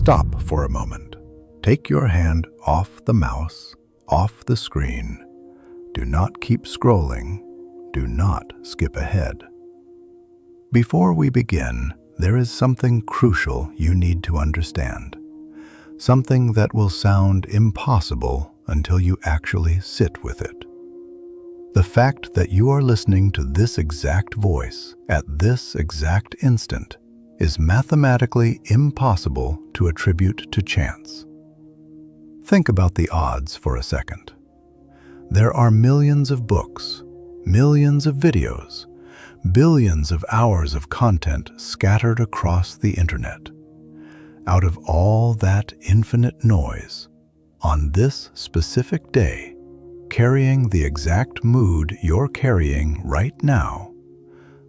Stop for a moment. Take your hand off the mouse, off the screen. Do not keep scrolling. Do not skip ahead. Before we begin, there is something crucial you need to understand. Something that will sound impossible until you actually sit with it. The fact that you are listening to this exact voice at this exact instant is mathematically impossible to attribute to chance. Think about the odds for a second. There are millions of books, millions of videos, billions of hours of content scattered across the internet. Out of all that infinite noise, on this specific day, carrying the exact mood you're carrying right now,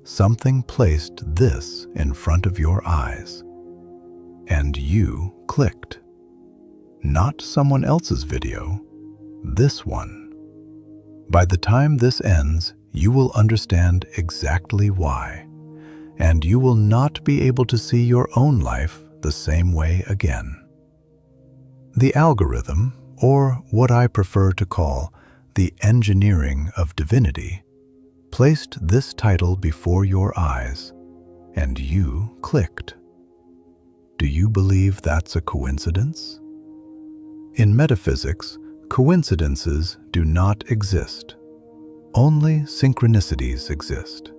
something placed this in front of your eyes. And you clicked. Not someone else's video, this one. By the time this ends, you will understand exactly why, and you will not be able to see your own life the same way again. The algorithm, or what I prefer to call the engineering of divinity, placed this title before your eyes, and you clicked. Do you believe that's a coincidence? In metaphysics, coincidences do not exist. Only synchronicities exist.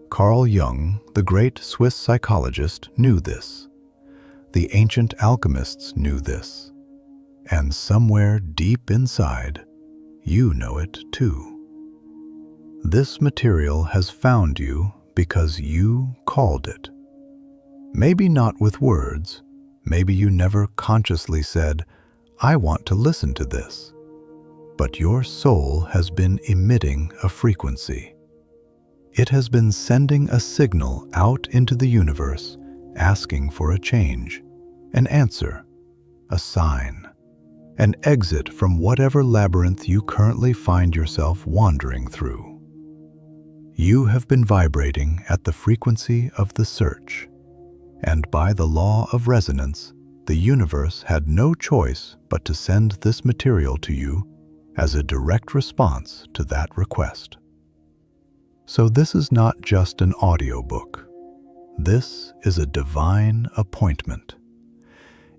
Carl Jung, the great Swiss psychologist, knew this. The ancient alchemists knew this. And somewhere deep inside, you know it too. This material has found you because you called it. Maybe not with words. Maybe you never consciously said, "I want to listen to this." But your soul has been emitting a frequency. It has been sending a signal out into the universe, asking for a change, an answer, a sign, an exit from whatever labyrinth you currently find yourself wandering through. You have been vibrating at the frequency of the search, and by the law of resonance, the universe had no choice but to send this material to you as a direct response to that request. So this is not just an audiobook. This is a divine appointment.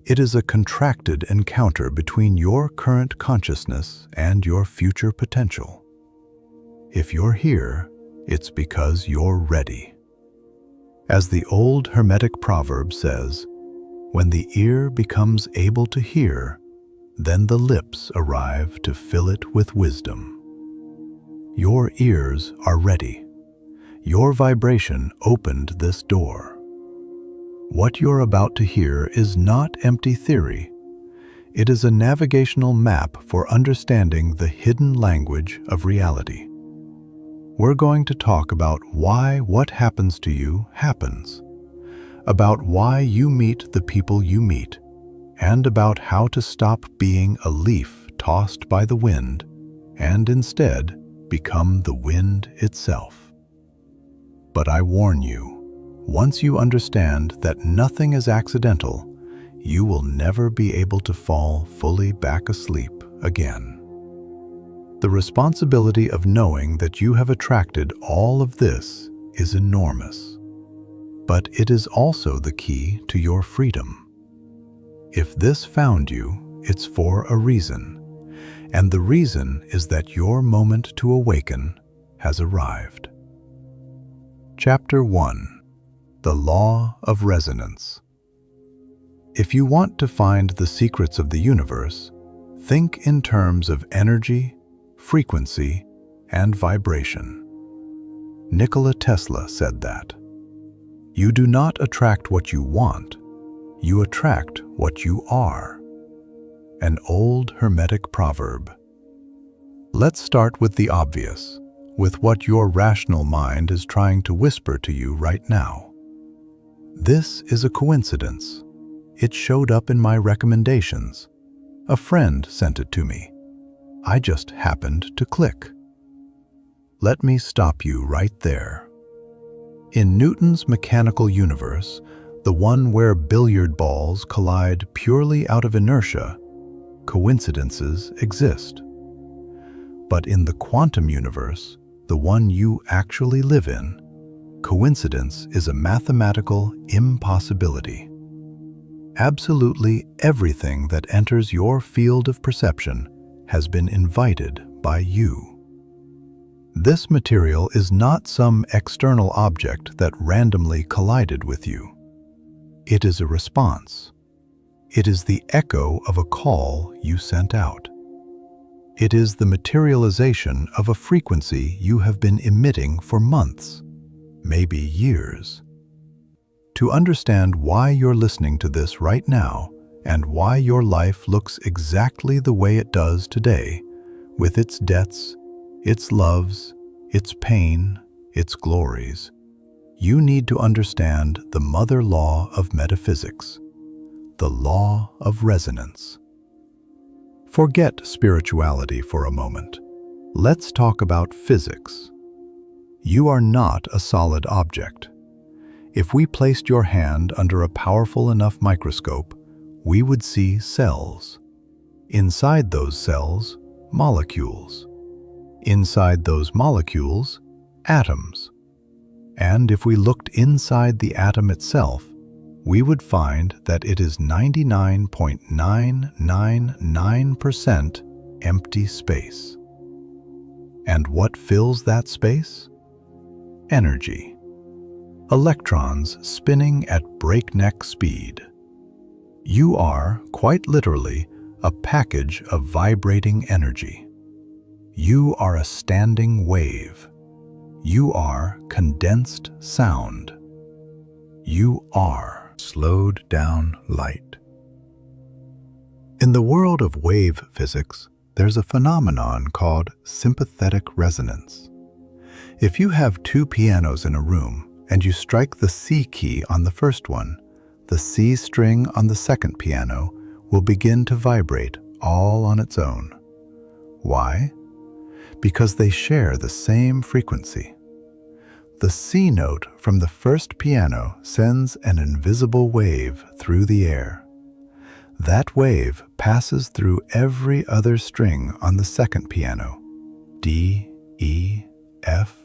It is a contracted encounter between your current consciousness and your future potential. If you're here, it's because you're ready. As the old Hermetic proverb says, when the ear becomes able to hear, then the lips arrive to fill it with wisdom. Your ears are ready. Your vibration opened this door. What you're about to hear is not empty theory. It is a navigational map for understanding the hidden language of reality. We're going to talk about why what happens to you happens, about why you meet the people you meet, and about how to stop being a leaf tossed by the wind and instead become the wind itself. But I warn you, once you understand that nothing is accidental, you will never be able to fall fully back asleep again. The responsibility of knowing that you have attracted all of this is enormous, but it is also the key to your freedom. If this found you, it's for a reason, and the reason is that your moment to awaken has arrived. Chapter 1: The Law of Resonance. If you want to find the secrets of the universe, think in terms of energy, frequency, and vibration. Nikola Tesla said that. You do not attract what you want, you attract what you are. An old Hermetic proverb. Let's start with the obvious, with what your rational mind is trying to whisper to you right now. This is a coincidence. It showed up in my recommendations. A friend sent it to me. I just happened to click. Let me stop you right there. In Newton's mechanical universe, the one where billiard balls collide purely out of inertia, coincidences exist. But in the quantum universe, the one you actually live in, coincidence is a mathematical impossibility. Absolutely everything that enters your field of perception has been invited by you. This material is not some external object that randomly collided with you. It is a response. It is the echo of a call you sent out. It is the materialization of a frequency you have been emitting for months, maybe years. To understand why you're listening to this right now and why your life looks exactly the way it does today, with its debts, its loves, its pain, its glories, you need to understand the mother law of metaphysics, the law of resonance. Forget spirituality for a moment. Let's talk about physics. You are not a solid object. If we placed your hand under a powerful enough microscope, we would see cells. Inside those cells, molecules. Inside those molecules, atoms. And if we looked inside the atom itself, we would find that it is 99.999% empty space. And what fills that space? Energy. Electrons spinning at breakneck speed. You are, quite literally, a package of vibrating energy. You are a standing wave. You are condensed sound. You are slowed down light. In the world of wave physics, there's a phenomenon called sympathetic resonance. If you have two pianos in a room and you strike the C key on the first one, the C string on the second piano will begin to vibrate all on its own. Why? Because they share the same frequency. The C note from the first piano sends an invisible wave through the air. That wave passes through every other string on the second piano, D, E, F,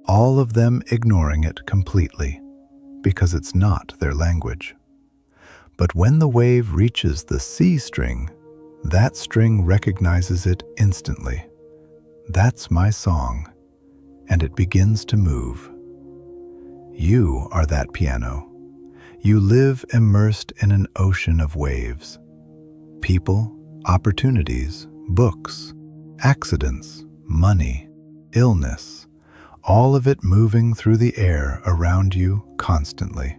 all of them ignoring it completely, because it's not their language. But when the wave reaches the C string, that string recognizes it instantly. That's my song, and it begins to move. You are that piano. You live immersed in an ocean of waves. People, opportunities, books, accidents, money, illness, all of it moving through the air around you constantly.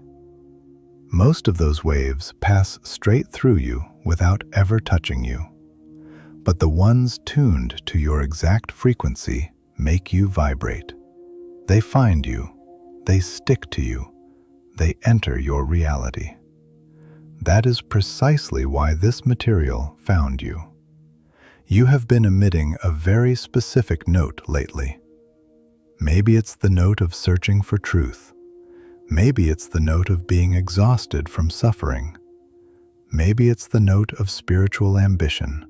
Most of those waves pass straight through you without ever touching you. But the ones tuned to your exact frequency make you vibrate. They find you. They stick to you. They enter your reality. That is precisely why this material found you. You have been emitting a very specific note lately. Maybe it's the note of searching for truth. Maybe it's the note of being exhausted from suffering. Maybe it's the note of spiritual ambition.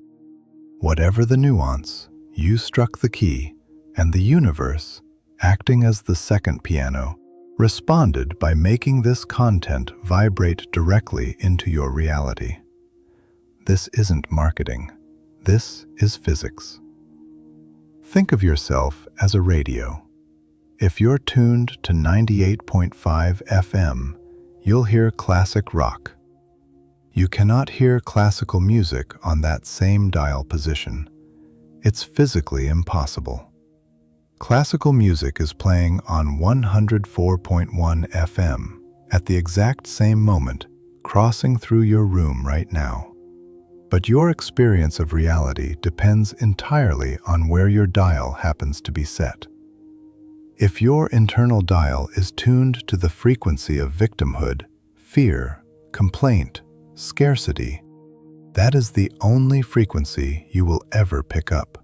Whatever the nuance, you struck the key, and the universe, acting as the second piano, responded by making this content vibrate directly into your reality. This isn't marketing. This is physics. Think of yourself as a radio. If you're tuned to 98.5 FM, you'll hear classic rock. You cannot hear classical music on that same dial position. It's physically impossible. Classical music is playing on 104.1 FM at the exact same moment, crossing through your room right now. But your experience of reality depends entirely on where your dial happens to be set. If your internal dial is tuned to the frequency of victimhood, fear, complaint, scarcity, that is the only frequency you will ever pick up.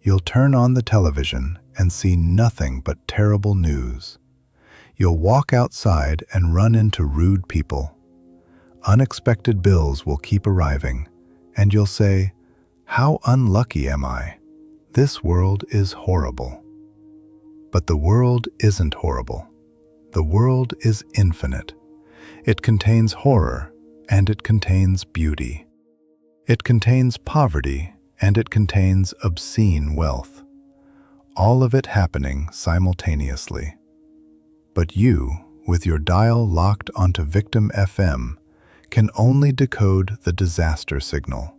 You'll turn on the television and see nothing but terrible news. You'll walk outside and run into rude people. Unexpected bills will keep arriving, and you'll say, "How unlucky am I? This world is horrible." But the world isn't horrible. The world is infinite. It contains horror, and it contains beauty. It contains poverty, and it contains obscene wealth. All of it happening simultaneously. But you, with your dial locked onto Victim FM, can only decode the disaster signal.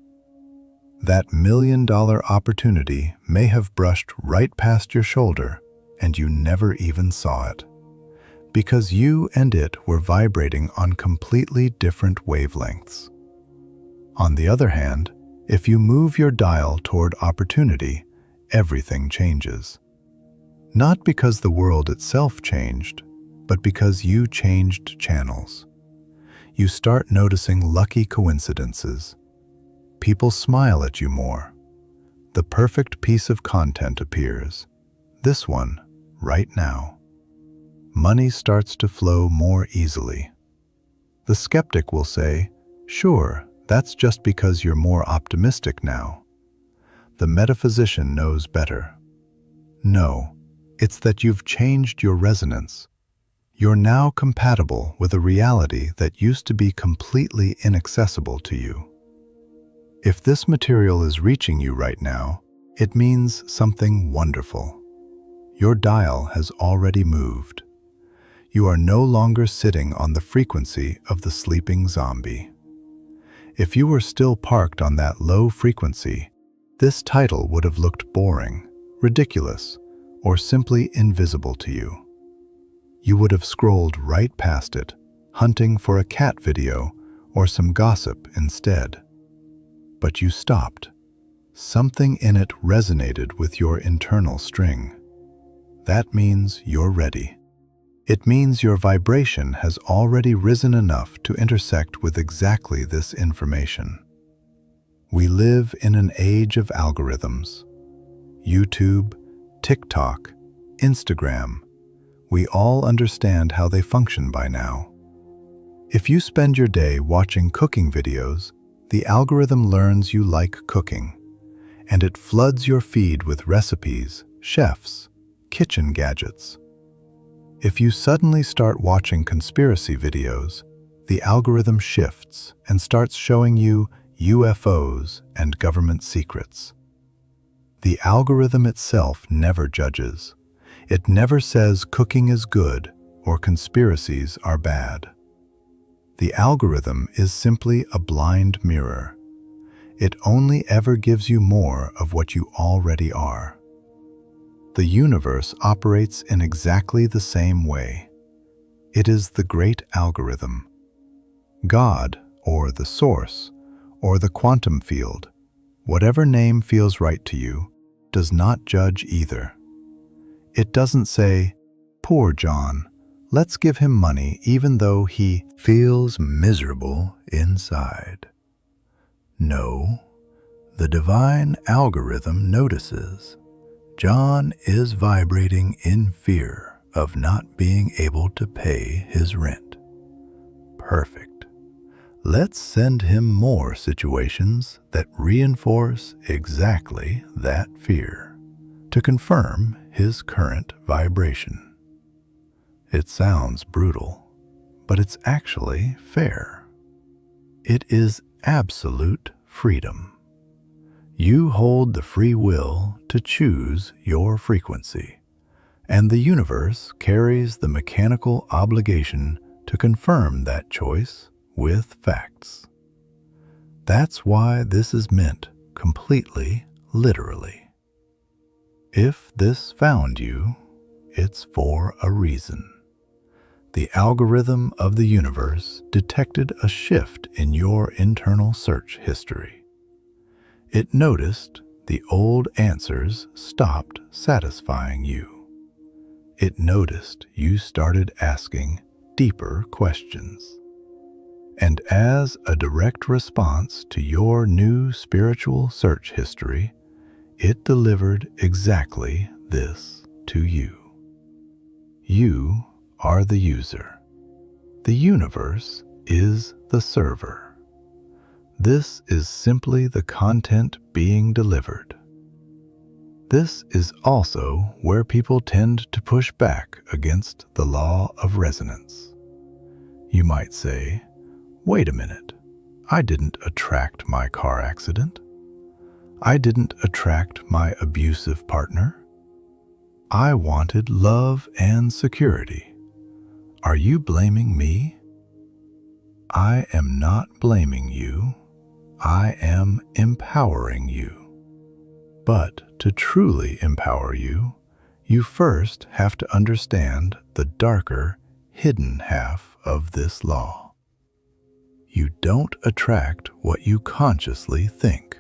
That $1,000,000 opportunity may have brushed right past your shoulder, and you never even saw it, because you and it were vibrating on completely different wavelengths. On the other hand, if you move your dial toward opportunity, everything changes. Not because the world itself changed, but because you changed channels. You start noticing lucky coincidences. People smile at you more. The perfect piece of content appears. This one, right now. Money starts to flow more easily. The skeptic will say, "Sure, that's just because you're more optimistic now." The metaphysician knows better. No, it's that you've changed your resonance. You're now compatible with a reality that used to be completely inaccessible to you. If this material is reaching you right now, it means something wonderful. Your dial has already moved. You are no longer sitting on the frequency of the sleeping zombie. If you were still parked on that low frequency, this title would have looked boring, ridiculous, or simply invisible to you. You would have scrolled right past it, hunting for a cat video or some gossip instead. But you stopped. Something in it resonated with your internal string. That means you're ready. It means your vibration has already risen enough to intersect with exactly this information. We live in an age of algorithms. YouTube, TikTok, Instagram. We all understand how they function by now. If you spend your day watching cooking videos, the algorithm learns you like cooking, and it floods your feed with recipes, chefs, kitchen gadgets. If you suddenly start watching conspiracy videos, the algorithm shifts and starts showing you UFOs and government secrets. The algorithm itself never judges. It never says cooking is good or conspiracies are bad. The algorithm is simply a blind mirror. It only ever gives you more of what you already are. The universe operates in exactly the same way. It is the great algorithm. God, or the source, or the quantum field, whatever name feels right to you, does not judge either. It doesn't say, "Poor John, let's give him money even though he feels miserable inside." No, the divine algorithm notices John is vibrating in fear of not being able to pay his rent. Perfect. Let's send him more situations that reinforce exactly that fear to confirm his current vibration. It sounds brutal, but it's actually fair. It is absolute freedom. You hold the free will to choose your frequency, and the universe carries the mechanical obligation to confirm that choice with facts. That's why this is meant completely literally. If this found you, it's for a reason. The algorithm of the universe detected a shift in your internal search history. It noticed the old answers stopped satisfying you. It noticed you started asking deeper questions. And as a direct response to your new spiritual search history, it delivered exactly this to you. You are the user. The universe is the server. This is simply the content being delivered. This is also where people tend to push back against the law of resonance. You might say, wait a minute, I didn't attract my car accident. I didn't attract my abusive partner. I wanted love and security. Are you blaming me? I am not blaming you. I am empowering you. But to truly empower you, you first have to understand the darker, hidden half of this law. You don't attract what you consciously think.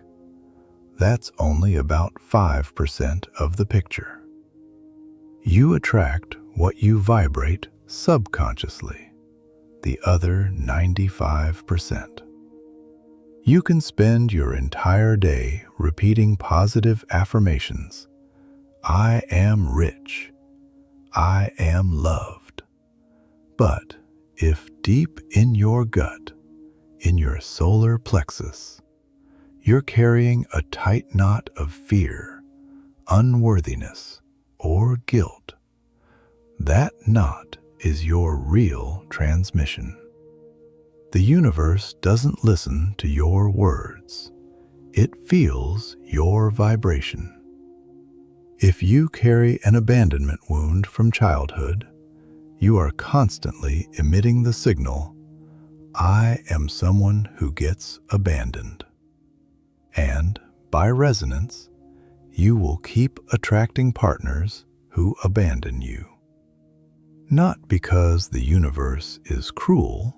That's only about 5% of the picture. You attract what you vibrate subconsciously, the other 95%. You can spend your entire day repeating positive affirmations. I am rich. I am loved. But if deep in your gut, in your solar plexus, you're carrying a tight knot of fear, unworthiness, or guilt, that knot is your real transmission. The universe doesn't listen to your words. It feels your vibration. If you carry an abandonment wound from childhood, you are constantly emitting the signal, I am someone who gets abandoned. And, by resonance, you will keep attracting partners who abandon you. Not because the universe is cruel,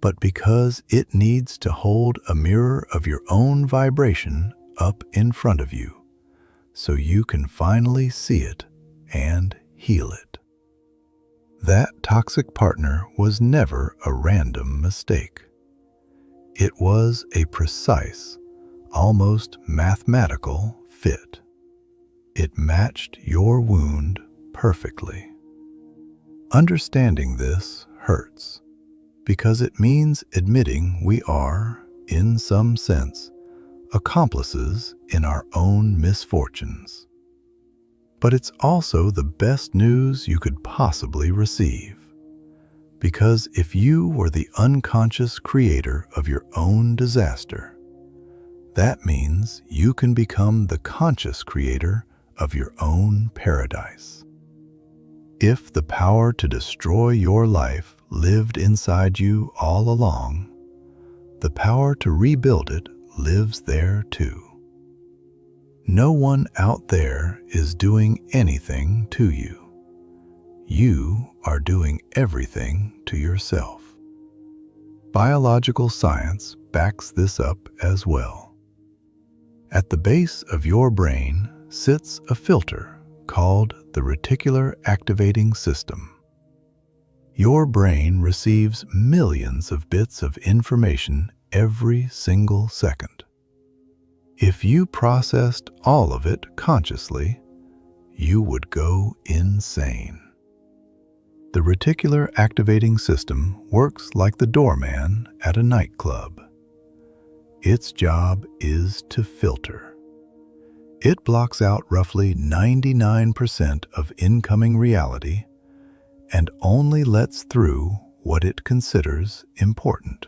but because it needs to hold a mirror of your own vibration up in front of you, so you can finally see it and heal it. That toxic partner was never a random mistake. It was a precise, almost mathematical fit. It matched your wound perfectly. Understanding this hurts, because it means admitting we are, in some sense, accomplices in our own misfortunes. But it's also the best news you could possibly receive, because if you were the unconscious creator of your own disaster, that means you can become the conscious creator of your own paradise. If the power to destroy your life lived inside you all along, the power to rebuild it lives there too. No one out there is doing anything to you. You are doing everything to yourself. Biological science backs this up as well. At the base of your brain sits a filter called the reticular activating system. Your brain receives millions of bits of information every single second. If you processed all of it consciously, you would go insane. The reticular activating system works like the doorman at a nightclub. Its job is to filter. It blocks out roughly 99% of incoming reality and only lets through what it considers important.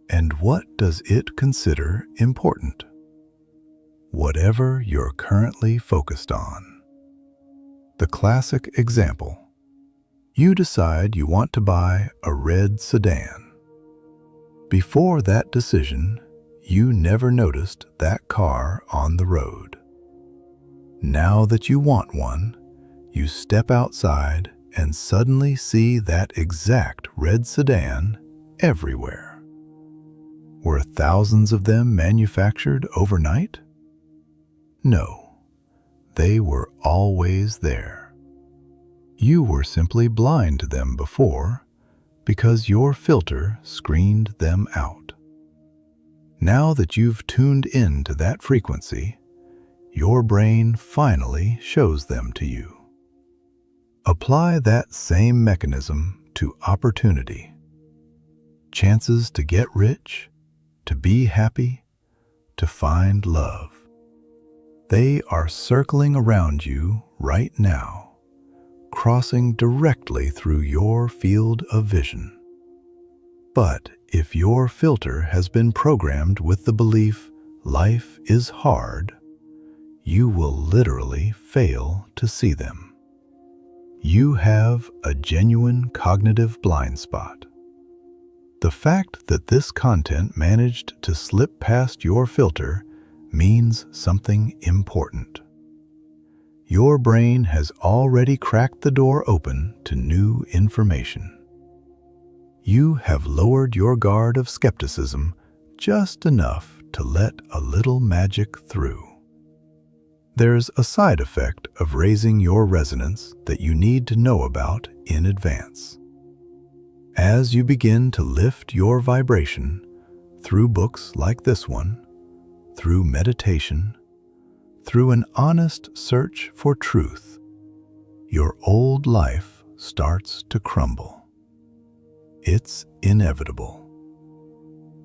And what does it consider important? Whatever you're currently focused on. The classic example: you decide you want to buy a red sedan. Before that decision, you never noticed that car on the road. Now that you want one, you step outside and suddenly see that exact red sedan everywhere. Were thousands of them manufactured overnight? No, they were always there. You were simply blind to them before because your filter screened them out. Now that you've tuned in to that frequency, your brain finally shows them to you. Apply that same mechanism to opportunity. Chances to get rich, to be happy, to find love. They are circling around you right now, crossing directly through your field of vision. But if your filter has been programmed with the belief life is hard, you will literally fail to see them. You have a genuine cognitive blind spot. The fact that this content managed to slip past your filter means something important. Your brain has already cracked the door open to new information. You have lowered your guard of skepticism just enough to let a little magic through. There's a side effect of raising your resonance that you need to know about in advance. As you begin to lift your vibration through books like this one, through meditation, through an honest search for truth, your old life starts to crumble. It's inevitable.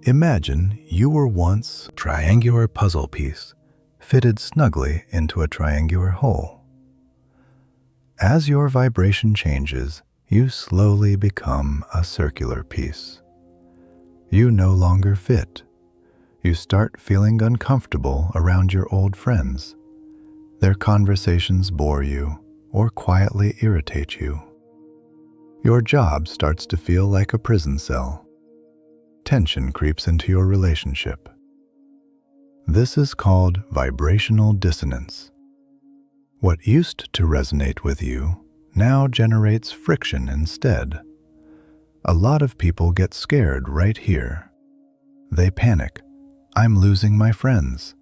Imagine you were once a triangular puzzle piece fitted snugly into a triangular hole. As your vibration changes, you slowly become a circular piece. You no longer fit. You start feeling uncomfortable around your old friends. Their conversations bore you or quietly irritate you. Your job starts to feel like a prison cell. Tension creeps into your relationship. This is called vibrational dissonance. What used to resonate with you now generates friction instead. A lot of people get scared right here. They panic. I'm losing my friends.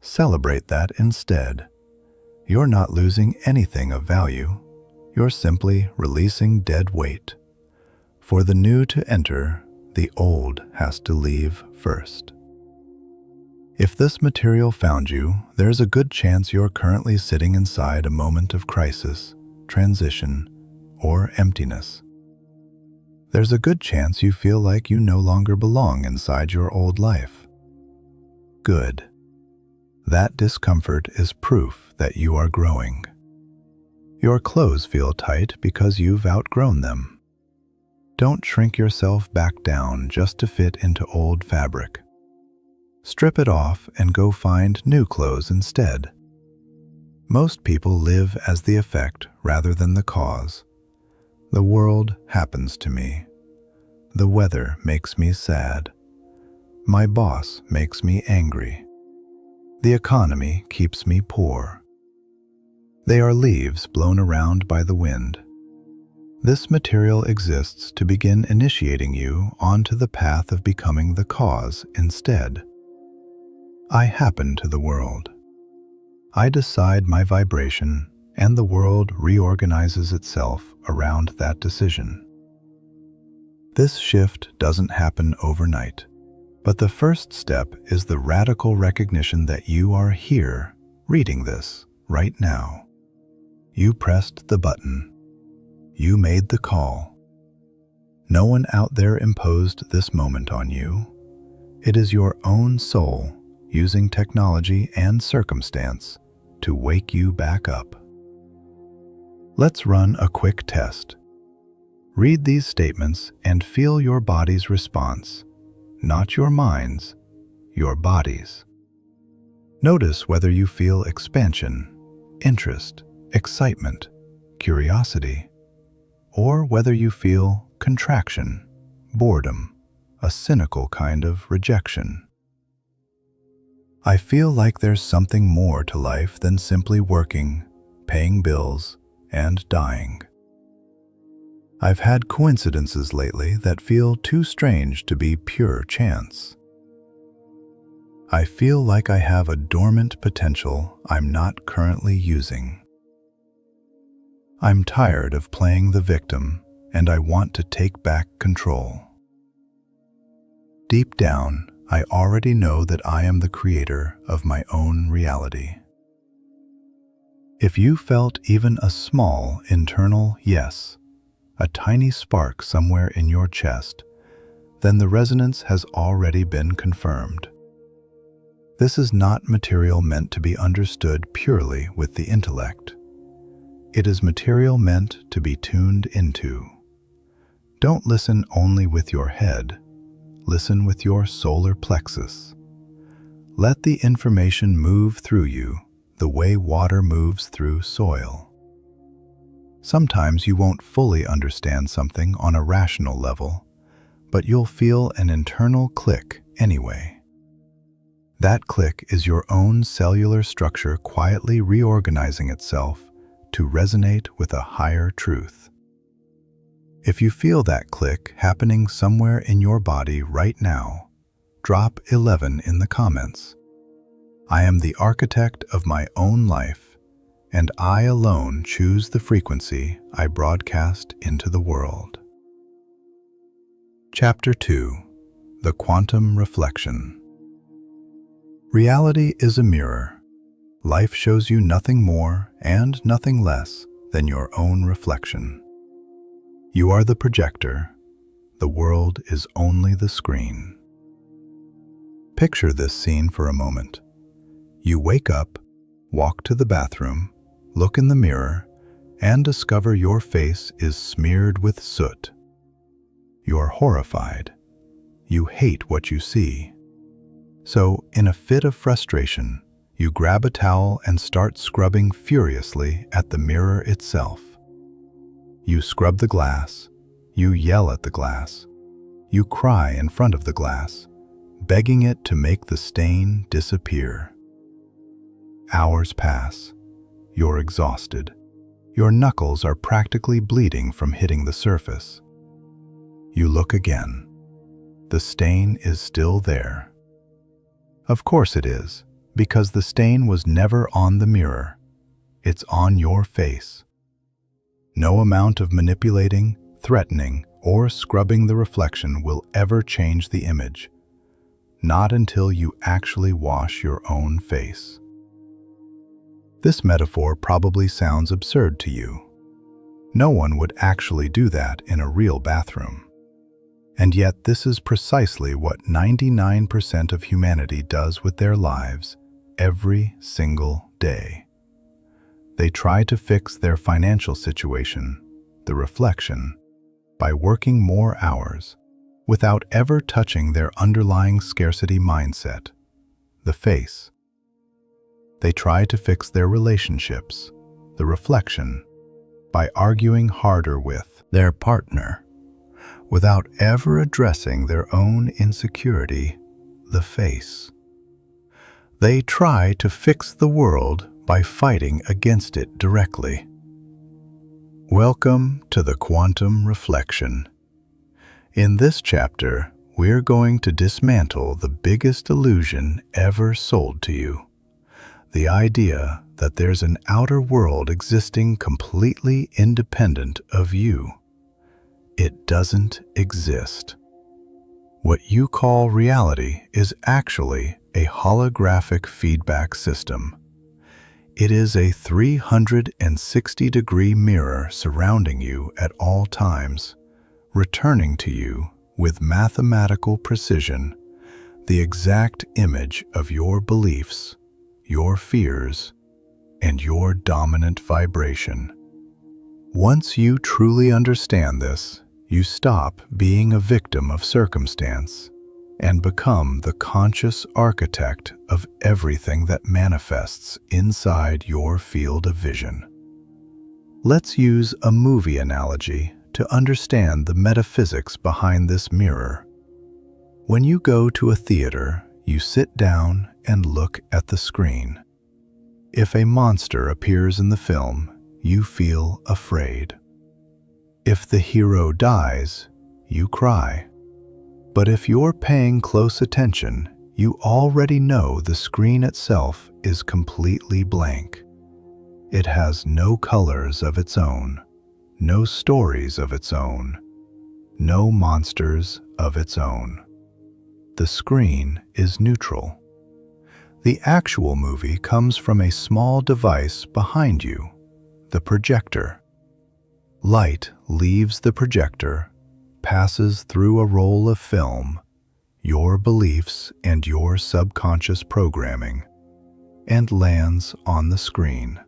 Celebrate that instead. You're not losing anything of value. You're simply releasing dead weight. For the new to enter, the old has to leave first. If this material found you, there's a good chance you're currently sitting inside a moment of crisis, transition, or emptiness. There's a good chance you feel like you no longer belong inside your old life. Good. That discomfort is proof that you are growing. Your clothes feel tight because you've outgrown them. Don't shrink yourself back down just to fit into old fabric. Strip it off and go find new clothes instead. Most people live as the effect rather than the cause. The world happens to me. The weather makes me sad. My boss makes me angry. The economy keeps me poor. They are leaves blown around by the wind. This material exists to begin initiating you onto the path of becoming the cause instead. I happen to the world. I decide my vibration, and the world reorganizes itself around that decision. This shift doesn't happen overnight, but the first step is the radical recognition that you are here, reading this, right now. You pressed the button. You made the call. No one out there imposed this moment on you. It is your own soul using technology and circumstance to wake you back up. Let's run a quick test. Read these statements and feel your body's response, not your mind's, your body's. Notice whether you feel expansion, interest, excitement, curiosity, or whether you feel contraction, boredom, a cynical kind of rejection. I feel like there's something more to life than simply working, paying bills, and dying. I've had coincidences lately that feel too strange to be pure chance. I feel like I have a dormant potential I'm not currently using. I'm tired of playing the victim, and I want to take back control. Deep down, I already know that I am the creator of my own reality. If you felt even a small internal yes, a tiny spark somewhere in your chest, then the resonance has already been confirmed. This is not material meant to be understood purely with the intellect. It is material meant to be tuned into. Don't listen only with your head, listen with your solar plexus. Let the information move through you the way water moves through soil. Sometimes you won't fully understand something on a rational level, but you'll feel an internal click anyway. That click is your own cellular structure quietly reorganizing itself to resonate with a higher truth. If you feel that click happening somewhere in your body right now, drop 11 in the comments. I am the architect of my own life, and I alone choose the frequency I broadcast into the world. Chapter 2: The Quantum Reflection. Reality is a mirror. Life shows you nothing more and nothing less than your own reflection. You are the projector. The world is only the screen. Picture this scene for a moment. You wake up, walk to the bathroom, look in the mirror, and discover your face is smeared with soot. You're horrified. You hate what you see. So, in a fit of frustration, you grab a towel and start scrubbing furiously at the mirror itself. You scrub the glass. You yell at the glass. You cry in front of the glass, begging it to make the stain disappear. Hours pass. You're exhausted. Your knuckles are practically bleeding from hitting the surface. You look again. The stain is still there. Of course it is, because the stain was never on the mirror. It's on your face. No amount of manipulating, threatening, or scrubbing the reflection will ever change the image. Not until you actually wash your own face. This metaphor probably sounds absurd to you. No one would actually do that in a real bathroom. And yet this is precisely what 99% of humanity does with their lives every single day. They try to fix their financial situation, the reflection, by working more hours, without ever touching their underlying scarcity mindset, the face. They try to fix their relationships, the reflection, by arguing harder with their partner, without ever addressing their own insecurity, the face. They try to fix the world by fighting against it directly. Welcome to the Quantum Reflection. In this chapter, we're going to dismantle the biggest illusion ever sold to you. The idea that there's an outer world existing completely independent of you. It doesn't exist. What you call reality is actually a holographic feedback system. It is a 360-degree mirror surrounding you at all times, returning to you with mathematical precision the exact image of your beliefs, your fears, and your dominant vibration. Once you truly understand this, you stop being a victim of circumstance and become the conscious architect of everything that manifests inside your field of vision. Let's use a movie analogy to understand the metaphysics behind this mirror. When you go to a theater, you sit down and look at the screen. If a monster appears in the film, you feel afraid. If the hero dies, you cry. But if you're paying close attention, you already know the screen itself is completely blank. It has no colors of its own, no stories of its own, no monsters of its own. The screen is neutral. The actual movie comes from a small device behind you, the projector. Light leaves the projector, passes through a roll of film, your beliefs and your subconscious programming, and lands on the screen.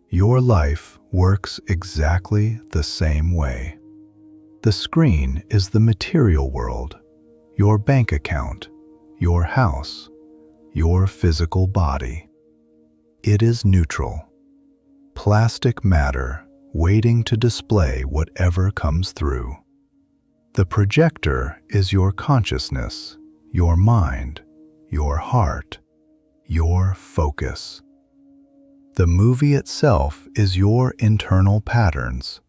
Your life works exactly the same way. The screen is the material world, your bank account, your house, your physical body. It is neutral, plastic matter waiting to display whatever comes through. The projector is your consciousness, your mind, your heart, your focus. The movie itself is your internal patterns,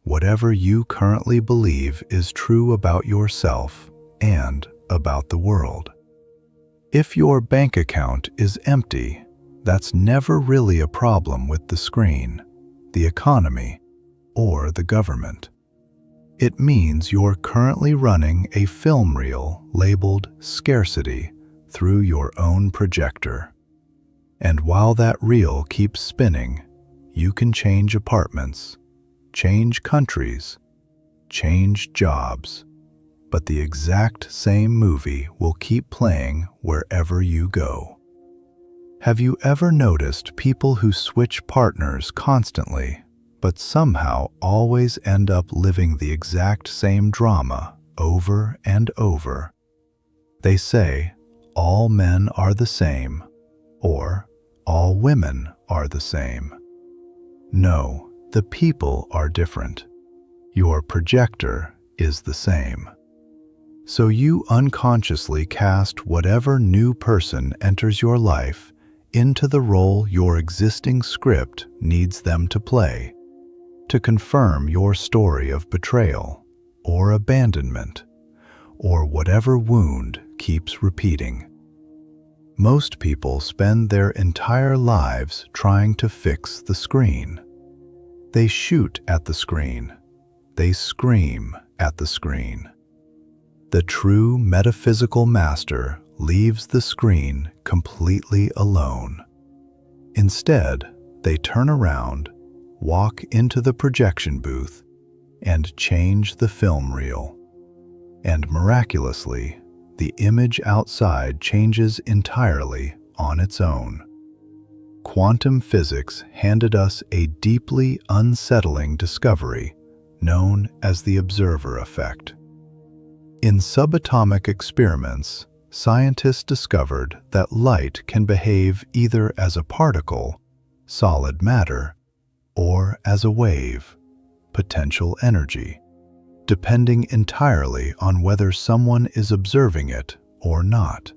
whatever you currently believe is true about yourself and about the world. If your bank account is empty, that's never really a problem with the screen, the economy, or the government. It means you're currently running a film reel labeled scarcity through your own projector. And while that reel keeps spinning, you can change apartments, change countries, change jobs, but the exact same movie will keep playing wherever you go. Have you ever noticed people who switch partners constantly, but somehow always end up living the exact same drama over and over? They say, all men are the same, or all women are the same. No, the people are different. Your projector is the same. So you unconsciously cast whatever new person enters your life into the role your existing script needs them to play, to confirm your story of betrayal or abandonment, or whatever wound keeps repeating. Most people spend their entire lives trying to fix the screen. They shoot at the screen. They scream at the screen. The true metaphysical master leaves the screen completely alone. Instead, they turn around, walk into the projection booth, and change the film reel. And miraculously, the image outside changes entirely on its own. Quantum physics handed us a deeply unsettling discovery known as the observer effect. In subatomic experiments, scientists discovered that light can behave either as a particle, solid matter, or as a wave, potential energy, depending entirely on whether someone is observing it or not.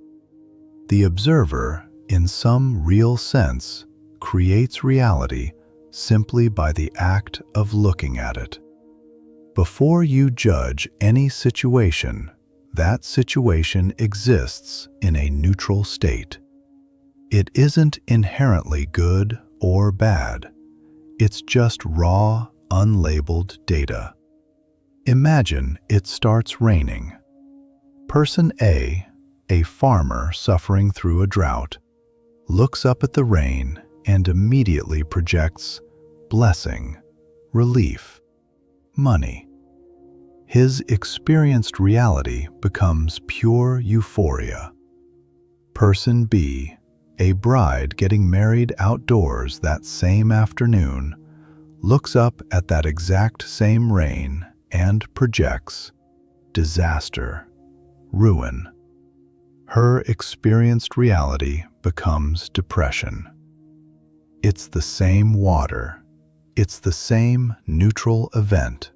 The observer, in some real sense, creates reality simply by the act of looking at it. Before you judge any situation, that situation exists in a neutral state. It isn't inherently good or bad. It's just raw, unlabeled data. Imagine it starts raining. Person A, a farmer suffering through a drought, looks up at the rain and immediately projects blessing, relief, money. His experienced reality becomes pure euphoria. Person B, a bride getting married outdoors that same afternoon, looks up at that exact same rain and projects disaster, ruin. Her experienced reality becomes depression. It's the same water. It's the same neutral event.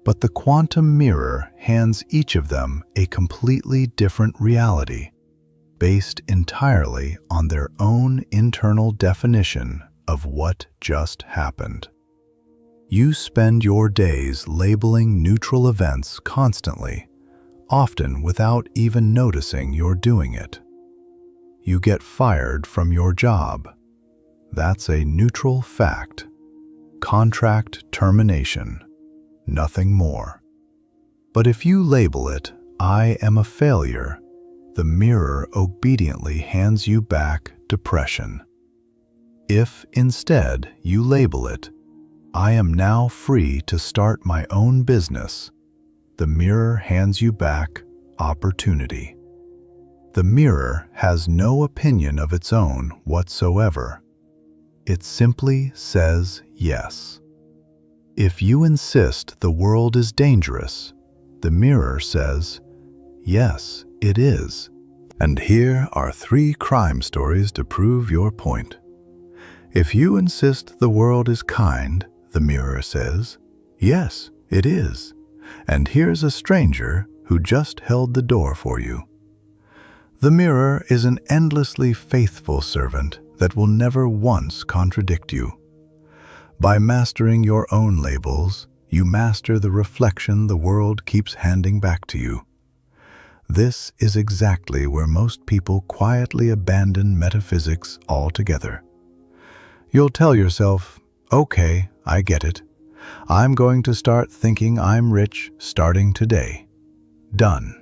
But the quantum mirror hands each of them a completely different reality, based entirely on their own internal definition of what just happened. You spend your days labeling neutral events constantly, often without even noticing you're doing it. You get fired from your job. That's a neutral fact. Contract termination. Nothing more. But if you label it, I am a failure, the mirror obediently hands you back depression. If instead you label it, "I am now free to start my own business," the mirror hands you back opportunity. The mirror has no opinion of its own whatsoever. It simply says yes. If you insist the world is dangerous, the mirror says, "Yes, it is." And here are 3 crime stories to prove your point. If you insist the world is kind, the mirror says, "Yes, it is. And here's a stranger who just held the door for you." The mirror is an endlessly faithful servant that will never once contradict you. By mastering your own labels, you master the reflection the world keeps handing back to you. This is exactly where most people quietly abandon metaphysics altogether. You'll tell yourself, "Okay, I get it. I'm going to start thinking I'm rich starting today." Done.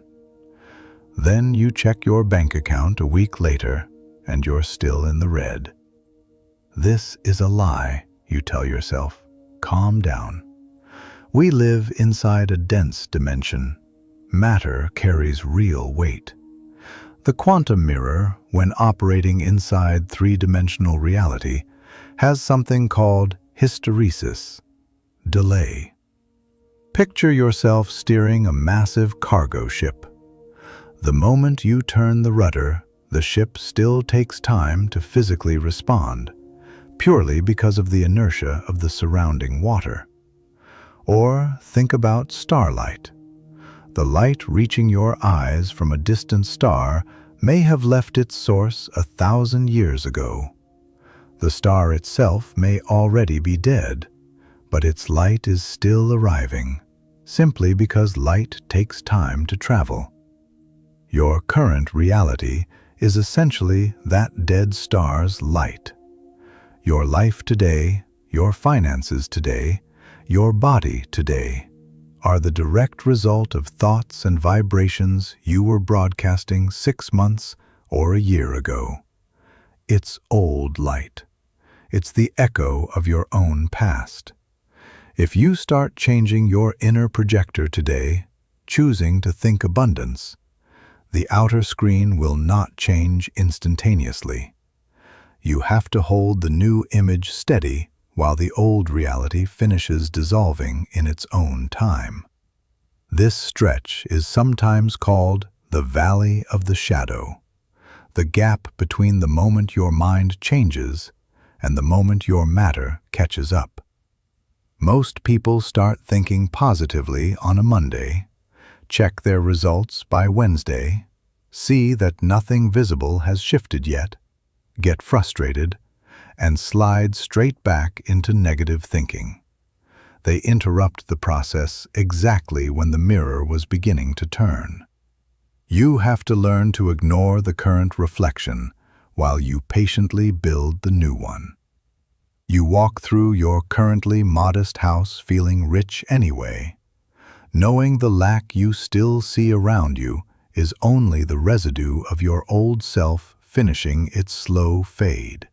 Then you check your bank account a week later, and you're still in the red. This is a lie, you tell yourself. Calm down. We live inside a dense dimension. Matter carries real weight. The quantum mirror, when operating inside 3-dimensional reality, has something called hysteresis, delay. Picture yourself steering a massive cargo ship. The moment you turn the rudder, the ship still takes time to physically respond, purely because of the inertia of the surrounding water. Or think about starlight. The light reaching your eyes from a distant star may have left its source 1,000 years ago. The star itself may already be dead, but its light is still arriving, simply because light takes time to travel. Your current reality is essentially that dead star's light. Your life today, your finances today, your body today are the direct result of thoughts and vibrations you were broadcasting 6 months or a year ago. It's old light. It's the echo of your own past. If you start changing your inner projector today, choosing to think abundance, the outer screen will not change instantaneously. You have to hold the new image steady while the old reality finishes dissolving in its own time. This stretch is sometimes called the Valley of the Shadow, the gap between the moment your mind changes and the moment your matter catches up. Most people start thinking positively on a Monday, check their results by Wednesday, see that nothing visible has shifted yet, get frustrated, and slide straight back into negative thinking. They interrupt the process exactly when the mirror was beginning to turn. You have to learn to ignore the current reflection while you patiently build the new one. You walk through your currently modest house feeling rich anyway, knowing the lack you still see around you is only the residue of your old self finishing its slow fade,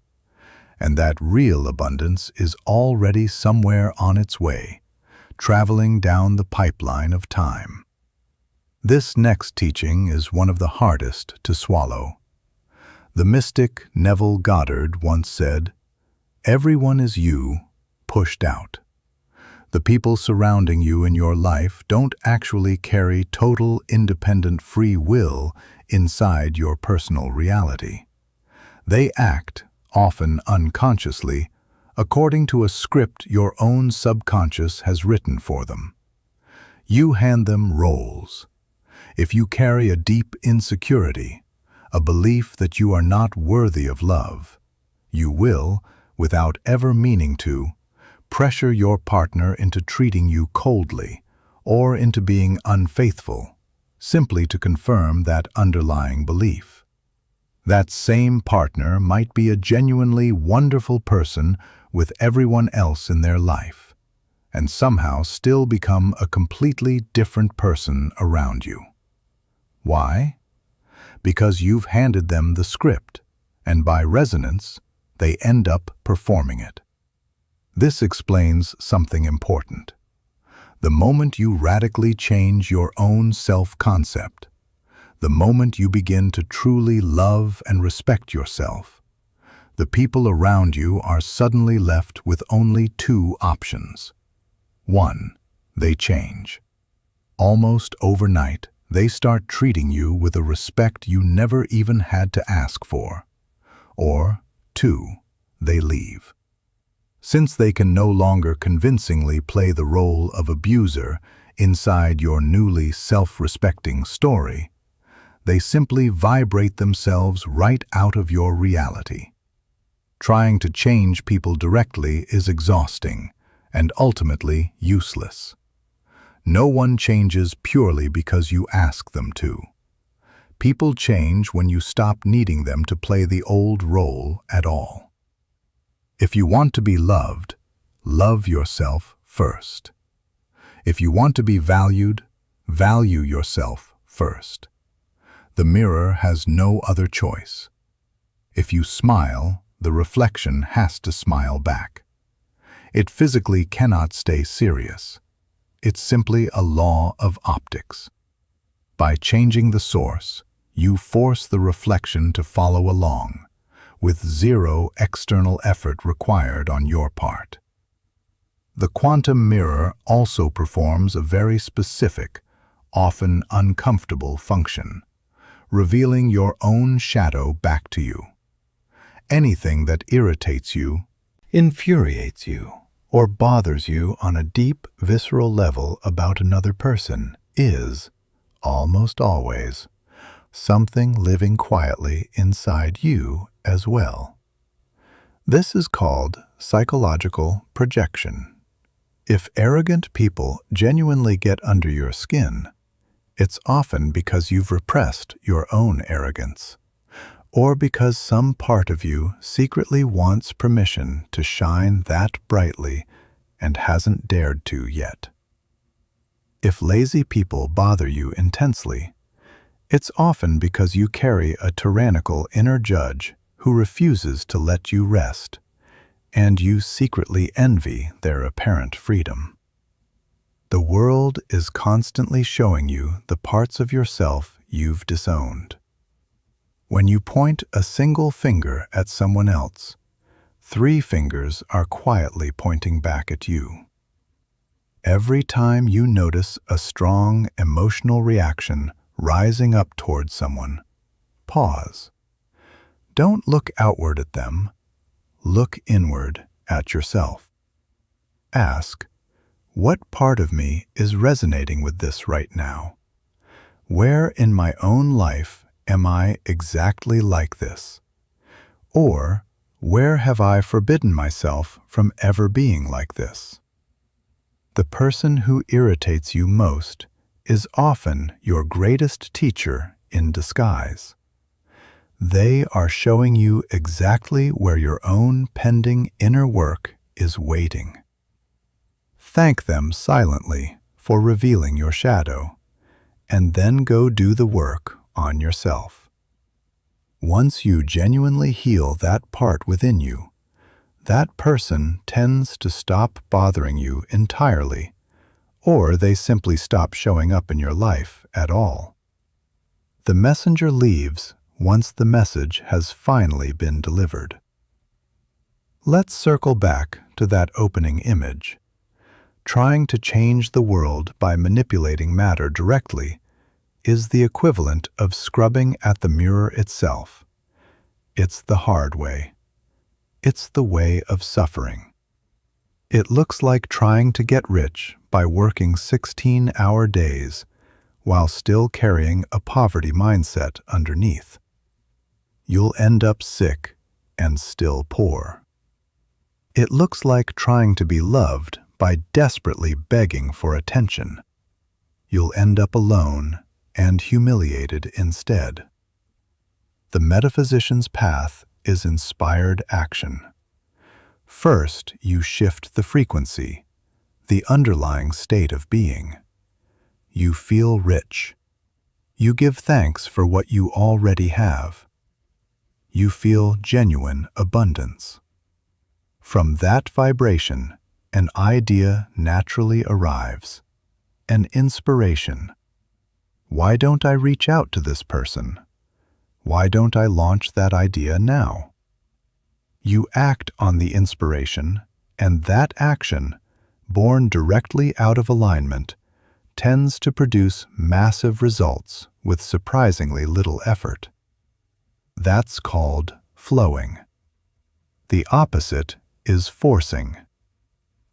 and that real abundance is already somewhere on its way, traveling down the pipeline of time. This next teaching is one of the hardest to swallow. The mystic Neville Goddard once said, "Everyone is you, pushed out." The people surrounding you in your life don't actually carry total independent free will inside your personal reality. They act, often unconsciously, according to a script your own subconscious has written for them. You hand them roles. If you carry a deep insecurity, a belief that you are not worthy of love, you will, without ever meaning to, pressure your partner into treating you coldly or into being unfaithful, simply to confirm that underlying belief. That same partner might be a genuinely wonderful person with everyone else in their life, and somehow still become a completely different person around you. Why? because you've handed them the script, and by resonance, they end up performing it. This explains something important. The moment you radically change your own self-concept, the moment you begin to truly love and respect yourself, the people around you are suddenly left with only two options. 1. They change. Almost overnight, they start treating you with a respect you never even had to ask for. Or 2. They leave. Since they can no longer convincingly play the role of abuser inside your newly self-respecting story, they simply vibrate themselves right out of your reality. Trying to change people directly is exhausting and ultimately useless. No one changes purely because you ask them to. People change when you stop needing them to play the old role at all. If you want to be loved, love yourself first. If you want to be valued, value yourself first. The mirror has no other choice. If you smile, the reflection has to smile back. It physically cannot stay serious. It's simply a law of optics. By changing the source, you force the reflection to follow along, with zero external effort required on your part. The quantum mirror also performs a very specific, often uncomfortable function, revealing your own shadow back to you. Anything that irritates you, infuriates you, or bothers you on a deep, visceral level about another person is, almost always, something living quietly inside you as well. This is called psychological projection. If arrogant people genuinely get under your skin, it's often because you've repressed your own arrogance, or because some part of you secretly wants permission to shine that brightly and hasn't dared to yet. If lazy people bother you intensely, it's often because you carry a tyrannical inner judge who refuses to let you rest, and you secretly envy their apparent freedom. The world is constantly showing you the parts of yourself you've disowned. When you point a single finger at someone else, 3 fingers are quietly pointing back at you. Every time you notice a strong emotional reaction rising up towards someone, pause. Don't look outward at them. Look inward at yourself. Ask, what part of me is resonating with this right now? Where in my own life am I exactly like this? Or where have I forbidden myself from ever being like this? The person who irritates you most is often your greatest teacher in disguise. They are showing you exactly where your own pending inner work is waiting. Thank them silently for revealing your shadow, and then go do the work on yourself. Once you genuinely heal that part within you, that person tends to stop bothering you entirely, or they simply stop showing up in your life at all. The messenger leaves once the message has finally been delivered. Let's circle back to that opening image. Trying to change the world by manipulating matter directly is the equivalent of scrubbing at the mirror itself. It's the hard way. It's the way of suffering. It looks like trying to get rich by working 16-hour days while still carrying a poverty mindset underneath. You'll end up sick and still poor. It looks like trying to be loved by desperately begging for attention. You'll end up alone and humiliated instead. The metaphysician's path is inspired action. First, you shift the frequency, the underlying state of being. You feel rich. You give thanks for what you already have. You feel genuine abundance. From that vibration, an idea naturally arrives, an inspiration. Why don't I reach out to this person? Why don't I launch that idea now? You act on the inspiration, and that action, born directly out of alignment, tends to produce massive results with surprisingly little effort. That's called flowing. The opposite is forcing.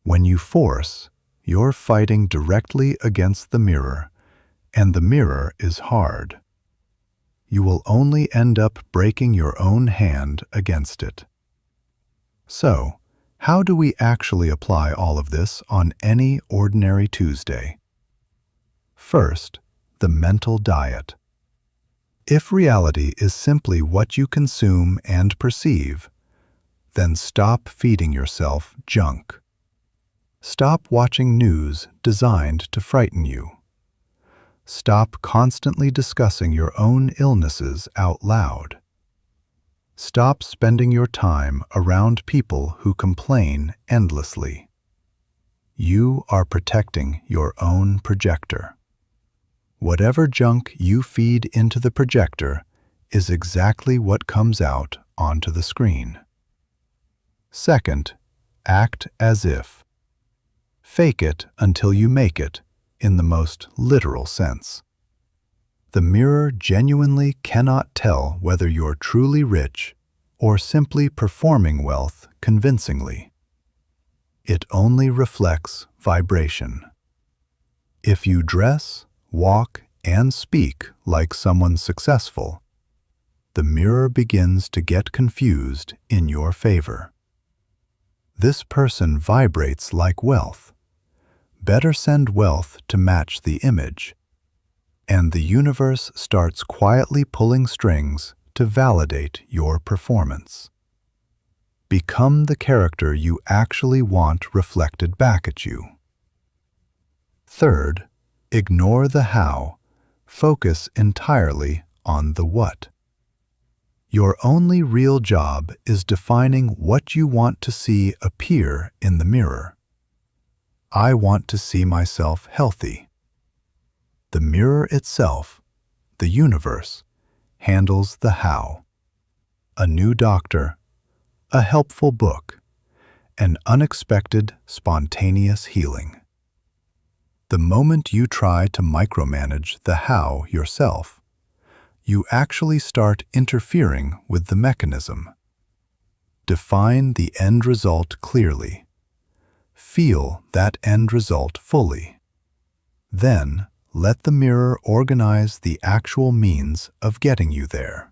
When you force, you're fighting directly against the mirror, and the mirror is hard. You will only end up breaking your own hand against it. So, how do we actually apply all of this on any ordinary Tuesday? First, the mental diet. If reality is simply what you consume and perceive, then stop feeding yourself junk. Stop watching news designed to frighten you. Stop constantly discussing your own illnesses out loud. Stop spending your time around people who complain endlessly. You are protecting your own projector. Whatever junk you feed into the projector is exactly what comes out onto the screen. Second, act as if. Fake it until you make it, in the most literal sense. The mirror genuinely cannot tell whether you're truly rich or simply performing wealth convincingly. It only reflects vibration. If you dress, walk, and speak like someone successful, the mirror begins to get confused in your favor. This person vibrates like wealth. Better send wealth to match the image. And the universe starts quietly pulling strings to validate your performance. Become the character you actually want reflected back at you. Third, ignore the how. Focus entirely on the what. Your only real job is defining what you want to see appear in the mirror. I want to see myself healthy. The mirror itself, the universe, handles the how. A new doctor, a helpful book, an unexpected, spontaneous healing. The moment you try to micromanage the how yourself, you actually start interfering with the mechanism. Define the end result clearly. Feel that end result fully. Then, let the mirror organize the actual means of getting you there.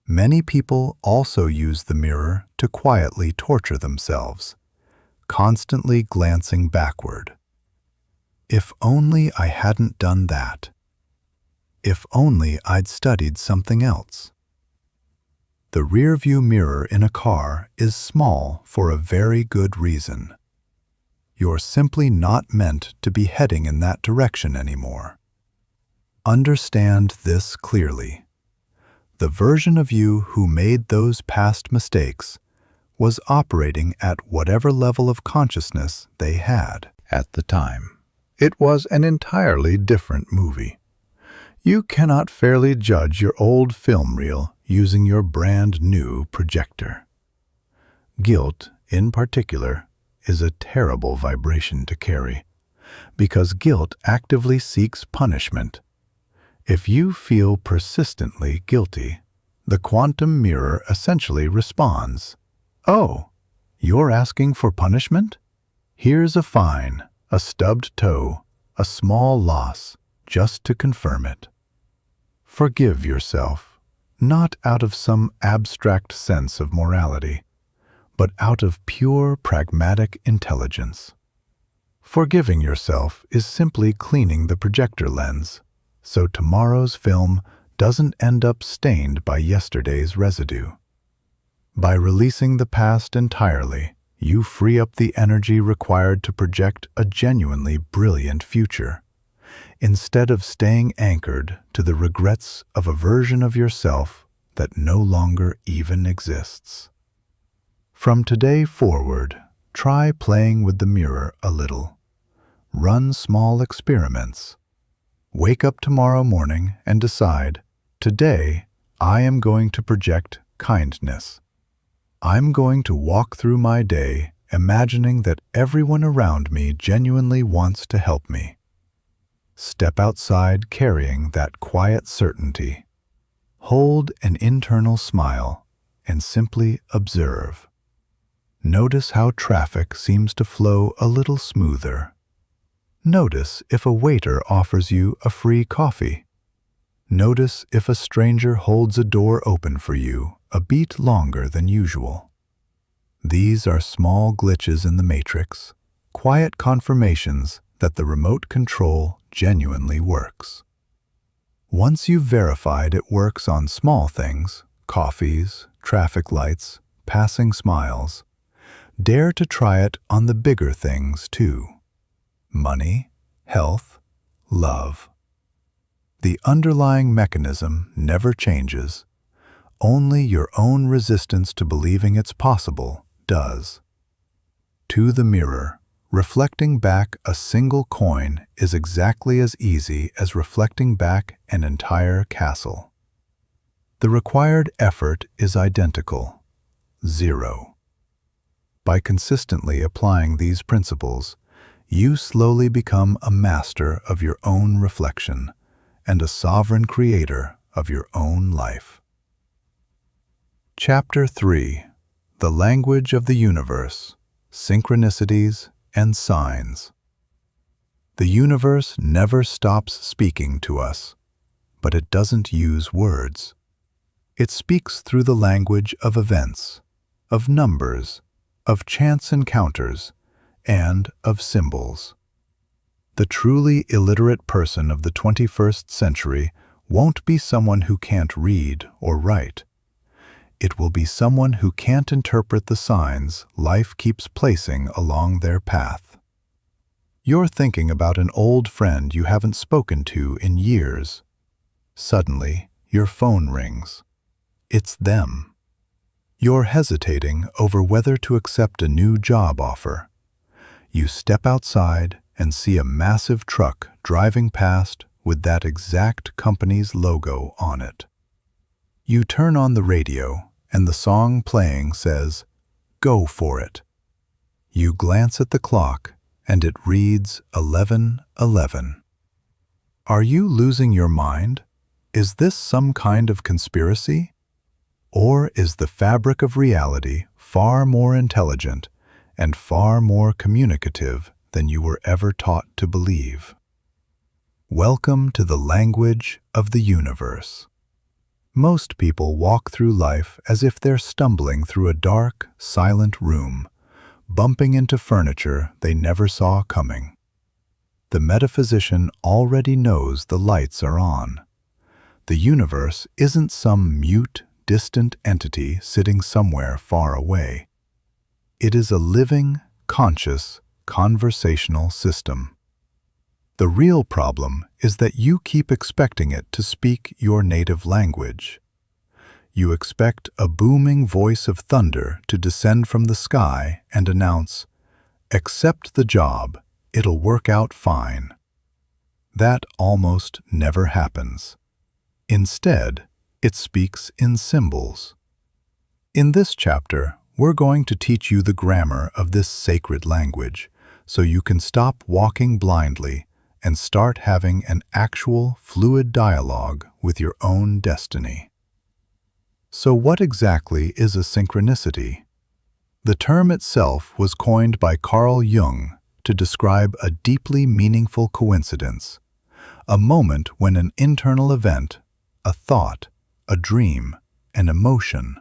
Many people also use the mirror to quietly torture themselves, constantly glancing backward. If only I hadn't done that. If only I'd studied something else. The rearview mirror in a car is small for a very good reason. You're simply not meant to be heading in that direction anymore. Understand this clearly. The version of you who made those past mistakes was operating at whatever level of consciousness they had at the time. It was an entirely different movie. You cannot fairly judge your old film reel using your brand new projector. Guilt, in particular, is a terrible vibration to carry, because guilt actively seeks punishment. If you feel persistently guilty, the quantum mirror essentially responds, "Oh, you're asking for punishment? Here's a fine, a stubbed toe, a small loss, just to confirm it." Forgive yourself, not out of some abstract sense of morality, but out of pure pragmatic intelligence. Forgiving yourself is simply cleaning the projector lens, so tomorrow's film doesn't end up stained by yesterday's residue. By releasing the past entirely, you free up the energy required to project a genuinely brilliant future. instead of staying anchored to the regrets of a version of yourself that no longer even exists. From today forward, try playing with the mirror a little. Run small experiments. Wake up tomorrow morning and decide, today I am going to project kindness. I'm going to walk through my day imagining that everyone around me genuinely wants to help me. Step outside carrying that quiet certainty. Hold an internal smile and simply observe. Notice how traffic seems to flow a little smoother. Notice if a waiter offers you a free coffee. Notice if a stranger holds a door open for you a beat longer than usual. These are small glitches in the matrix, quiet confirmations that the remote control genuinely works. Once you've verified it works on small things, coffees, traffic lights, passing smiles, dare to try it on the bigger things too. Money, health, love. The underlying mechanism never changes. Only your own resistance to believing it's possible does. To the mirror, reflecting back a single coin is exactly as easy as reflecting back an entire castle. The required effort is identical, 0. By consistently applying these principles, you slowly become a master of your own reflection and a sovereign creator of your own life. Chapter 3: The Language of the Universe, Synchronicities and Signs. The universe never stops speaking to us, but it doesn't use words. It speaks through the language of events, of numbers, of chance encounters, and of symbols. The truly illiterate person of the 21st century won't be someone who can't read or write. It will be someone who can't interpret the signs life keeps placing along their path. You're thinking about an old friend you haven't spoken to in years. Suddenly, your phone rings. It's them. You're hesitating over whether to accept a new job offer. You step outside and see a massive truck driving past with that exact company's logo on it. You turn on the radio, and the song playing says, "Go for it." You glance at the clock, and it reads 11:11. Are you losing your mind? Is this some kind of conspiracy? Or is the fabric of reality far more intelligent and far more communicative than you were ever taught to believe? Welcome to the language of the universe. Most people walk through life as if they're stumbling through a dark, silent room, bumping into furniture they never saw coming. The metaphysician already knows the lights are on. The universe isn't some mute, distant entity sitting somewhere far away. It is a living, conscious, conversational system. The real problem is that you keep expecting it to speak your native language. You expect a booming voice of thunder to descend from the sky and announce, "Accept the job, it'll work out fine." That almost never happens. Instead, it speaks in symbols. In this chapter, we're going to teach you the grammar of this sacred language, so you can stop walking blindly and start having an actual, fluid dialogue with your own destiny. So what exactly is a synchronicity? The term itself was coined by Carl Jung to describe a deeply meaningful coincidence, a moment when an internal event, a thought, a dream, an emotion,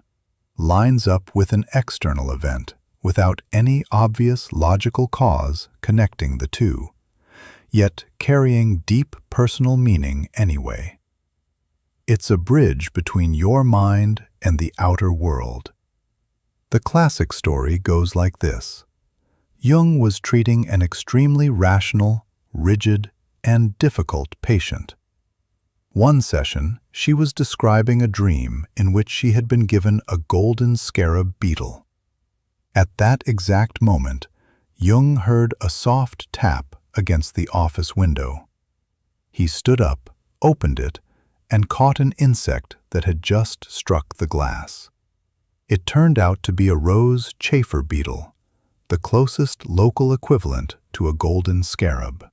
lines up with an external event without any obvious logical cause connecting the two, yet carrying deep personal meaning anyway. It's a bridge between your mind and the outer world. The classic story goes like this. Jung was treating an extremely rational, rigid, and difficult patient. One session, she was describing a dream in which she had been given a golden scarab beetle. At that exact moment, Jung heard a soft tap against the office window. He stood up, opened it, and caught an insect that had just struck the glass. It turned out to be a rose chafer beetle, the closest local equivalent to a golden scarab.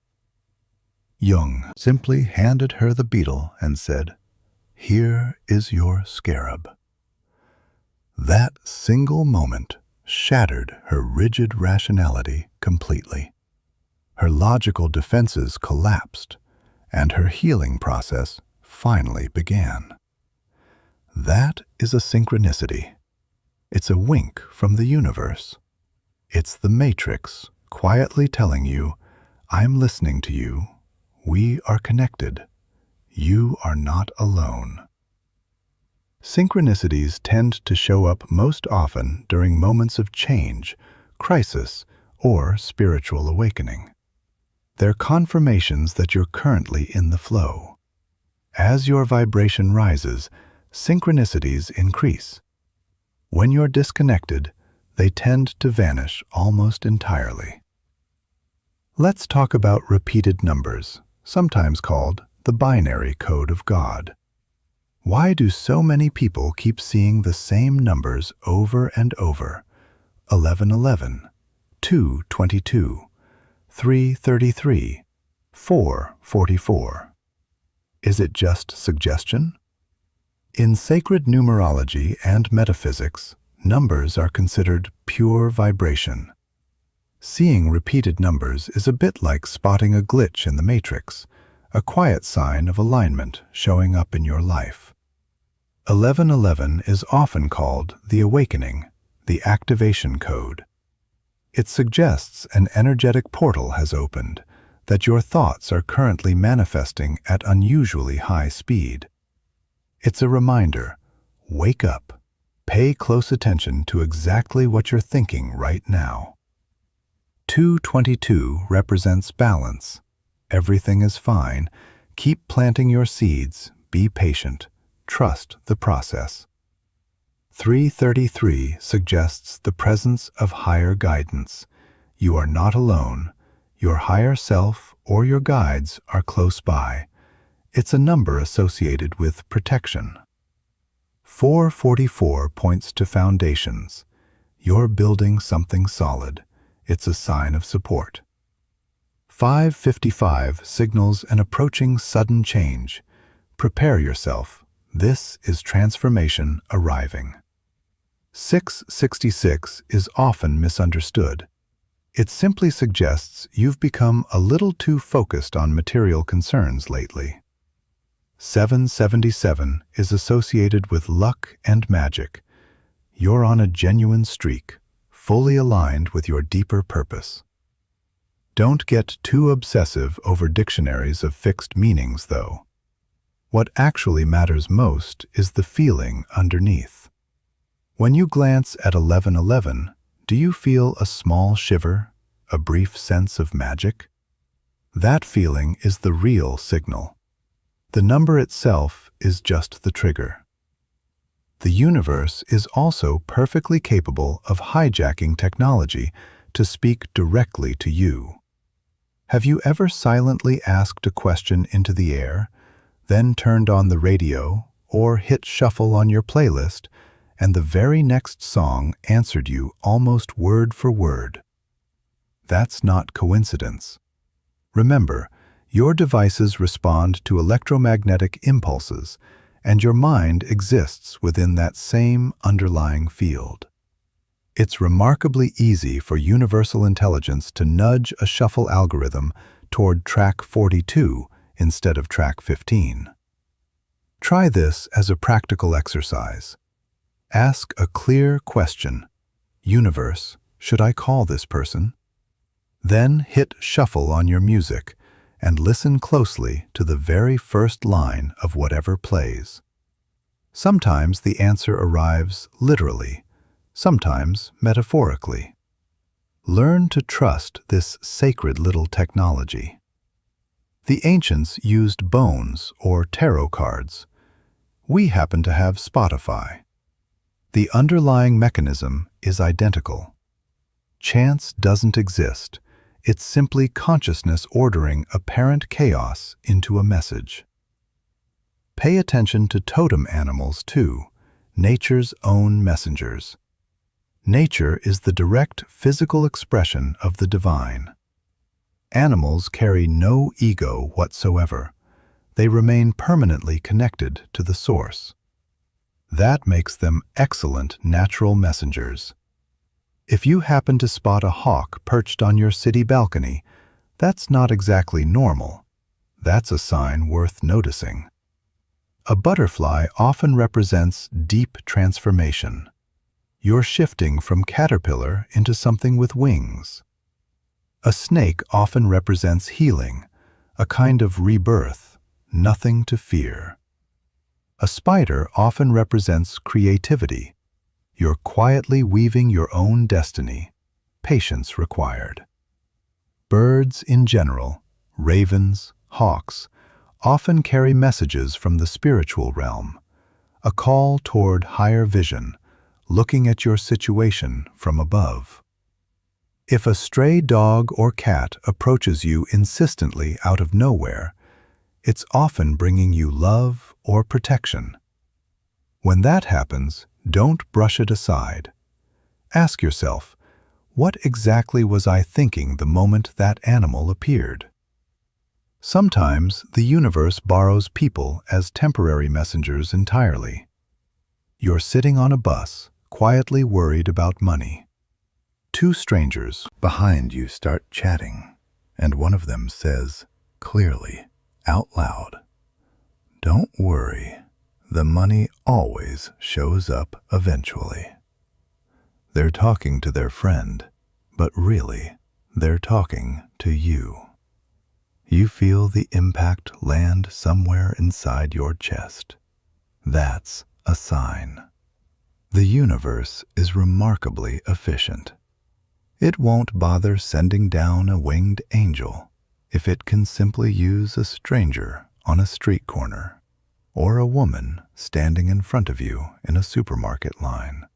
Jung simply handed her the beetle and said, "Here is your scarab." That single moment shattered her rigid rationality completely. Her logical defenses collapsed, and her healing process finally began. That is a synchronicity. It's a wink from the universe. It's the matrix quietly telling you, "I'm listening to you. We are connected. You are not alone." Synchronicities tend to show up most often during moments of change, crisis, or spiritual awakening. They're confirmations that you're currently in the flow. As your vibration rises, synchronicities increase. When you're disconnected, they tend to vanish almost entirely. Let's talk about repeated numbers, sometimes called the binary code of God. Why do so many people keep seeing the same numbers over and over? 1111, 222, 333, 444. Is it just suggestion? In sacred numerology and metaphysics, numbers are considered pure vibration. Seeing repeated numbers is a bit like spotting a glitch in the matrix, a quiet sign of alignment showing up in your life. 1111 is often called the awakening, the activation code. It suggests an energetic portal has opened, that your thoughts are currently manifesting at unusually high speed. It's a reminder, wake up, pay close attention to exactly what you're thinking right now. 222 represents balance. Everything is fine. Keep planting your seeds, be patient, trust the process. 333 suggests the presence of higher guidance. You are not alone. Your higher self or your guides are close by. It's a number associated with protection. 444 points to foundations. You're building something solid. It's a sign of support. 555 signals an approaching sudden change. Prepare yourself. This is transformation arriving. 666 is often misunderstood. It simply suggests you've become a little too focused on material concerns lately. 777 is associated with luck and magic. You're on a genuine streak, fully aligned with your deeper purpose. Don't get too obsessive over dictionaries of fixed meanings, though. What actually matters most is the feeling underneath. When you glance at 1111, do you feel a small shiver, a brief sense of magic? That feeling is the real signal. The number itself is just the trigger. The universe is also perfectly capable of hijacking technology to speak directly to you. Have you ever silently asked a question into the air, then turned on the radio or hit shuffle on your playlist, and the very next song answered you almost word for word? That's not coincidence. Remember, your devices respond to electromagnetic impulses, and your mind exists within that same underlying field. It's remarkably easy for universal intelligence to nudge a shuffle algorithm toward track 42 instead of track 15. Try this as a practical exercise. Ask a clear question. Universe, should I call this person? Then hit shuffle on your music and listen closely to the very first line of whatever plays. Sometimes the answer arrives literally, sometimes metaphorically. Learn to trust this sacred little technology. The ancients used bones or tarot cards. We happen to have Spotify. The underlying mechanism is identical. Chance doesn't exist. It's simply consciousness ordering apparent chaos into a message. Pay attention to totem animals too, nature's own messengers. Nature is the direct physical expression of the divine. Animals carry no ego whatsoever. They remain permanently connected to the source. That makes them excellent natural messengers. If you happen to spot a hawk perched on your city balcony, that's not exactly normal. That's a sign worth noticing. A butterfly often represents deep transformation. You're shifting from caterpillar into something with wings. A snake often represents healing, a kind of rebirth, nothing to fear. A spider often represents creativity. You're quietly weaving your own destiny, patience required. Birds in general, ravens, hawks, often carry messages from the spiritual realm, a call toward higher vision, looking at your situation from above. If a stray dog or cat approaches you insistently out of nowhere, it's often bringing you love or protection. When that happens, don't brush it aside. Ask yourself, what exactly was I thinking the moment that animal appeared? Sometimes the universe borrows people as temporary messengers entirely. You're sitting on a bus, quietly worried about money. Two strangers behind you start chatting, and one of them says, clearly, out loud, "Don't worry, the money always shows up eventually." They're talking to their friend, but really, they're talking to you. You feel the impact land somewhere inside your chest. That's a sign. The universe is remarkably efficient. It won't bother sending down a winged angel if it can simply use a stranger on a street corner or a woman standing in front of you in a supermarket line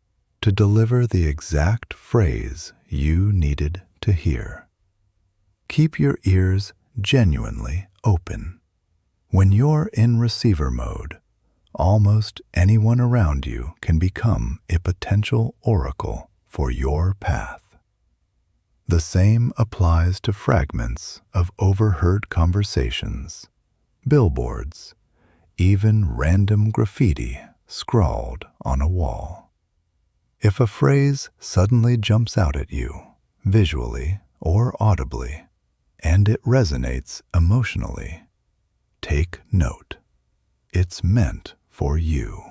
to deliver the exact phrase you needed to hear. Keep your ears genuinely open. When you're in receiver mode, almost anyone around you can become a potential oracle for your path. The same applies to fragments of overheard conversations, billboards, even random graffiti scrawled on a wall. If a phrase suddenly jumps out at you, visually or audibly, and it resonates emotionally, take note. It's meant for you.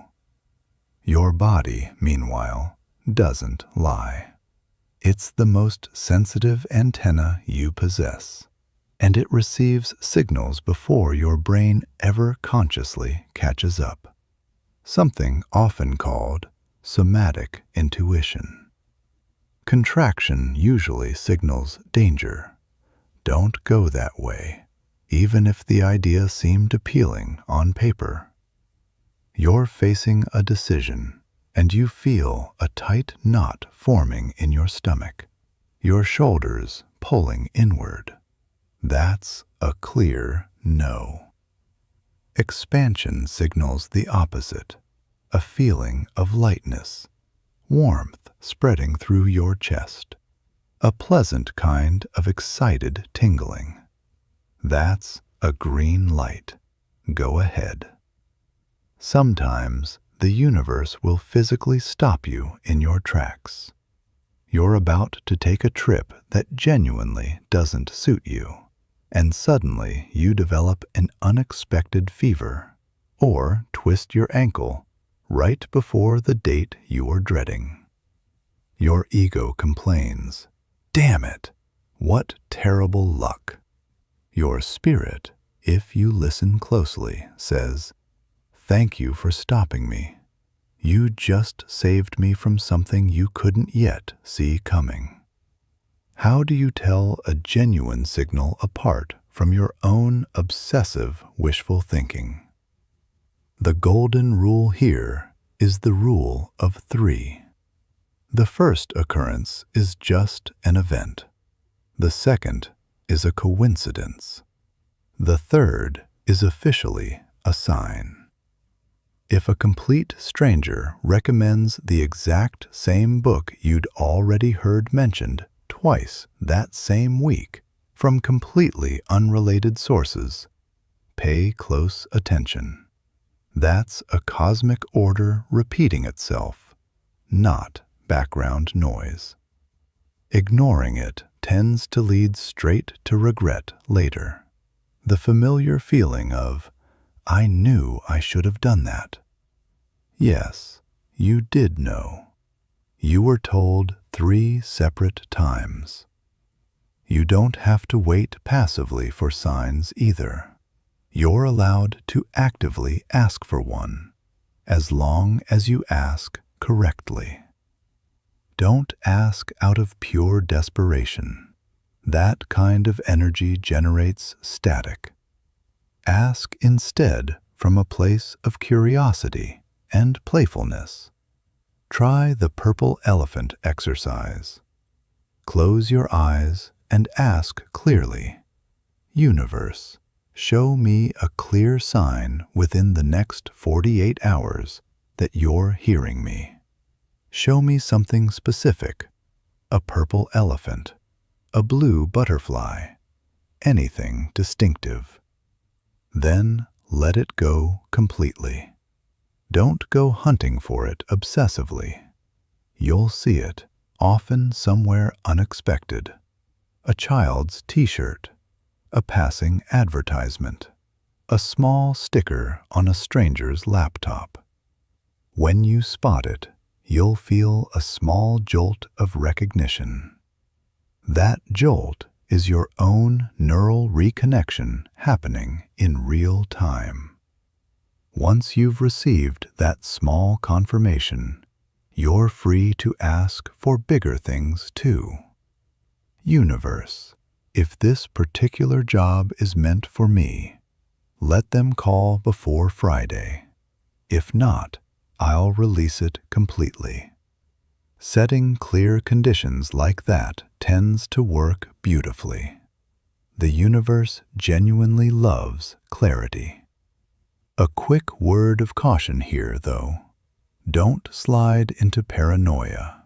Your body, meanwhile, doesn't lie. It's the most sensitive antenna you possess, and it receives signals before your brain ever consciously catches up. Something often called somatic intuition. Contraction usually signals danger. Don't go that way, even if the idea seemed appealing on paper. You're facing a decision, and you feel a tight knot forming in your stomach, your shoulders pulling inward. That's a clear no. Expansion signals the opposite, a feeling of lightness, warmth spreading through your chest, a pleasant kind of excited tingling. That's a green light. Go ahead. Sometimes the universe will physically stop you in your tracks. You're about to take a trip that genuinely doesn't suit you, and suddenly you develop an unexpected fever or twist your ankle right before the date you are dreading. Your ego complains, "Damn it, what terrible luck." Your spirit, if you listen closely, says, "Thank you for stopping me. You just saved me from something you couldn't yet see coming." How do you tell a genuine signal apart from from your own obsessive wishful thinking. The golden rule here is the rule of 3. The first occurrence is just an event. The second is a coincidence. The third is officially a sign. If a complete stranger recommends the exact same book you'd already heard mentioned twice that same week from completely unrelated sources, pay close attention. That's a cosmic order repeating itself, not background noise. Ignoring it tends to lead straight to regret later. The familiar feeling of, "I knew I should have done that." Yes, you did know. You were told 3 separate times. You don't have to wait passively for signs either. You're allowed to actively ask for one, as long as you ask correctly. Don't ask out of pure desperation. That kind of energy generates static. Ask instead from a place of curiosity and playfulness. Try the purple elephant exercise. Close your eyes and ask clearly, "Universe, show me a clear sign within the next 48 hours that you're hearing me. Show me something specific, a purple elephant, a blue butterfly, anything distinctive." Then let it go completely. Don't go hunting for it obsessively. You'll see it, often somewhere unexpected. A child's t-shirt, a passing advertisement, a small sticker on a stranger's laptop. When you spot it, you'll feel a small jolt of recognition. That jolt is your own neural reconnection happening in real time. Once you've received that small confirmation, you're free to ask for bigger things too. Universe, if this particular job is meant for me, let them call before Friday. If not, I'll release it completely. Setting clear conditions like that tends to work beautifully. The universe genuinely loves clarity. A quick word of caution here, though. Don't slide into paranoia.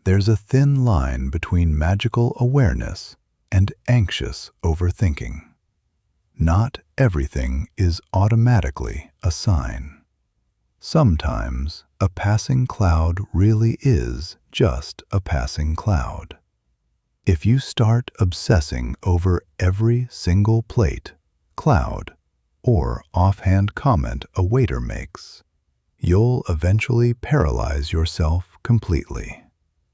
There's a thin line between magical awareness and anxious overthinking. Not everything is automatically a sign. Sometimes a passing cloud really is just a passing cloud. If you start obsessing over every single plate, cloud, or offhand comment a waiter makes, you'll eventually paralyze yourself completely,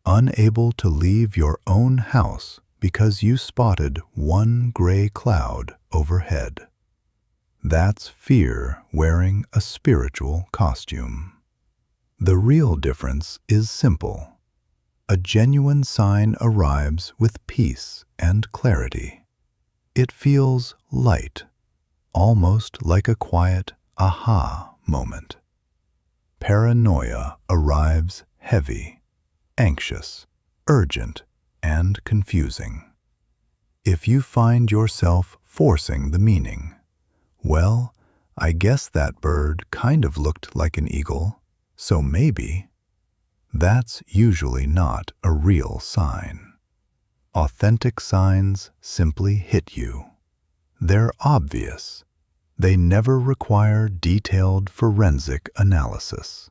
unable to leave your own house because you spotted one gray cloud overhead. That's fear wearing a spiritual costume. The real difference is simple. A genuine sign arrives with peace and clarity. It feels light, almost like a quiet aha moment. Paranoia arrives heavy, anxious, urgent, and confusing. If you find yourself forcing the meaning, well, I guess that bird kind of looked like an eagle, so maybe, that's usually not a real sign. Authentic signs simply hit you. They're obvious. They never require detailed forensic analysis.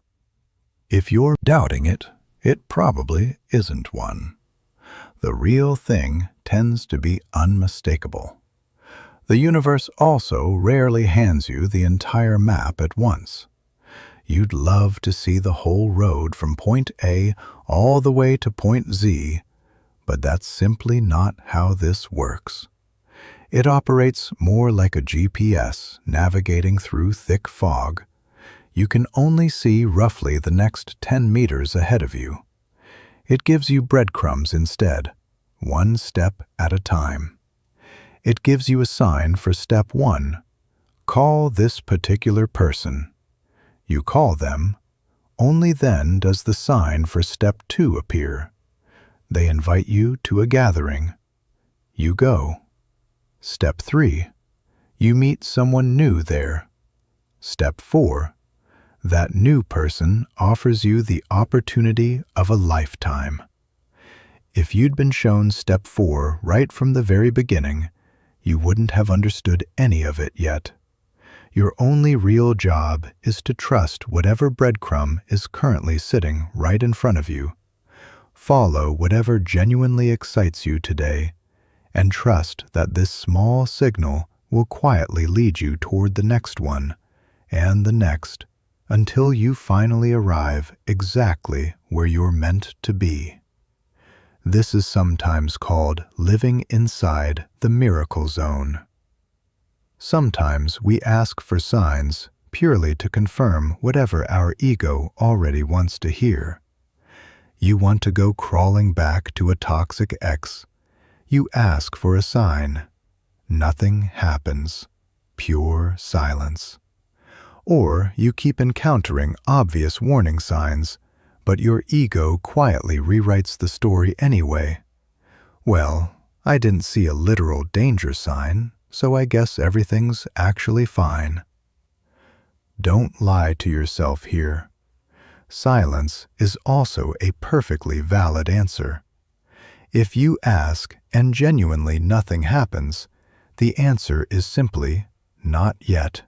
If you're doubting it, it probably isn't one. The real thing tends to be unmistakable. The universe also rarely hands you the entire map at once. You'd love to see the whole road from point A all the way to point Z, but that's simply not how this works. It operates more like a GPS navigating through thick fog. You can only see roughly the next 10 meters ahead of you. It gives you breadcrumbs instead, one step at a time. It gives you a sign for step 1. Call this particular person. You call them. Only then does the sign for step 2 appear. They invite you to a gathering. You go. Step 3. You meet someone new there. Step 4. That new person offers you the opportunity of a lifetime. If you'd been shown step 4 right from the very beginning, you wouldn't have understood any of it yet. Your only real job is to trust whatever breadcrumb is currently sitting right in front of you. Follow whatever genuinely excites you today, and trust that this small signal will quietly lead you toward the next one, and the next, until you finally arrive exactly where you're meant to be. This is sometimes called living inside the miracle zone. Sometimes we ask for signs purely to confirm whatever our ego already wants to hear. You want to go crawling back to a toxic ex. You ask for a sign. Nothing happens. Pure silence. Or you keep encountering obvious warning signs, but your ego quietly rewrites the story anyway. Well, I didn't see a literal danger sign, so I guess everything's actually fine. Don't lie to yourself here. Silence is also a perfectly valid answer. If you ask and genuinely nothing happens, the answer is simply not yet.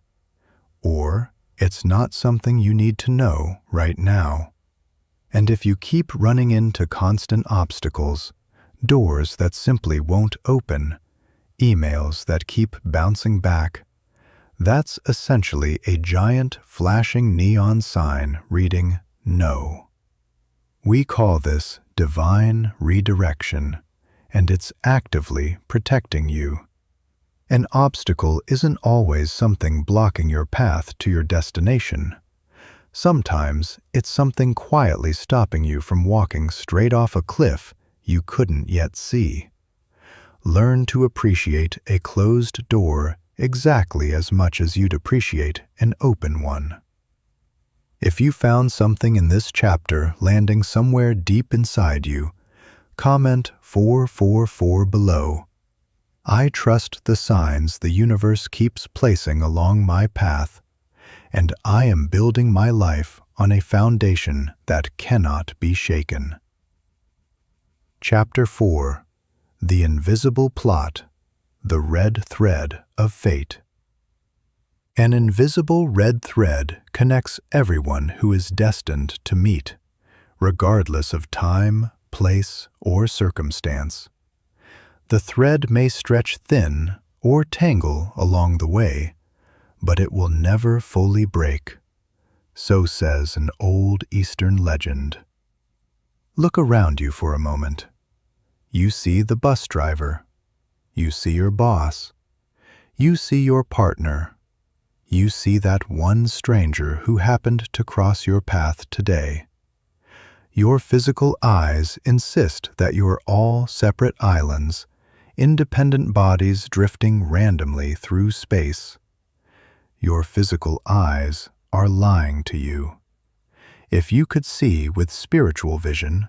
Or it's not something you need to know right now. And if you keep running into constant obstacles, doors that simply won't open, emails that keep bouncing back, that's essentially a giant flashing neon sign reading no. We call this divine redirection, and it's actively protecting you. An obstacle isn't always something blocking your path to your destination. Sometimes it's something quietly stopping you from walking straight off a cliff you couldn't yet see. Learn to appreciate a closed door exactly as much as you'd appreciate an open one. If you found something in this chapter landing somewhere deep inside you, comment 444 below. I trust the signs the universe keeps placing along my path, and I am building my life on a foundation that cannot be shaken. Chapter 4. The Invisible Plot, the Red Thread of Fate. An invisible red thread connects everyone who is destined to meet, regardless of time, place, or circumstance. The thread may stretch thin or tangle along the way, but it will never fully break. So says an old Eastern legend. Look around you for a moment. You see the bus driver. You see your boss. You see your partner. You see that one stranger who happened to cross your path today. Your physical eyes insist that you're all separate islands, independent bodies drifting randomly through space. Your physical eyes are lying to you. If you could see with spiritual vision,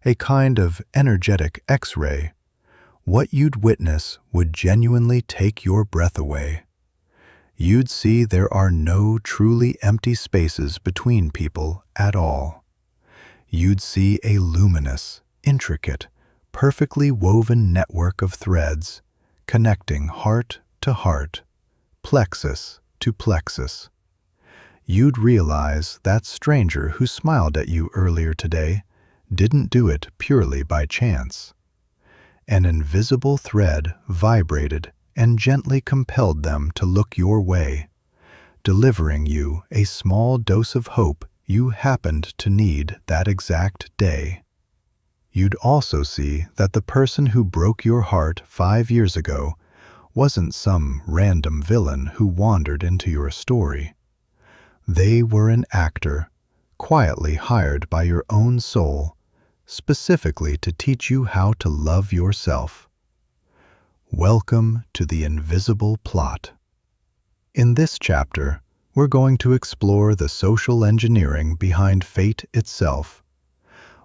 a kind of energetic X-ray, what you'd witness would genuinely take your breath away. You'd see there are no truly empty spaces between people at all. You'd see a luminous, intricate, perfectly woven network of threads connecting heart to heart, plexus to plexus. You'd realize that stranger who smiled at you earlier today didn't do it purely by chance. An invisible thread vibrated and gently compelled them to look your way, delivering you a small dose of hope you happened to need that exact day. You'd also see that the person who broke your heart 5 years ago wasn't some random villain who wandered into your story. They were an actor, quietly hired by your own soul, specifically to teach you how to love yourself. Welcome to the Invisible Plot. In this chapter, we're going to explore the social engineering behind fate itself.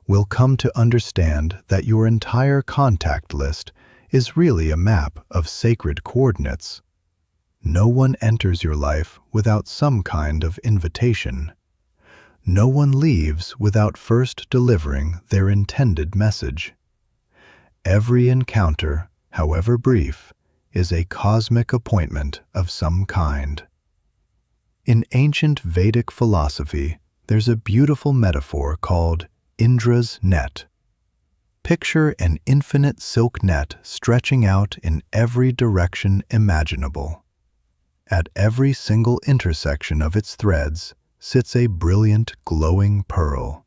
We'll come to understand that your entire contact list is really a map of sacred coordinates. No one enters your life without some kind of invitation. No one leaves without first delivering their intended message. Every encounter, however brief, is a cosmic appointment of some kind. In ancient Vedic philosophy, there's a beautiful metaphor called Indra's net. Picture an infinite silk net stretching out in every direction imaginable. At every single intersection of its threads sits a brilliant, glowing pearl.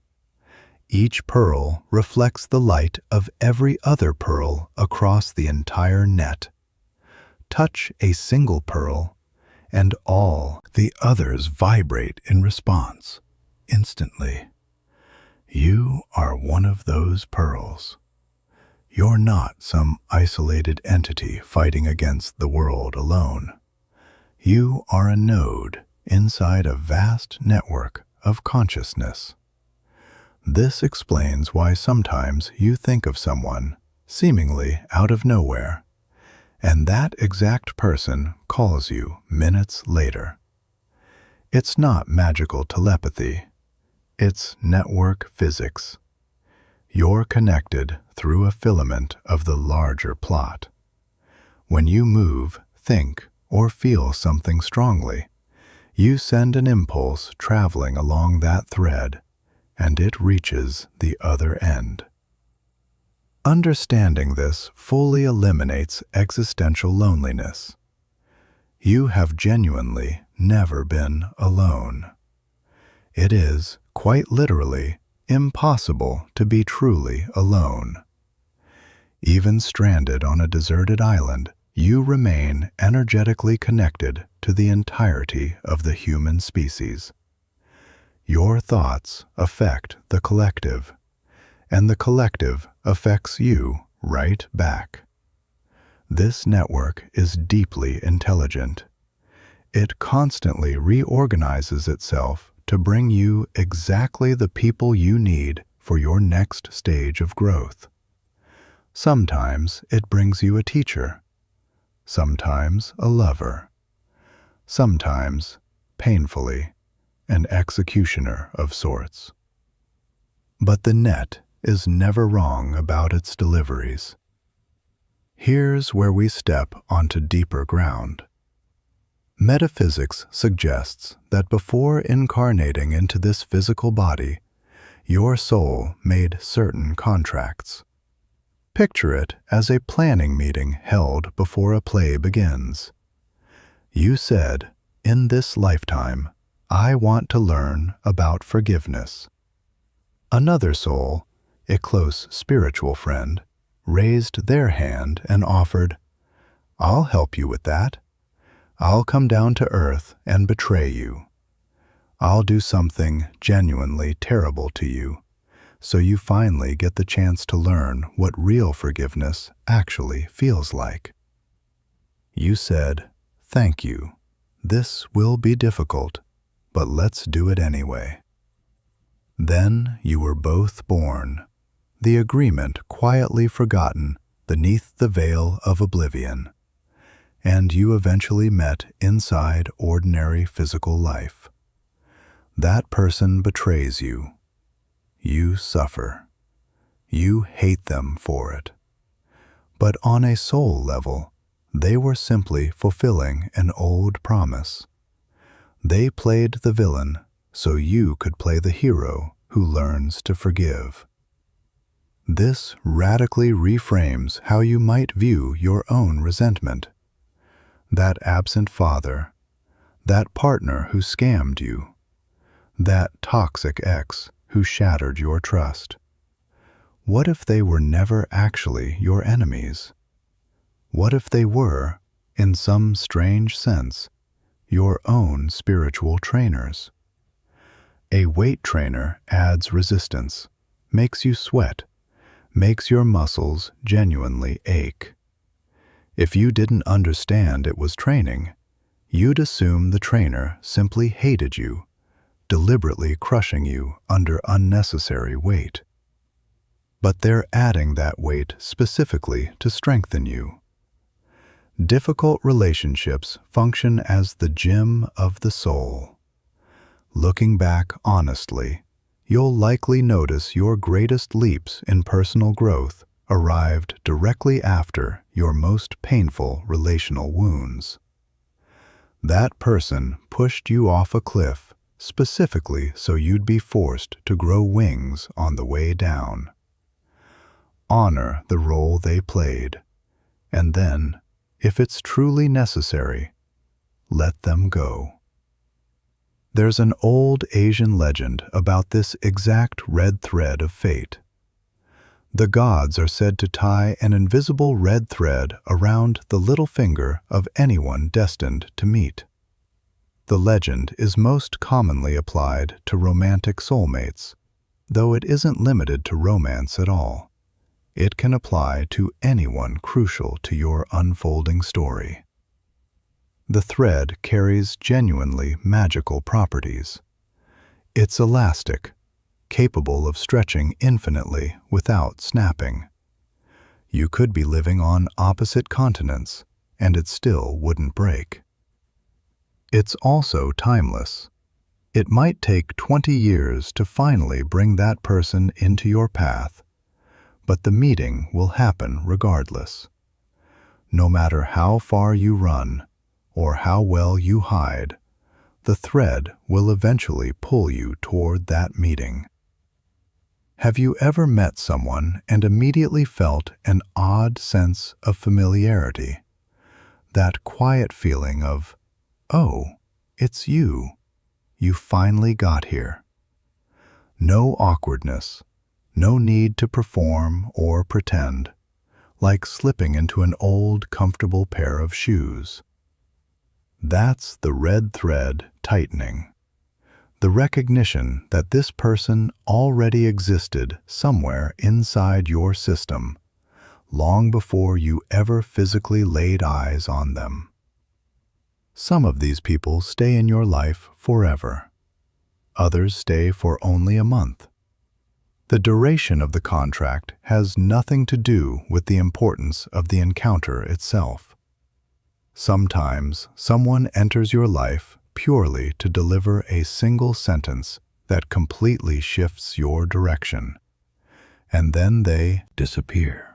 Each pearl reflects the light of every other pearl across the entire net. Touch a single pearl, and all the others vibrate in response, instantly. You are one of those pearls. You're not some isolated entity fighting against the world alone. You are a node inside a vast network of consciousness. This explains why sometimes you think of someone, seemingly out of nowhere, and that exact person calls you minutes later. It's not magical telepathy. It's network physics. You're connected through a filament of the larger plot. When you move, think, or feel something strongly, you send an impulse traveling along that thread, and it reaches the other end. Understanding this fully eliminates existential loneliness. You have genuinely never been alone. It is, quite literally, impossible to be truly alone. Even stranded on a deserted island, you remain energetically connected to the entirety of the human species. Your thoughts affect the collective, and the collective affects you right back. This network is deeply intelligent. It constantly reorganizes itself to bring you exactly the people you need for your next stage of growth. Sometimes it brings you a teacher, sometimes a lover, sometimes, painfully, an executioner of sorts. But the net is never wrong about its deliveries. Here's where we step onto deeper ground. Metaphysics suggests that before incarnating into this physical body, your soul made certain contracts. Picture it as a planning meeting held before a play begins. You said, in this lifetime, I want to learn about forgiveness. Another soul, a close spiritual friend, raised their hand and offered, I'll help you with that. I'll come down to earth and betray you. I'll do something genuinely terrible to you, so you finally get the chance to learn what real forgiveness actually feels like. You said, thank you. This will be difficult, but let's do it anyway. Then you were both born, the agreement quietly forgotten beneath the veil of oblivion, and you eventually met inside ordinary physical life. That person betrays you. You suffer. You hate them for it. But on a soul level, they were simply fulfilling an old promise. They played the villain so you could play the hero who learns to forgive. This radically reframes how you might view your own resentment. That absent father, that partner who scammed you, that toxic ex who shattered your trust. What if they were never actually your enemies? What if they were, in some strange sense, your own spiritual trainers? A weight trainer adds resistance, makes you sweat, makes your muscles genuinely ache. If you didn't understand it was training, you'd assume the trainer simply hated you, deliberately crushing you under unnecessary weight. But they're adding that weight specifically to strengthen you. Difficult relationships function as the gym of the soul. Looking back honestly, you'll likely notice your greatest leaps in personal growth arrived directly after your most painful relational wounds. That person pushed you off a cliff specifically so you'd be forced to grow wings on the way down. Honor the role they played, and then, if it's truly necessary, let them go. There's an old Asian legend about this exact red thread of fate. The gods are said to tie an invisible red thread around the little finger of anyone destined to meet. The legend is most commonly applied to romantic soulmates, though it isn't limited to romance at all. It can apply to anyone crucial to your unfolding story. The thread carries genuinely magical properties. It's elastic, capable of stretching infinitely without snapping. You could be living on opposite continents, and it still wouldn't break. It's also timeless. It might take 20 years to finally bring that person into your path, but the meeting will happen regardless. No matter how far you run or how well you hide, the thread will eventually pull you toward that meeting. Have you ever met someone and immediately felt an odd sense of familiarity? That quiet feeling of, oh, it's you. You finally got here. No awkwardness, no need to perform or pretend, like slipping into an old, comfortable pair of shoes. That's the red thread tightening. The recognition that this person already existed somewhere inside your system, long before you ever physically laid eyes on them. Some of these people stay in your life forever. Others stay for only a month. The duration of the contract has nothing to do with the importance of the encounter itself. Sometimes someone enters your life purely to deliver a single sentence that completely shifts your direction, and then they disappear.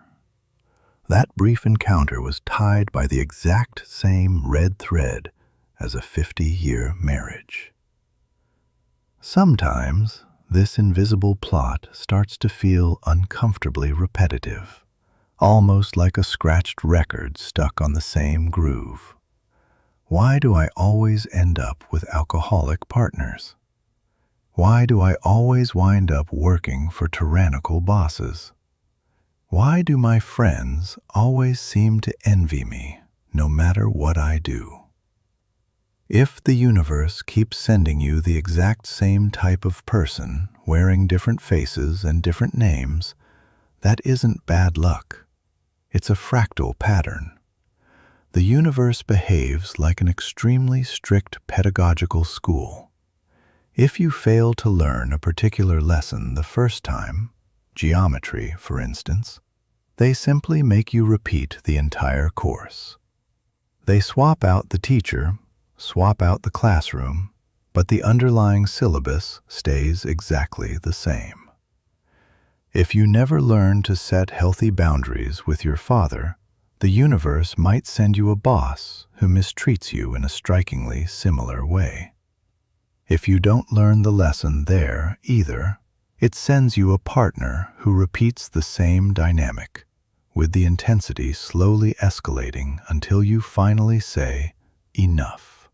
That brief encounter was tied by the exact same red thread as a 50-year marriage. Sometimes this invisible plot starts to feel uncomfortably repetitive, almost like a scratched record stuck on the same groove. Why do I always end up with alcoholic partners? Why do I always wind up working for tyrannical bosses? Why do my friends always seem to envy me no matter what I do? If the universe keeps sending you the exact same type of person, wearing different faces and different names, that isn't bad luck. It's a fractal pattern. The universe behaves like an extremely strict pedagogical school. If you fail to learn a particular lesson the first time, geometry, for instance, they simply make you repeat the entire course. They swap out the teacher, swap out the classroom, but the underlying syllabus stays exactly the same. If you never learn to set healthy boundaries with your father, the universe might send you a boss who mistreats you in a strikingly similar way. If you don't learn the lesson there either, it sends you a partner who repeats the same dynamic, with the intensity slowly escalating until you finally say, enough.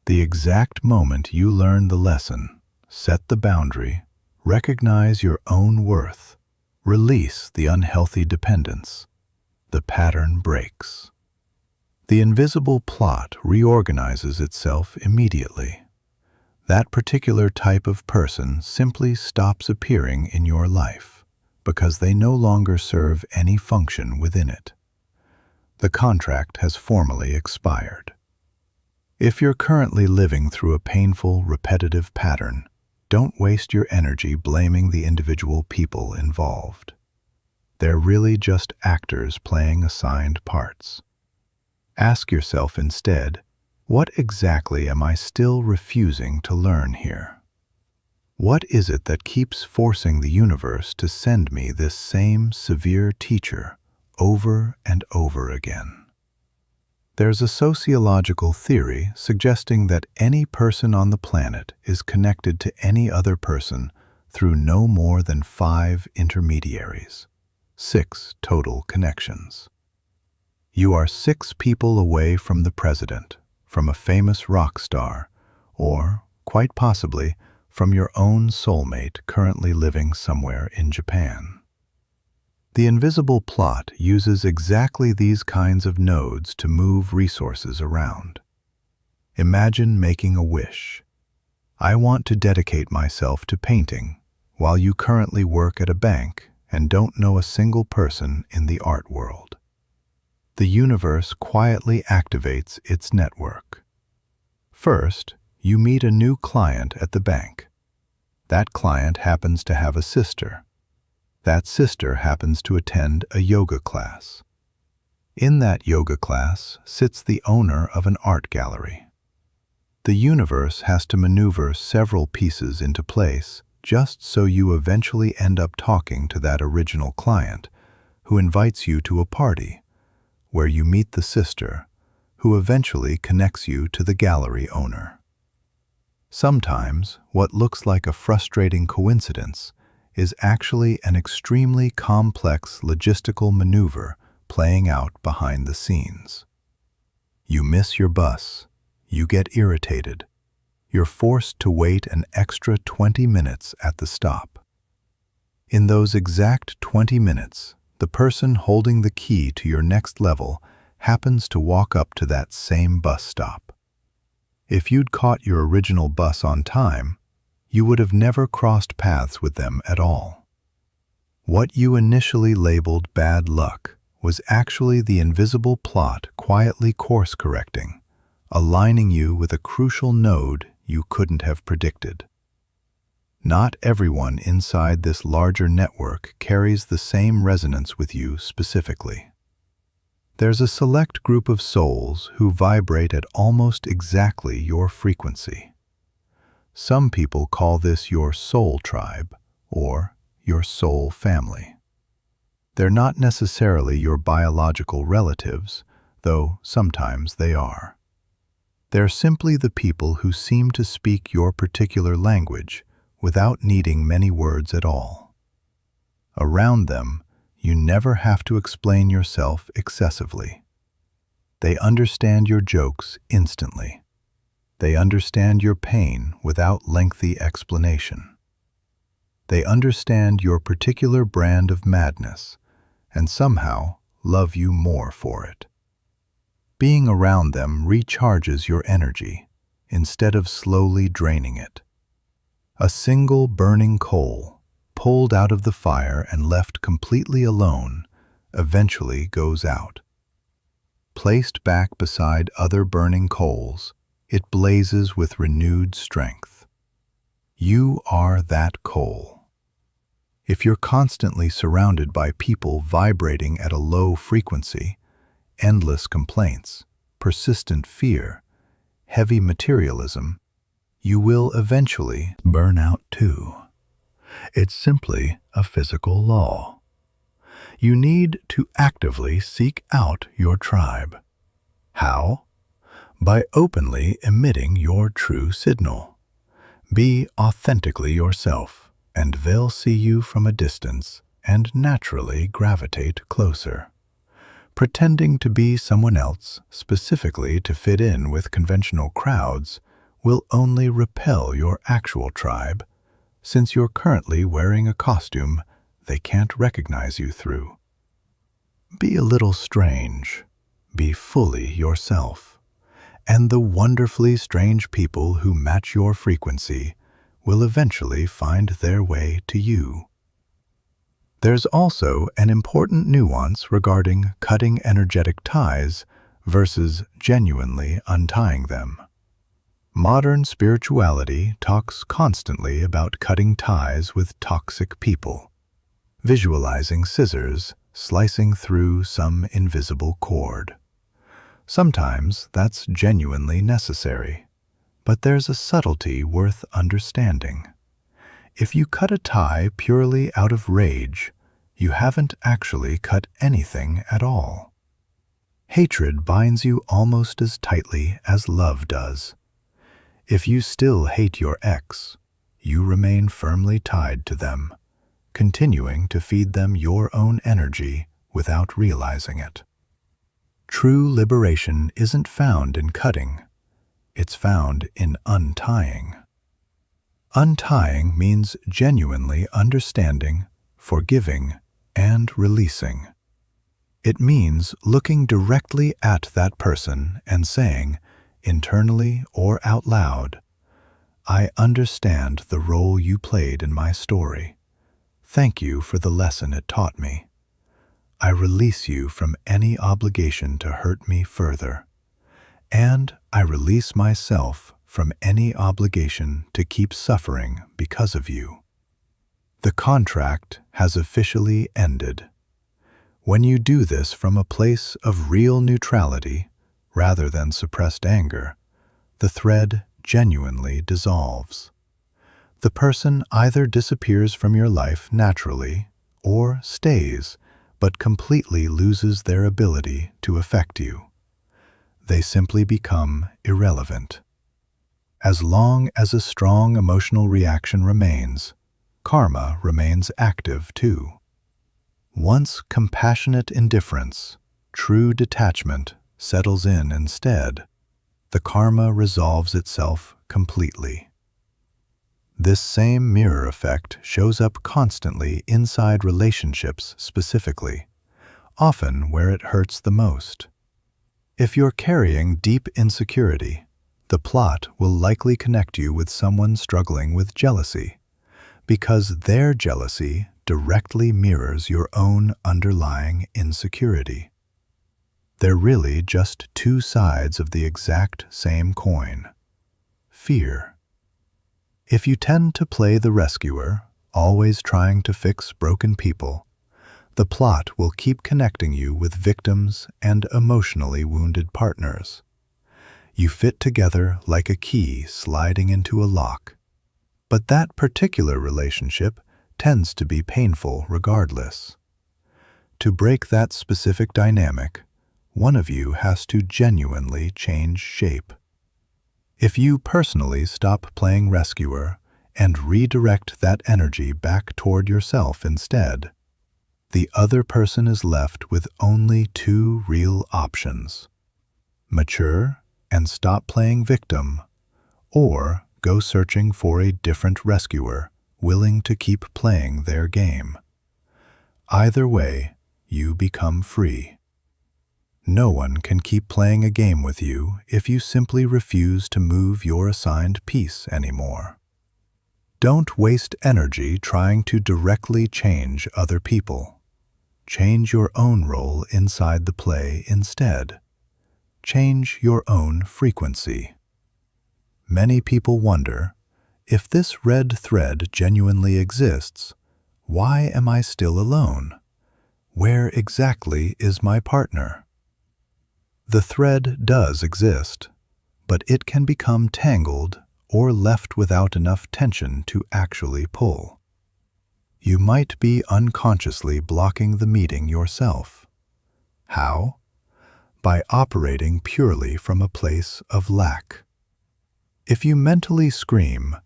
The exact moment you learn the lesson, set the boundary, recognize your own worth, release the unhealthy dependence, the pattern breaks. The invisible plot reorganizes itself immediately. That particular type of person simply stops appearing in your life because they no longer serve any function within it. The contract has formally expired. If you're currently living through a painful, repetitive pattern, don't waste your energy blaming the individual people involved. They're really just actors playing assigned parts. Ask yourself instead, what exactly am I still refusing to learn here? What is it that keeps forcing the universe to send me this same severe teacher over and over again? There's a sociological theory suggesting that any person on the planet is connected to any other person through no more than 5 intermediaries, 6 total connections. You are 6 people away from the president, from a famous rock star, or, quite possibly, from your own soulmate currently living somewhere in Japan. The invisible plot uses exactly these kinds of nodes to move resources around. Imagine making a wish. I want to dedicate myself to painting, while you currently work at a bank and don't know a single person in the art world. The universe quietly activates its network. First, you meet a new client at the bank. That client happens to have a sister. That sister happens to attend a yoga class. In that yoga class sits the owner of an art gallery. The universe has to maneuver several pieces into place just so you eventually end up talking to that original client, who invites you to a party, where you meet the sister, who eventually connects you to the gallery owner. Sometimes, what looks like a frustrating coincidence is actually an extremely complex logistical maneuver playing out behind the scenes. You miss your bus, you get irritated, you're forced to wait an extra 20 minutes at the stop. In those exact 20 minutes, the person holding the key to your next level happens to walk up to that same bus stop. If you'd caught your original bus on time, you would have never crossed paths with them at all. What you initially labeled bad luck was actually the invisible plot quietly course-correcting, aligning you with a crucial node you couldn't have predicted. Not everyone inside this larger network carries the same resonance with you specifically. There's a select group of souls who vibrate at almost exactly your frequency. Some people call this your soul tribe or your soul family. They're not necessarily your biological relatives, though sometimes they are. They're simply the people who seem to speak your particular language without needing many words at all. Around them, you never have to explain yourself excessively. They understand your jokes instantly. They understand your pain without lengthy explanation. They understand your particular brand of madness and somehow love you more for it. Being around them recharges your energy instead of slowly draining it. A single burning coal, pulled out of the fire and left completely alone, eventually goes out. Placed back beside other burning coals, it blazes with renewed strength. You are that coal. If you're constantly surrounded by people vibrating at a low frequency, endless complaints, persistent fear, heavy materialism, you will eventually burn out too. It's simply a physical law. You need to actively seek out your tribe. How? By openly emitting your true signal. Be authentically yourself, and they'll see you from a distance and naturally gravitate closer. Pretending to be someone else, specifically to fit in with conventional crowds, will only repel your actual tribe, since you're currently wearing a costume they can't recognize you through. Be a little strange. Be fully yourself. And the wonderfully strange people who match your frequency will eventually find their way to you. There's also an important nuance regarding cutting energetic ties versus genuinely untying them. Modern spirituality talks constantly about cutting ties with toxic people, visualizing scissors slicing through some invisible cord. Sometimes that's genuinely necessary, but there's a subtlety worth understanding. If you cut a tie purely out of rage, you haven't actually cut anything at all. Hatred binds you almost as tightly as love does. If you still hate your ex, you remain firmly tied to them, continuing to feed them your own energy without realizing it. True liberation isn't found in cutting, it's found in untying. Untying means genuinely understanding, forgiving, and releasing. It means looking directly at that person and saying, internally or out loud, "I understand the role you played in my story. Thank you for the lesson it taught me. I release you from any obligation to hurt me further, and I release myself from any obligation to keep suffering because of you." The contract has officially ended. When you do this from a place of real neutrality, rather than suppressed anger, the thread genuinely dissolves. The person either disappears from your life naturally or stays, but completely loses their ability to affect you. They simply become irrelevant. As long as a strong emotional reaction remains, karma remains active too. Once compassionate indifference, true detachment, settles in instead, the karma resolves itself completely. This same mirror effect shows up constantly inside relationships specifically, often where it hurts the most. If you're carrying deep insecurity, the plot will likely connect you with someone struggling with jealousy, because their jealousy directly mirrors your own underlying insecurity. They're really just two sides of the exact same coin. Fear. If you tend to play the rescuer, always trying to fix broken people, the plot will keep connecting you with victims and emotionally wounded partners. You fit together like a key sliding into a lock. But that particular relationship tends to be painful regardless. To break that specific dynamic, one of you has to genuinely change shape. If you personally stop playing rescuer and redirect that energy back toward yourself instead, the other person is left with only two real options: mature and stop playing victim, or go searching for a different rescuer willing to keep playing their game. Either way, you become free. No one can keep playing a game with you if you simply refuse to move your assigned piece anymore. Don't waste energy trying to directly change other people. Change your own role inside the play instead. Change your own frequency. Many people wonder, if this red thread genuinely exists, why am I still alone? Where exactly is my partner? The thread does exist, but it can become tangled or left without enough tension to actually pull. You might be unconsciously blocking the meeting yourself. How? By operating purely from a place of lack. If you mentally scream,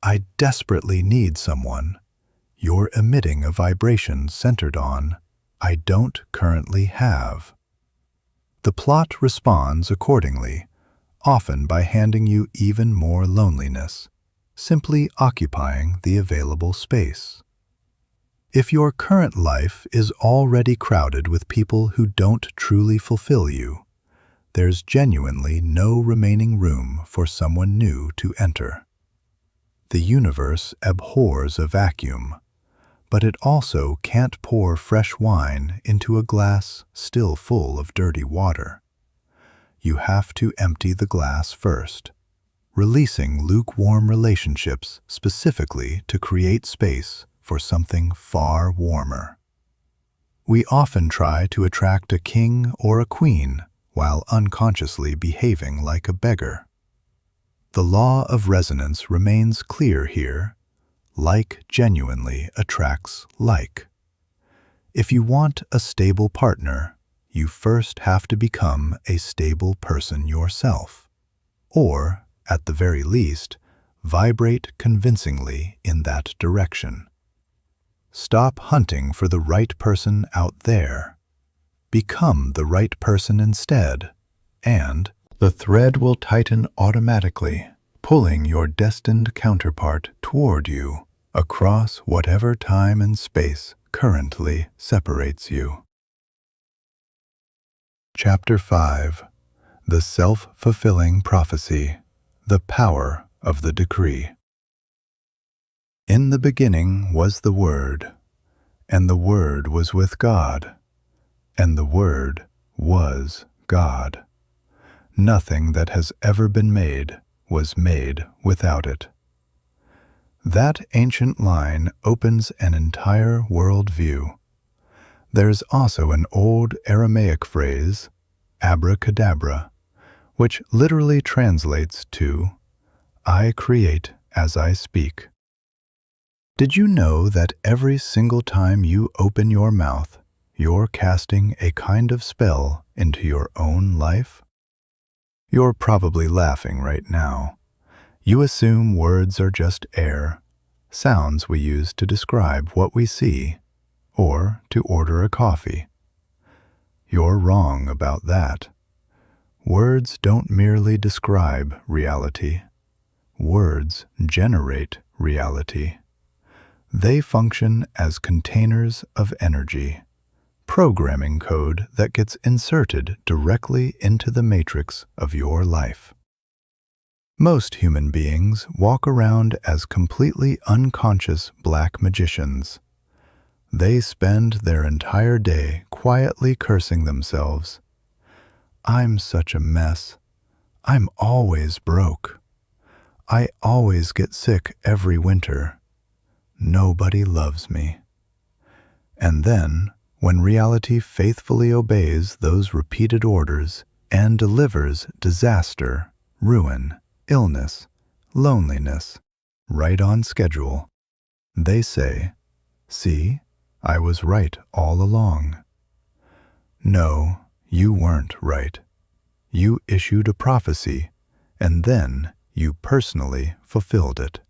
"I desperately need someone," you're emitting a vibration centered on, "I don't currently have." The plot responds accordingly, often by handing you even more loneliness, simply occupying the available space. If your current life is already crowded with people who don't truly fulfill you, there's genuinely no remaining room for someone new to enter. The universe abhors a vacuum, but it also can't pour fresh wine into a glass still full of dirty water. You have to empty the glass first, releasing lukewarm relationships specifically to create space for something far warmer. We often try to attract a king or a queen while unconsciously behaving like a beggar. The law of resonance remains clear here. Like genuinely attracts like. If you want a stable partner, you first have to become a stable person yourself. Or, at the very least, vibrate convincingly in that direction. Stop hunting for the right person out there. Become the right person instead, and the thread will tighten automatically, pulling your destined counterpart toward you across whatever time and space currently separates you. Chapter 5. The Self-Fulfilling Prophecy, the Power of the Decree. In the beginning was the Word, and the Word was with God, and the Word was God. Nothing that has ever been made was made without it. That ancient line opens an entire world view. There's also an old Aramaic phrase, abracadabra, which literally translates to, I create as I speak. Did you know that every single time you open your mouth, you're casting a kind of spell into your own life? You're probably laughing right now. You assume words are just air, sounds we use to describe what we see, or to order a coffee. You're wrong about that. Words don't merely describe reality. Words generate reality. They function as containers of energy, programming code that gets inserted directly into the matrix of your life. Most human beings walk around as completely unconscious black magicians. They spend their entire day quietly cursing themselves. I'm such a mess. I'm always broke. I always get sick every winter. Nobody loves me. And then, when reality faithfully obeys those repeated orders and delivers disaster, ruin, illness, loneliness, right on schedule, they say, see, I was right all along. No, you weren't right. You issued a prophecy, and then you personally fulfilled it.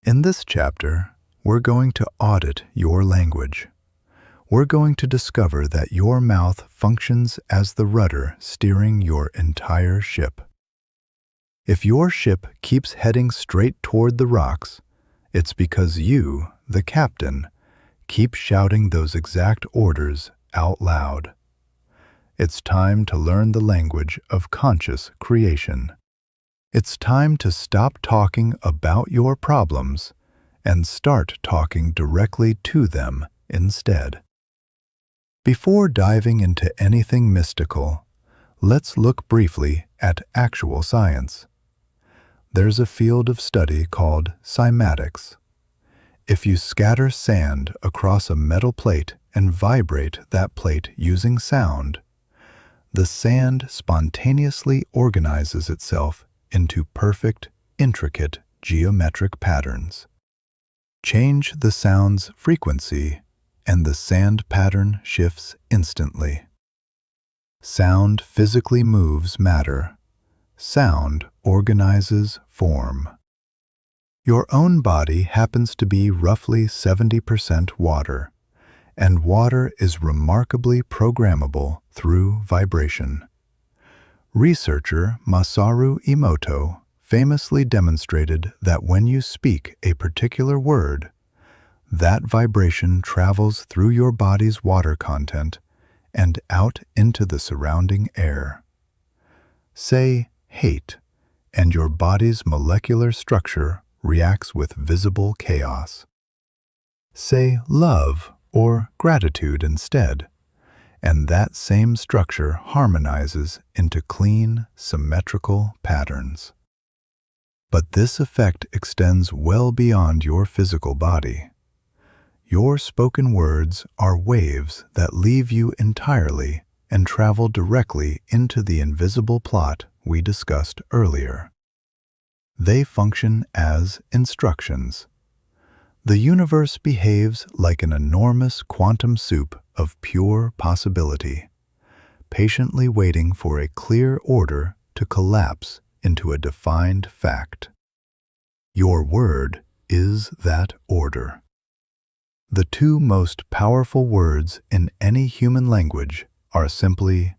In this chapter, we're going to audit your language. We're going to discover that your mouth functions as the rudder steering your entire ship. If your ship keeps heading straight toward the rocks, it's because you, the captain, keep shouting those exact orders out loud. It's time to learn the language of conscious creation. It's time to stop talking about your problems and start talking directly to them instead. Before diving into anything mystical, let's look briefly at actual science. There's a field of study called cymatics. If you scatter sand across a metal plate and vibrate that plate using sound, the sand spontaneously organizes itself into perfect, intricate geometric patterns. Change the sound's frequency, and the sand pattern shifts instantly. Sound physically moves matter. Sound organizes form. Your own body happens to be roughly 70% water, and water is remarkably programmable through vibration. Researcher Masaru Emoto famously demonstrated that when you speak a particular word, that vibration travels through your body's water content and out into the surrounding air. Say hate, and your body's molecular structure reacts with visible chaos. say love or gratitude instead, and that same structure harmonizes into clean, symmetrical patterns. But this effect extends well beyond your physical body. Your spoken words are waves that leave you entirely and travel directly into the invisible plot we discussed earlier. They function as instructions. The universe behaves like an enormous quantum soup of pure possibility, patiently waiting for a clear order to collapse into a defined fact. Your word is that order. The two most powerful words in any human language are simply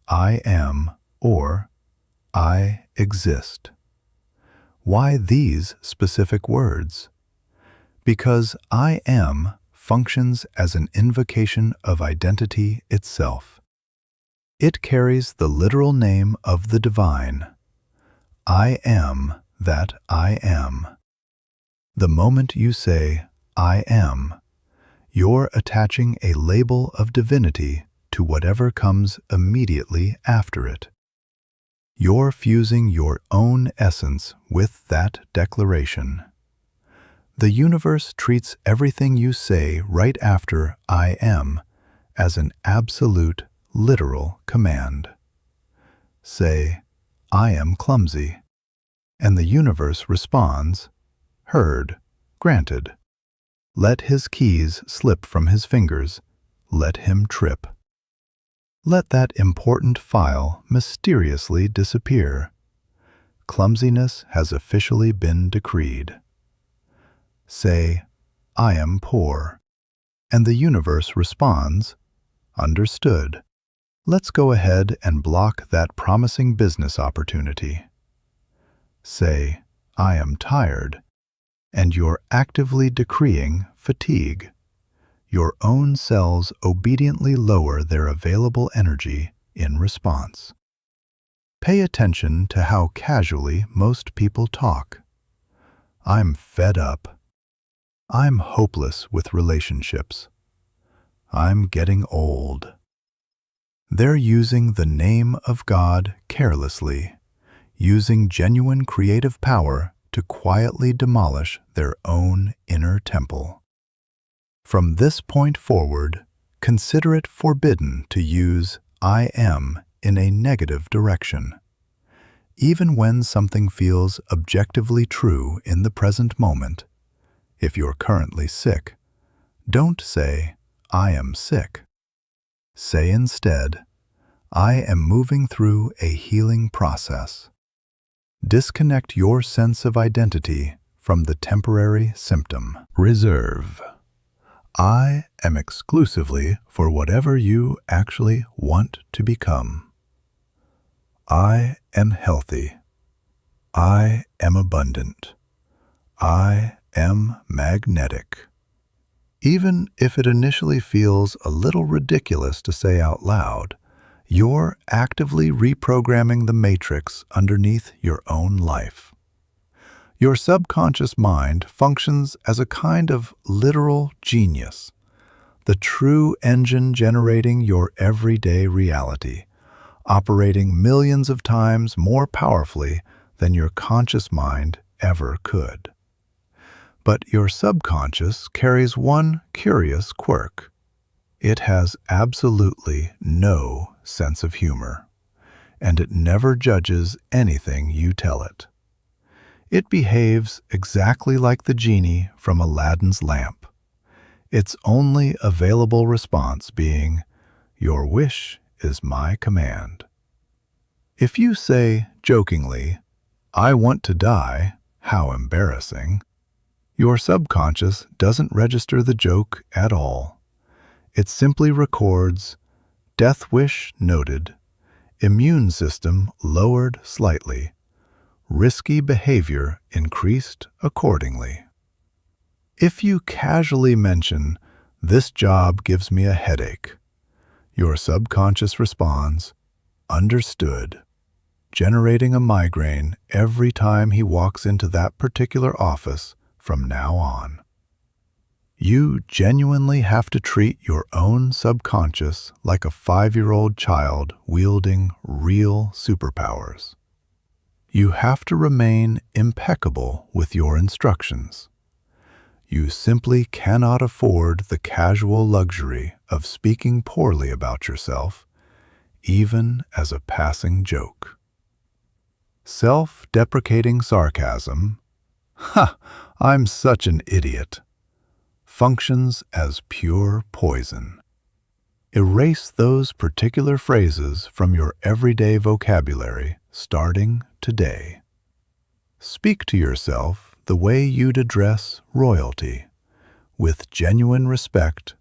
I am or I exist. Why these specific words? Because I am functions as an invocation of identity itself. It carries the literal name of the divine. I am that I am. The moment you say, I am, you're attaching a label of divinity to whatever comes immediately after it. You're fusing your own essence with that declaration. The universe treats everything you say right after I am as an absolute, literal command. Say, I am clumsy, and the universe responds, heard, granted. Let his keys slip from his fingers. Let him trip. Let that important file mysteriously disappear. Clumsiness has officially been decreed. Say, I am poor, and the universe responds, understood. Let's go ahead and block that promising business opportunity. Say, I am tired, and you're actively decreeing fatigue. Your own cells obediently lower their available energy in response. Pay attention to how casually most people talk. I'm fed up. I'm hopeless with relationships. I'm getting old. They're using the name of God carelessly, using genuine creative power to quietly demolish their own inner temple. From this point forward, consider it forbidden to use I am in a negative direction. Even when something feels objectively true in the present moment, if you're currently sick, don't say, I am sick. Say instead, I am moving through a healing process. Disconnect your sense of identity from the temporary symptom. Reserve. I am exclusively for whatever you actually want to become. I am healthy. I am abundant. I am magnetic. Even if it initially feels a little ridiculous to say out loud, you're actively reprogramming the matrix underneath your own life. Your subconscious mind functions as a kind of literal genius, the true engine generating your everyday reality, operating millions of times more powerfully than your conscious mind ever could. But your subconscious carries one curious quirk. It has absolutely no sense of humor, and it never judges anything you tell it. It behaves exactly like the genie from Aladdin's lamp, its only available response being, "Your wish is my command." If you say, jokingly, "I want to die, how embarrassing," your subconscious doesn't register the joke at all. It simply records, "Death wish noted, immune system lowered slightly, risky behavior increased accordingly." If you casually mention, "This job gives me a headache," your subconscious responds, "Understood," generating a migraine every time he walks into that particular office from now on. You genuinely have to treat your own subconscious like a 5-year-old child wielding real superpowers. You have to remain impeccable with your instructions. You simply cannot afford the casual luxury of speaking poorly about yourself, even as a passing joke. Self-deprecating sarcasm, "Ha, I'm such an idiot," functions as pure poison. Erase those particular phrases from your everyday vocabulary starting today. Speak to yourself the way you'd address royalty, with genuine respect,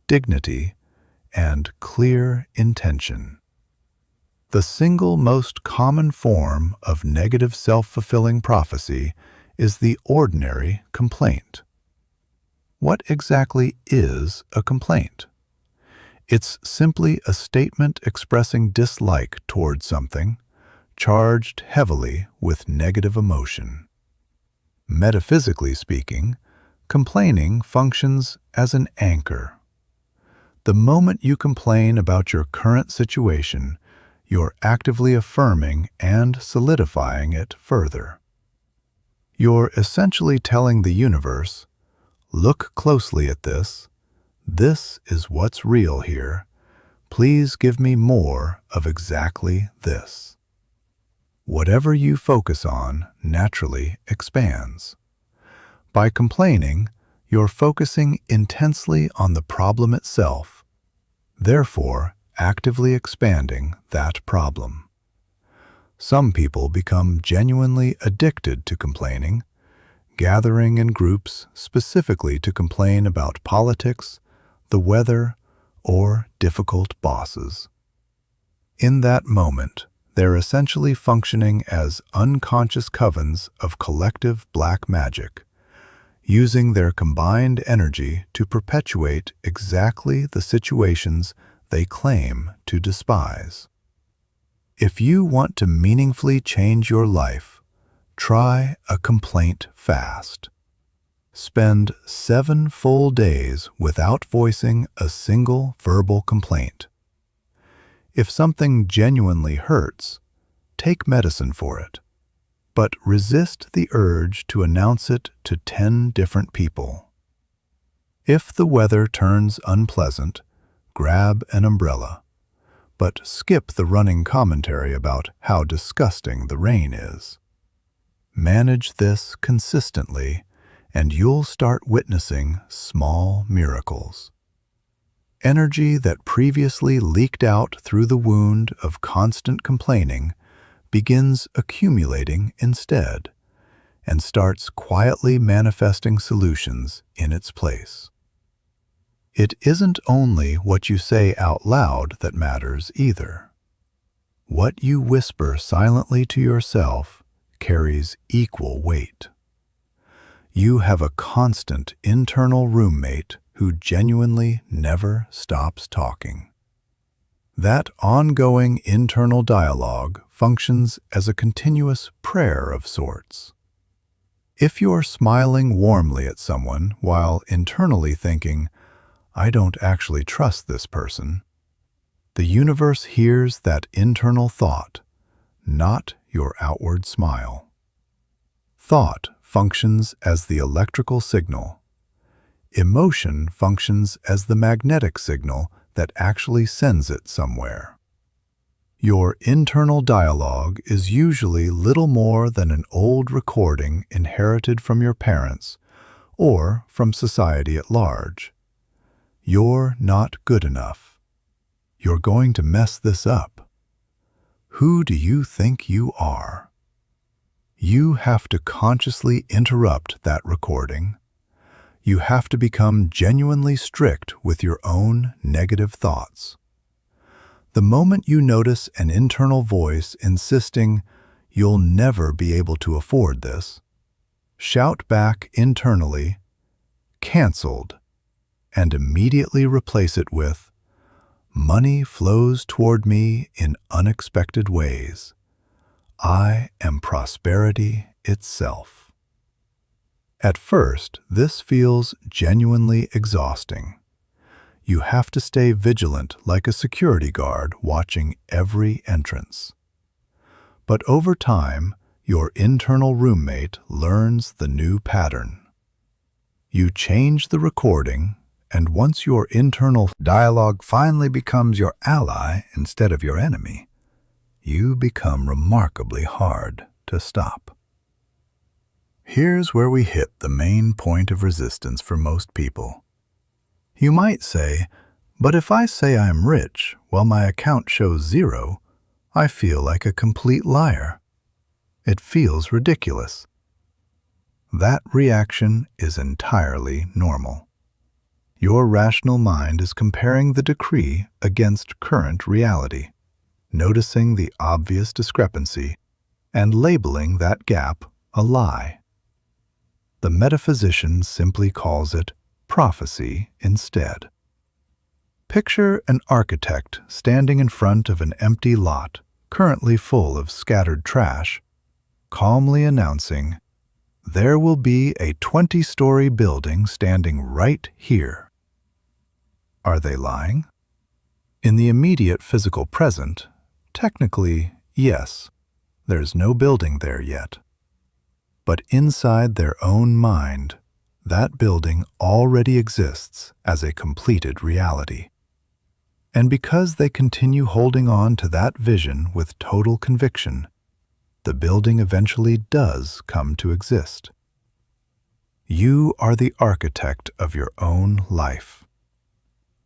dignity, and clear intention. The single most common form of negative self-fulfilling prophecy is the ordinary complaint. What exactly is a complaint? It's simply a statement expressing dislike toward something, charged heavily with negative emotion. Metaphysically speaking, complaining functions as an anchor. The moment you complain about your current situation, you're actively affirming and solidifying it further. You're essentially telling the universe, "Look closely at this. This is what's real here. Please give me more of exactly this." Whatever you focus on naturally expands. By complaining, you're focusing intensely on the problem itself, therefore actively expanding that problem. Some people become genuinely addicted to complaining, gathering in groups specifically to complain about politics, the weather, or difficult bosses. In that moment, they're essentially functioning as unconscious covens of collective black magic, using their combined energy to perpetuate exactly the situations they claim to despise. If you want to meaningfully change your life, try a complaint fast. Spend 7 full days without voicing a single verbal complaint. If something genuinely hurts, take medicine for it, but resist the urge to announce it to 10 different people. If the weather turns unpleasant, grab an umbrella, but skip the running commentary about how disgusting the rain is. Manage this consistently, and you'll start witnessing small miracles. Energy that previously leaked out through the wound of constant complaining begins accumulating instead, and starts quietly manifesting solutions in its place. It isn't only what you say out loud that matters either. What you whisper silently to yourself carries equal weight. You have a constant internal roommate who genuinely never stops talking. That ongoing internal dialogue functions as a continuous prayer of sorts. If you're smiling warmly at someone while internally thinking, "I don't actually trust this person," the universe hears that internal thought, not your outward smile. Thought functions as the electrical signal. Emotion functions as the magnetic signal that actually sends it somewhere. Your internal dialogue is usually little more than an old recording inherited from your parents or from society at large. You're not good enough. You're going to mess this up. Who do you think you are? You have to consciously interrupt that recording. You have to become genuinely strict with your own negative thoughts. The moment you notice an internal voice insisting, "You'll never be able to afford this," shout back internally, "Cancelled," and immediately replace it with, "Money flows toward me in unexpected ways. I am prosperity itself." At first, this feels genuinely exhausting. You have to stay vigilant like a security guard watching every entrance. But over time, your internal roommate learns the new pattern. You change the recording, and once your internal dialogue finally becomes your ally instead of your enemy, you become remarkably hard to stop. Here's where we hit the main point of resistance for most people. You might say, but if I say I'm rich while my account shows 0, I feel like a complete liar. It feels ridiculous. That reaction is entirely normal. Your rational mind is comparing the decree against current reality, noticing the obvious discrepancy, and labeling that gap a lie. The metaphysician simply calls it prophecy instead. Picture an architect standing in front of an empty lot, currently full of scattered trash, calmly announcing, "There will be a 20-story building standing right here." Are they lying? In the immediate physical present, technically, yes, there's no building there yet. But inside their own mind, that building already exists as a completed reality. And because they continue holding on to that vision with total conviction, the building eventually does come to exist. You are the architect of your own life.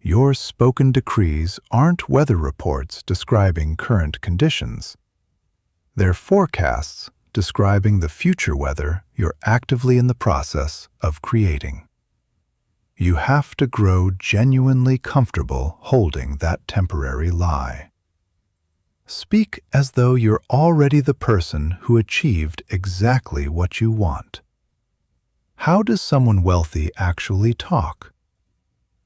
Your spoken decrees aren't weather reports describing current conditions. They're forecasts describing the future weather you're actively in the process of creating. You have to grow genuinely comfortable holding that temporary lie. Speak as though you're already the person who achieved exactly what you want. How does someone wealthy actually talk?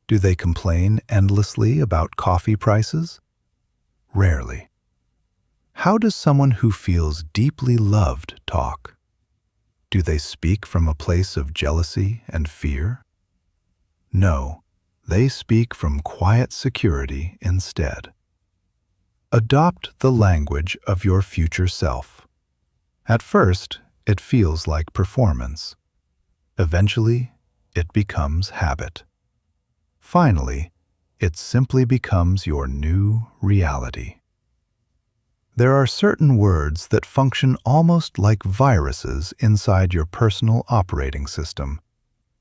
Do they complain endlessly about coffee prices? Rarely. How does someone who feels deeply loved talk? Do they speak from a place of jealousy and fear? No, they speak from quiet security instead. Adopt the language of your future self. At first, it feels like performance. Eventually, it becomes habit. Finally, it simply becomes your new reality. There are certain words that function almost like viruses inside your personal operating system,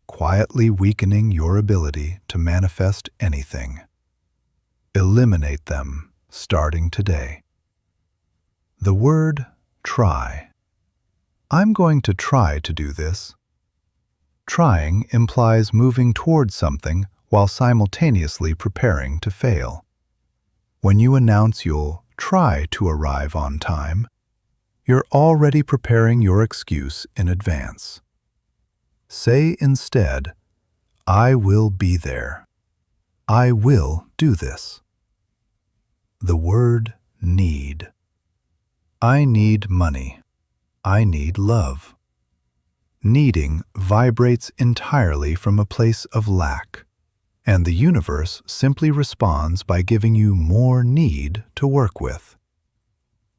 quietly weakening your ability to manifest anything. Eliminate them, starting today. The word try. I'm going to try to do this. Trying implies moving towards something while simultaneously preparing to fail. When you announce you'll try to arrive on time, you're already preparing your excuse in advance. Say instead, "I will be there. I will do this." The word need. I need money. I need love. Needing vibrates entirely from a place of lack, and the universe simply responds by giving you more need to work with.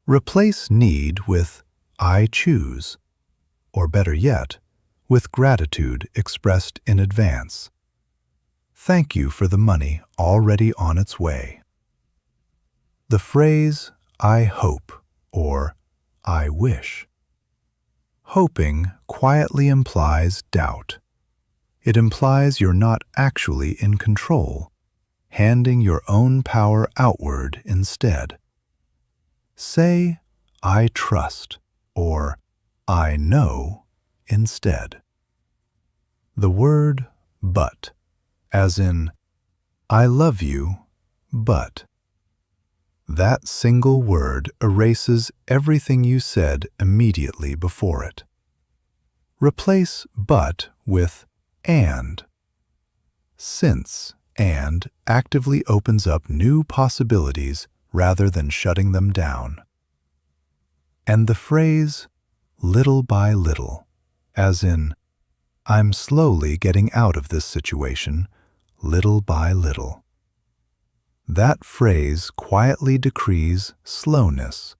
Replace need with "I choose," or better yet, with gratitude expressed in advance. Thank you for the money already on its way. The phrase "I hope" or "I wish." Hoping quietly implies doubt. It implies you're not actually in control, handing your own power outward instead. Say "I trust" or "I know" instead. The word "but," as in "I love you, but." That single word erases everything you said immediately before it. Replace "but" with "and." Since "and" actively opens up new possibilities rather than shutting them down. And the phrase "little by little," as in I'm slowly getting out of this situation, little by little. That phrase quietly decrees slowness,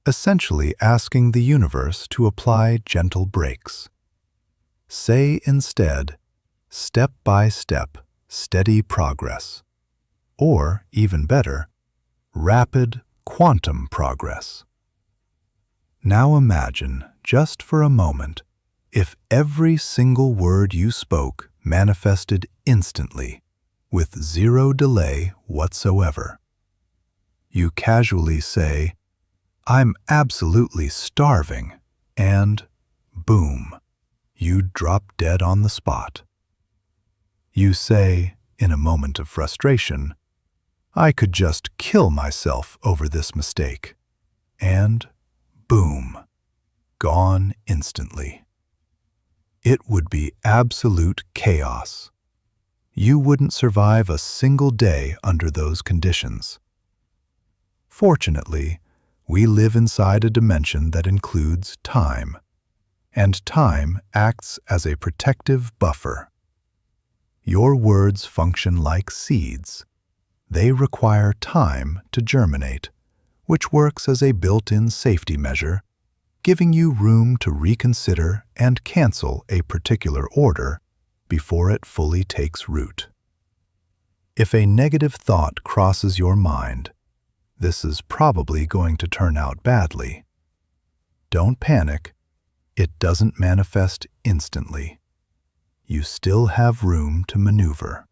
essentially asking the universe to apply gentle brakes. Say instead, step by step, steady progress. Or, even better, rapid quantum progress. Now imagine, just for a moment, if every single word you spoke manifested instantly, with zero delay whatsoever. You casually say, "I'm absolutely starving," and boom, you drop dead on the spot. You say, in a moment of frustration, "I could just kill myself over this mistake," and boom, gone instantly. It would be absolute chaos. You wouldn't survive a single day under those conditions. Fortunately, we live inside a dimension that includes time, and time acts as a protective buffer. Your words function like seeds. They require time to germinate, which works as a built-in safety measure, giving you room to reconsider and cancel a particular order before it fully takes root. If a negative thought crosses your mind, this is probably going to turn out badly. Don't panic. It doesn't manifest instantly. You still have room to maneuver.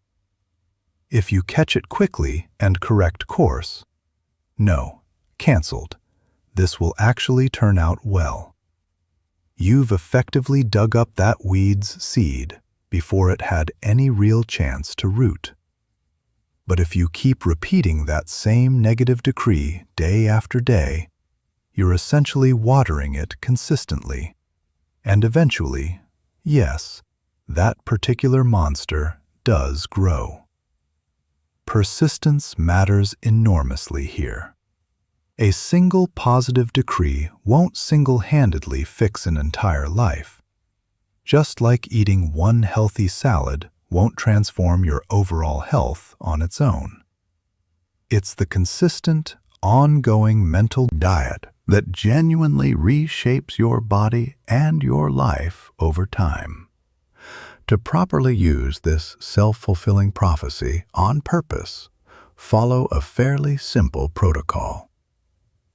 If you catch it quickly and correct course, no, canceled. This will actually turn out well. You've effectively dug up that weed's seed before it had any real chance to root. But if you keep repeating that same negative decree day after day, you're essentially watering it consistently. And eventually, yes, that particular monster does grow. Persistence matters enormously here. A single positive decree won't single-handedly fix an entire life. Just like eating one healthy salad won't transform your overall health on its own. It's the consistent, ongoing mental diet that genuinely reshapes your body and your life over time. To properly use this self-fulfilling prophecy on purpose, follow a fairly simple protocol.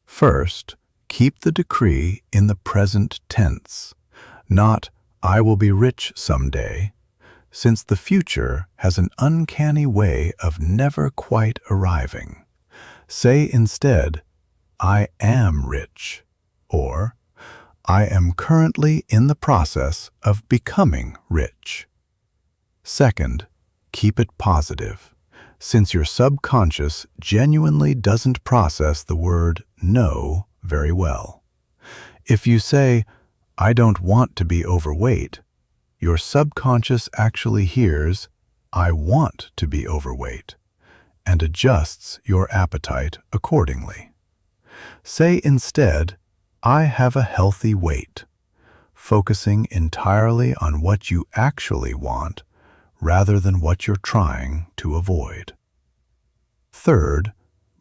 First, keep the decree in the present tense, not "I will be rich someday," since the future has an uncanny way of never quite arriving. Say instead, "I am rich," or "I am currently in the process of becoming rich." Second, keep it positive, since your subconscious genuinely doesn't process the word "no" very well. If you say, "I don't want to be overweight," your subconscious actually hears, "I want to be overweight," and adjusts your appetite accordingly. Say instead, "I have a healthy weight," focusing entirely on what you actually want rather than what you're trying to avoid. Third,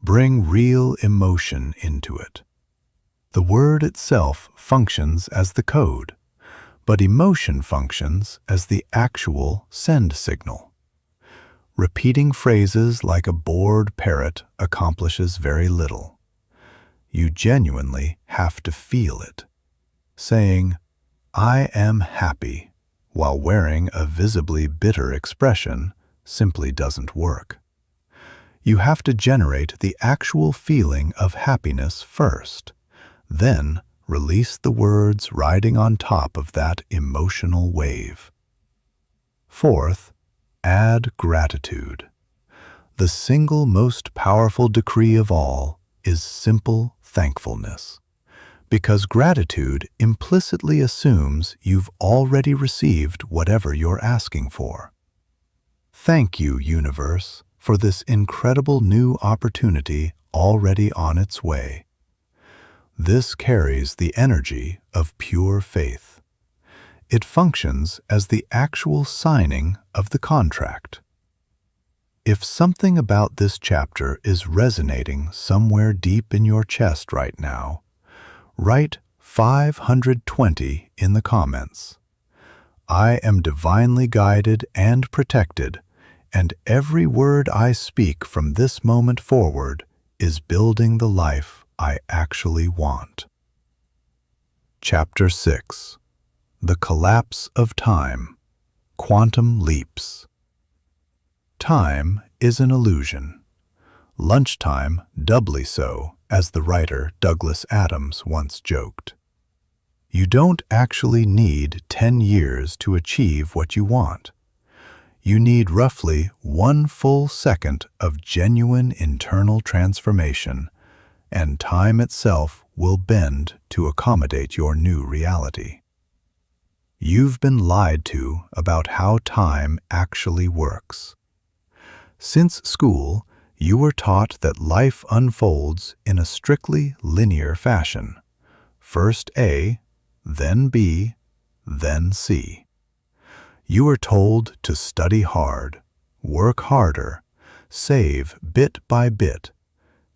bring real emotion into it. The word itself functions as the code, but emotion functions as the actual send signal. Repeating phrases like a bored parrot accomplishes very little. You genuinely have to feel it. Saying, "I am happy," while wearing a visibly bitter expression simply doesn't work. You have to generate the actual feeling of happiness first, then release the words riding on top of that emotional wave. Fourth, add gratitude. The single most powerful decree of all is simple thankfulness, because gratitude implicitly assumes you've already received whatever you're asking for. Thank you, universe, for this incredible new opportunity already on its way. This carries the energy of pure faith. It functions as the actual signing of the contract. If something about this chapter is resonating somewhere deep in your chest right now, write 520 in the comments. I am divinely guided and protected, and every word I speak from this moment forward is building the life I actually want. Chapter 6. The Collapse of Time. Quantum Leaps. Time is an illusion. Lunchtime doubly so, as the writer Douglas Adams once joked. You don't actually need 10 years to achieve what you want. You need roughly 1 full second of genuine internal transformation, and time itself will bend to accommodate your new reality. You've been lied to about how time actually works. Since school, you were taught that life unfolds in a strictly linear fashion. First A, then B, then C. You were told to study hard, work harder, save bit by bit,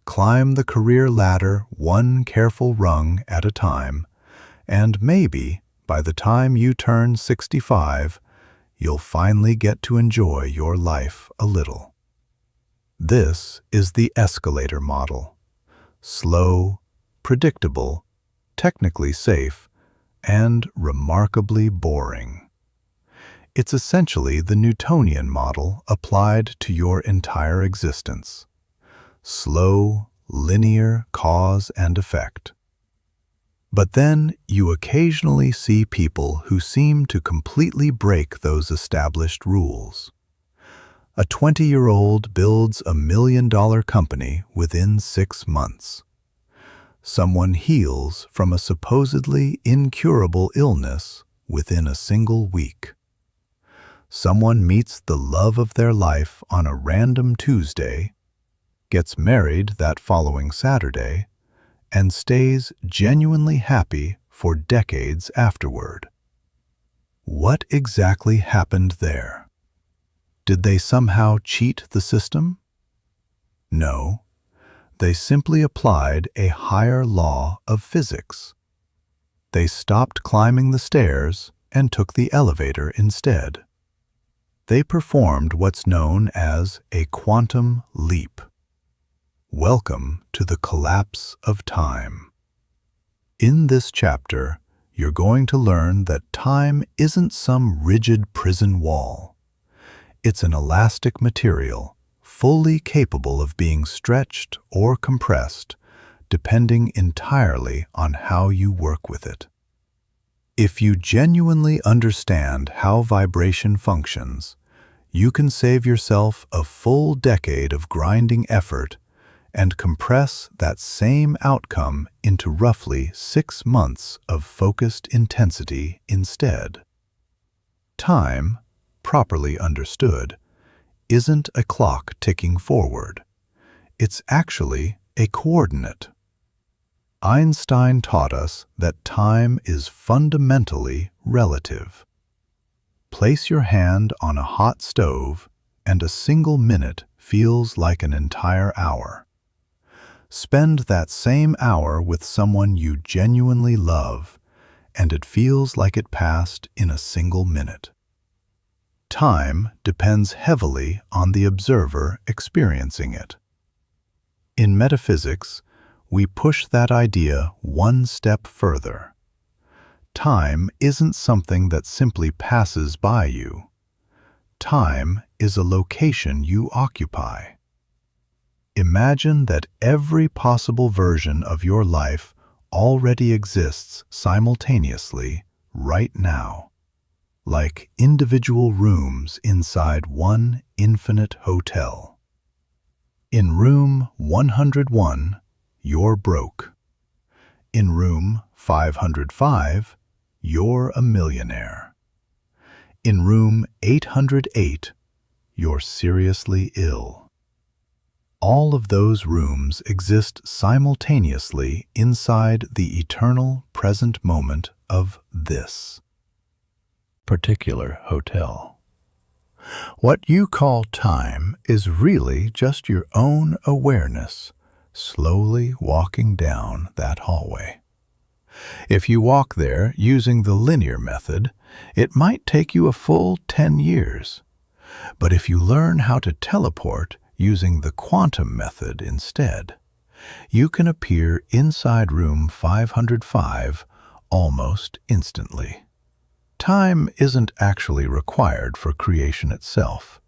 climb the career ladder one careful rung at a time, and maybe by the time you turn 65, you'll finally get to enjoy your life a little. This is the escalator model. Slow, predictable, technically safe, and remarkably boring. It's essentially the Newtonian model applied to your entire existence. Slow, linear cause and effect. But then you occasionally see people who seem to completely break those established rules. A 20-year-old builds a $1 million company within 6 months. Someone heals from a supposedly incurable illness within a single week. Someone meets the love of their life on a random Tuesday, gets married that following Saturday, and stays genuinely happy for decades afterward. What exactly happened there? Did they somehow cheat the system? No, they simply applied a higher law of physics. They stopped climbing the stairs and took the elevator instead. They performed what's known as a quantum leap. Welcome to the collapse of time. In this chapter, you're going to learn that time isn't some rigid prison wall. It's an elastic material, fully capable of being stretched or compressed, depending entirely on how you work with it. If you genuinely understand how vibration functions, you can save yourself a full decade of grinding effort and compress that same outcome into roughly 6 months of focused intensity instead. Time, properly understood, isn't a clock ticking forward. It's actually a coordinate. Einstein taught us that time is fundamentally relative. Place your hand on a hot stove, and a single minute feels like an entire hour. Spend that same hour with someone you genuinely love, and it feels like it passed in a single minute. Time depends heavily on the observer experiencing it. In metaphysics, we push that idea one step further. Time isn't something that simply passes by you. Time is a location you occupy. Imagine that every possible version of your life already exists simultaneously right now, like individual rooms inside one infinite hotel. In room 101, you're broke. In room 505, you're a millionaire. In room 808, you're seriously ill. All of those rooms exist simultaneously inside the eternal present moment of this. particular hotel. What you call time is really just your own awareness slowly walking down that hallway. If you walk there using the linear method, it might take you a full 10 years. But if you learn how to teleport using the quantum method instead, you can appear inside room 505 almost instantly. Time isn't actually required for creation itself.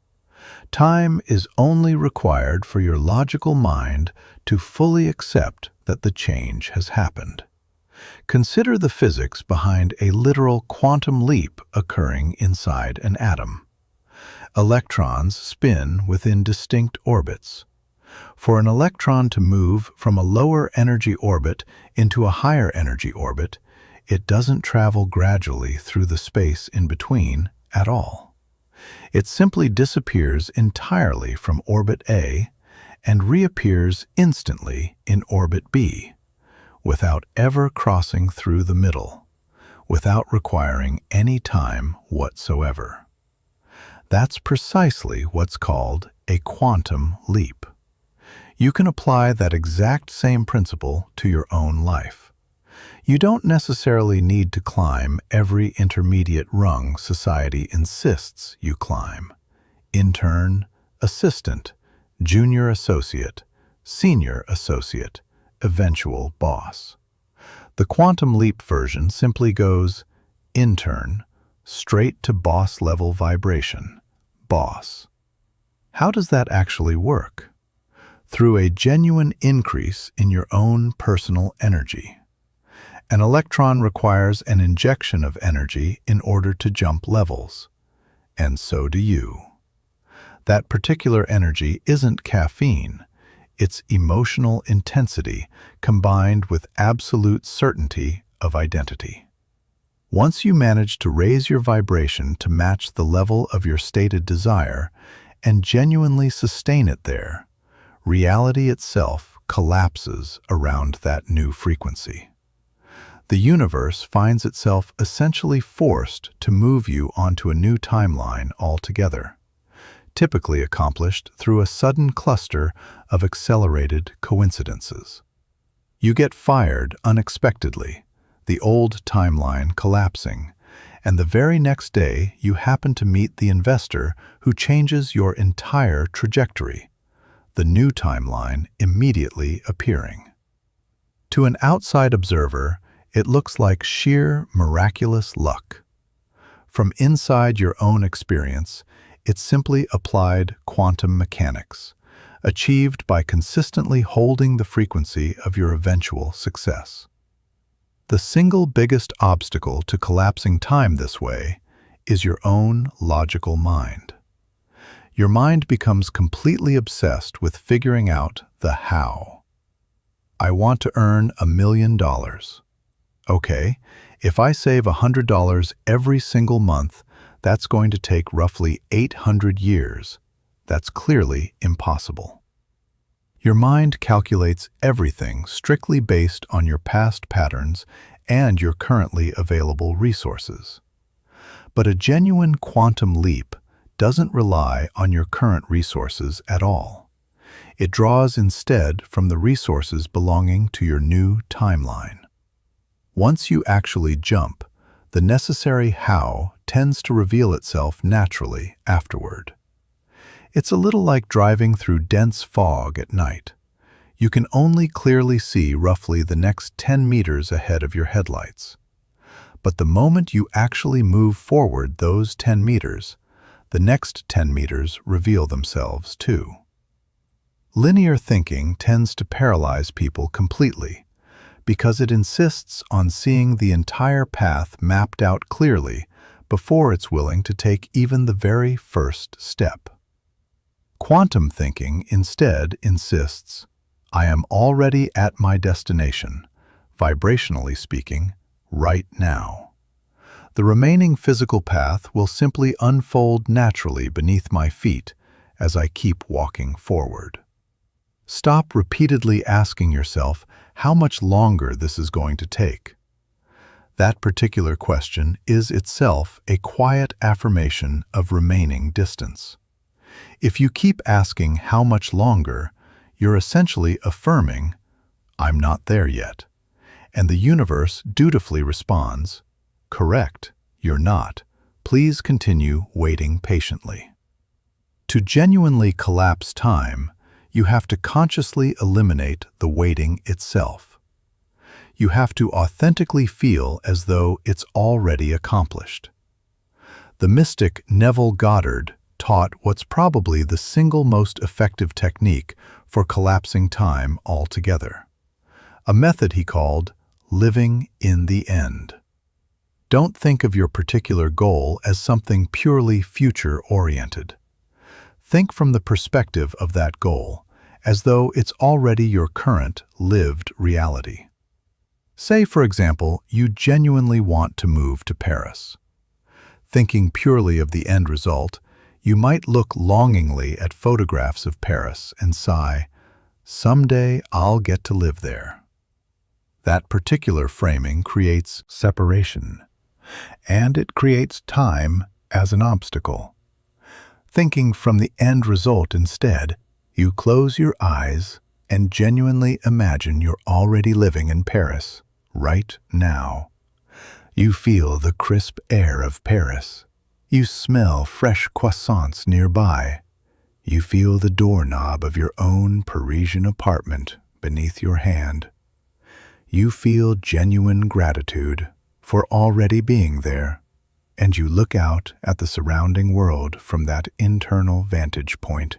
Time is only required for your logical mind to fully accept that the change has happened. Consider the physics behind a literal quantum leap occurring inside an atom. Electrons spin within distinct orbits. For an electron to move from a lower energy orbit into a higher energy orbit, it doesn't travel gradually through the space in between at all. It simply disappears entirely from orbit A and reappears instantly in orbit B, without ever crossing through the middle, without requiring any time whatsoever. That's precisely what's called a quantum leap. You can apply that exact same principle to your own life. You don't necessarily need to climb every intermediate rung society insists you climb. Intern, assistant, junior associate, senior associate, eventual boss. The quantum leap version simply goes intern, straight to boss level vibration, boss. How does that actually work? Through a genuine increase in your own personal energy. An electron requires an injection of energy in order to jump levels, and so do you. That particular energy isn't caffeine, it's emotional intensity combined with absolute certainty of identity. Once you manage to raise your vibration to match the level of your stated desire and genuinely sustain it there, reality itself collapses around that new frequency. The universe finds itself essentially forced to move you onto a new timeline altogether, typically accomplished through a sudden cluster of accelerated coincidences. You get fired unexpectedly, the old timeline collapsing, and the very next day you happen to meet the investor who changes your entire trajectory, the new timeline immediately appearing. To an outside observer, it looks like sheer miraculous luck. From inside your own experience, it's simply applied quantum mechanics, achieved by consistently holding the frequency of your eventual success. The single biggest obstacle to collapsing time this way is your own logical mind. Your mind becomes completely obsessed with figuring out the how. I want to earn $1 million. Okay, if I save $100 every single month, that's going to take roughly 800 years. That's clearly impossible. Your mind calculates everything strictly based on your past patterns and your currently available resources. But a genuine quantum leap doesn't rely on your current resources at all. It draws instead from the resources belonging to your new timeline. Once you actually jump, the necessary how tends to reveal itself naturally afterward. It's a little like driving through dense fog at night. You can only clearly see roughly the next 10 meters ahead of your headlights. But the moment you actually move forward those 10 meters, the next 10 meters reveal themselves too. Linear thinking tends to paralyze people completely, because it insists on seeing the entire path mapped out clearly before it's willing to take even the very first step. Quantum thinking instead insists, I am already at my destination, vibrationally speaking, right now. The remaining physical path will simply unfold naturally beneath my feet as I keep walking forward. Stop repeatedly asking yourself how much longer this is going to take. That particular question is itself a quiet affirmation of remaining distance. If you keep asking how much longer, you're essentially affirming, "I'm not there yet." And the universe dutifully responds, "Correct, you're not. Please continue waiting patiently." To genuinely collapse time, you have to consciously eliminate the waiting itself. You have to authentically feel as though it's already accomplished. The mystic Neville Goddard taught what's probably the single most effective technique for collapsing time altogether, a method he called living in the end. Don't think of your particular goal as something purely future-oriented. Think from the perspective of that goal, as though it's already your current, lived reality. Say, for example, you genuinely want to move to Paris. Thinking purely of the end result, you might look longingly at photographs of Paris and sigh, "Someday I'll get to live there." That particular framing creates separation, and it creates time as an obstacle. Thinking from the end result instead, you close your eyes and genuinely imagine you're already living in Paris, right now. You feel the crisp air of Paris. You smell fresh croissants nearby. You feel the doorknob of your own Parisian apartment beneath your hand. You feel genuine gratitude for already being there, and you look out at the surrounding world from that internal vantage point.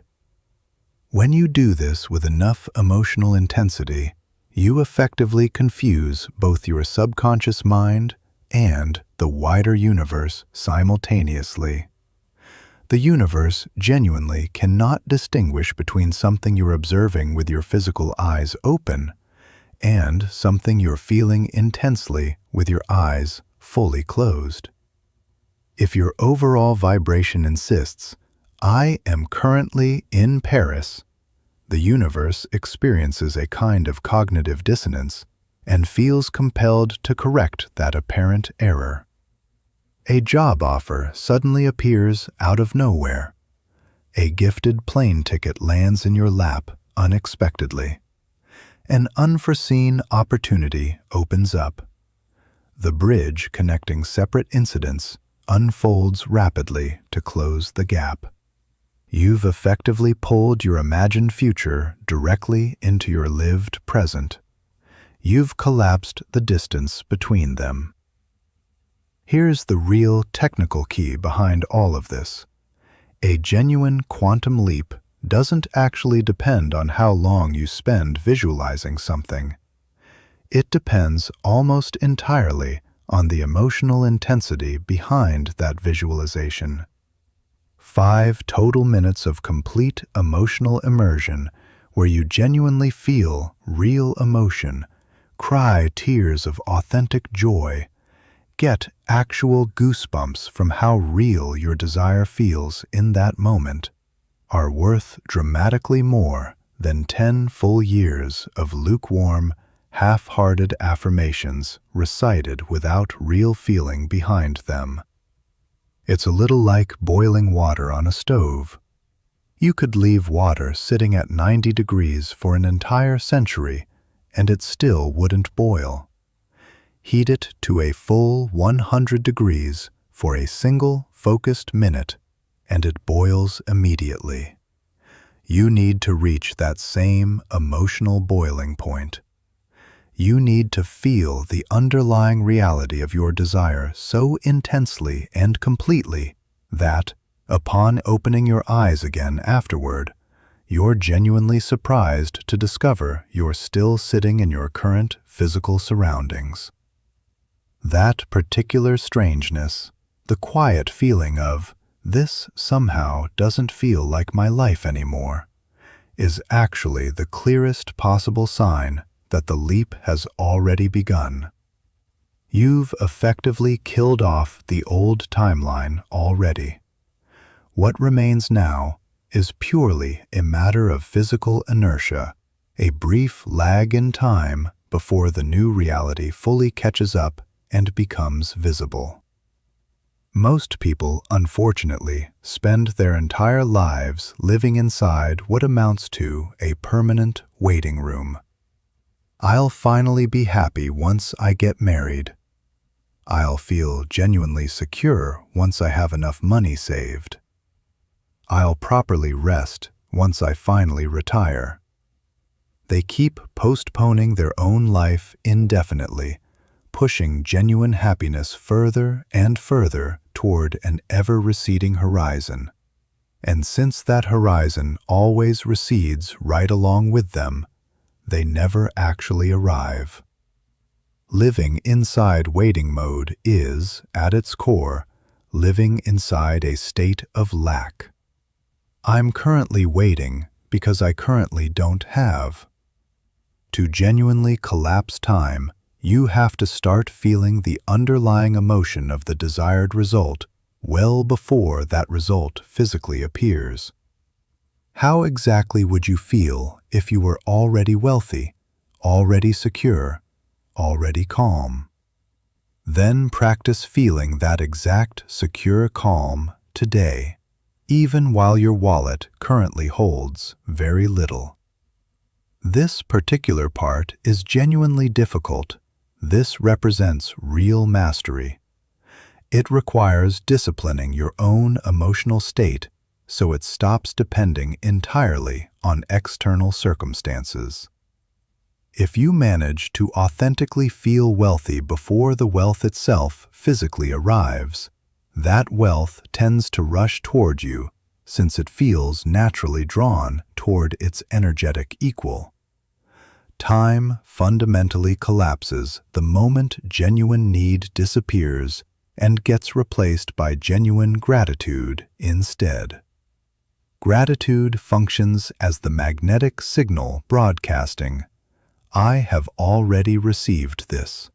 When you do this with enough emotional intensity, you effectively confuse both your subconscious mind and the wider universe simultaneously. The universe genuinely cannot distinguish between something you're observing with your physical eyes open and something you're feeling intensely with your eyes fully closed. If your overall vibration insists, "I am currently in Paris," the universe experiences a kind of cognitive dissonance and feels compelled to correct that apparent error. A job offer suddenly appears out of nowhere. A gifted plane ticket lands in your lap unexpectedly. An unforeseen opportunity opens up. The bridge connecting separate incidents unfolds rapidly to close the gap. You've effectively pulled your imagined future directly into your lived present. You've collapsed the distance between them. Here's the real technical key behind all of this. A genuine quantum leap doesn't actually depend on how long you spend visualizing something. It depends almost entirely on the emotional intensity behind that visualization. 5 total minutes of complete emotional immersion where you genuinely feel real emotion, cry tears of authentic joy, get actual goosebumps from how real your desire feels in that moment, are worth dramatically more than 10 full years of lukewarm, half-hearted affirmations recited without real feeling behind them. It's a little like boiling water on a stove. You could leave water sitting at 90 degrees for an entire century, and it still wouldn't boil. Heat it to a full 100 degrees for a single focused minute, and it boils immediately. You need to reach that same emotional boiling point. You need to feel the underlying reality of your desire so intensely and completely that, upon opening your eyes again afterward, you're genuinely surprised to discover you're still sitting in your current physical surroundings. That particular strangeness, the quiet feeling of, "This somehow doesn't feel like my life anymore," is actually the clearest possible sign that the leap has already begun. You've effectively killed off the old timeline already. What remains now is purely a matter of physical inertia, a brief lag in time before the new reality fully catches up and becomes visible. Most people, unfortunately, spend their entire lives living inside what amounts to a permanent waiting room. I'll finally be happy once I get married. I'll feel genuinely secure once I have enough money saved. I'll properly rest once I finally retire. They keep postponing their own life indefinitely, pushing genuine happiness further and further toward an ever-receding horizon. And since that horizon always recedes right along with them, they never actually arrive. Living inside waiting mode is, at its core, living inside a state of lack. I'm currently waiting because I currently don't have. To genuinely collapse time, you have to start feeling the underlying emotion of the desired result well before that result physically appears. How exactly would you feel if you were already wealthy, already secure, already calm? Then practice feeling that exact secure calm today, even while your wallet currently holds very little. This particular part is genuinely difficult. This represents real mastery. It requires disciplining your own emotional state so it stops depending entirely on external circumstances. If you manage to authentically feel wealthy before the wealth itself physically arrives, that wealth tends to rush toward you since it feels naturally drawn toward its energetic equal. Time fundamentally collapses the moment genuine need disappears and gets replaced by genuine gratitude instead. Gratitude functions as the magnetic signal broadcasting, "I have already received this."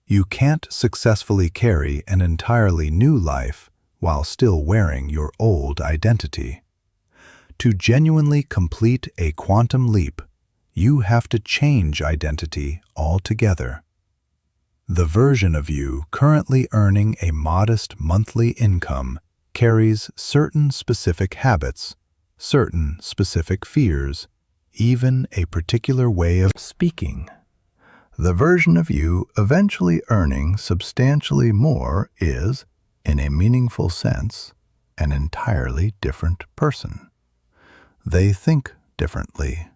You can't successfully carry an entirely new life while still wearing your old identity. To genuinely complete a quantum leap, you have to change identity altogether. The version of you currently earning a modest monthly income carries certain specific habits, certain specific fears, even a particular way of speaking. The version of you eventually earning substantially more is, in a meaningful sense, an entirely different person. They think differently.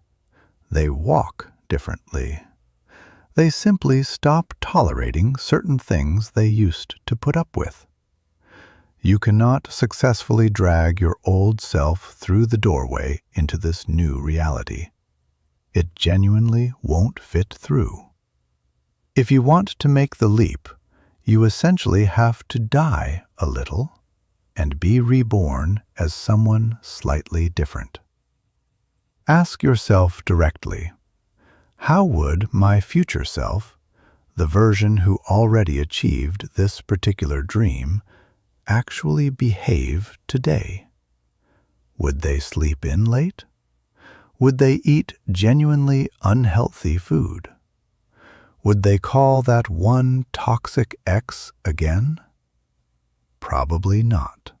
They walk differently. They simply stop tolerating certain things they used to put up with. You cannot successfully drag your old self through the doorway into this new reality. It genuinely won't fit through. If you want to make the leap, you essentially have to die a little and be reborn as someone slightly different. Ask yourself directly, how would my future self, the version who already achieved this particular dream, actually behave today? Would they sleep in late? Would they eat genuinely unhealthy food? Would they call that one toxic ex again? Probably not.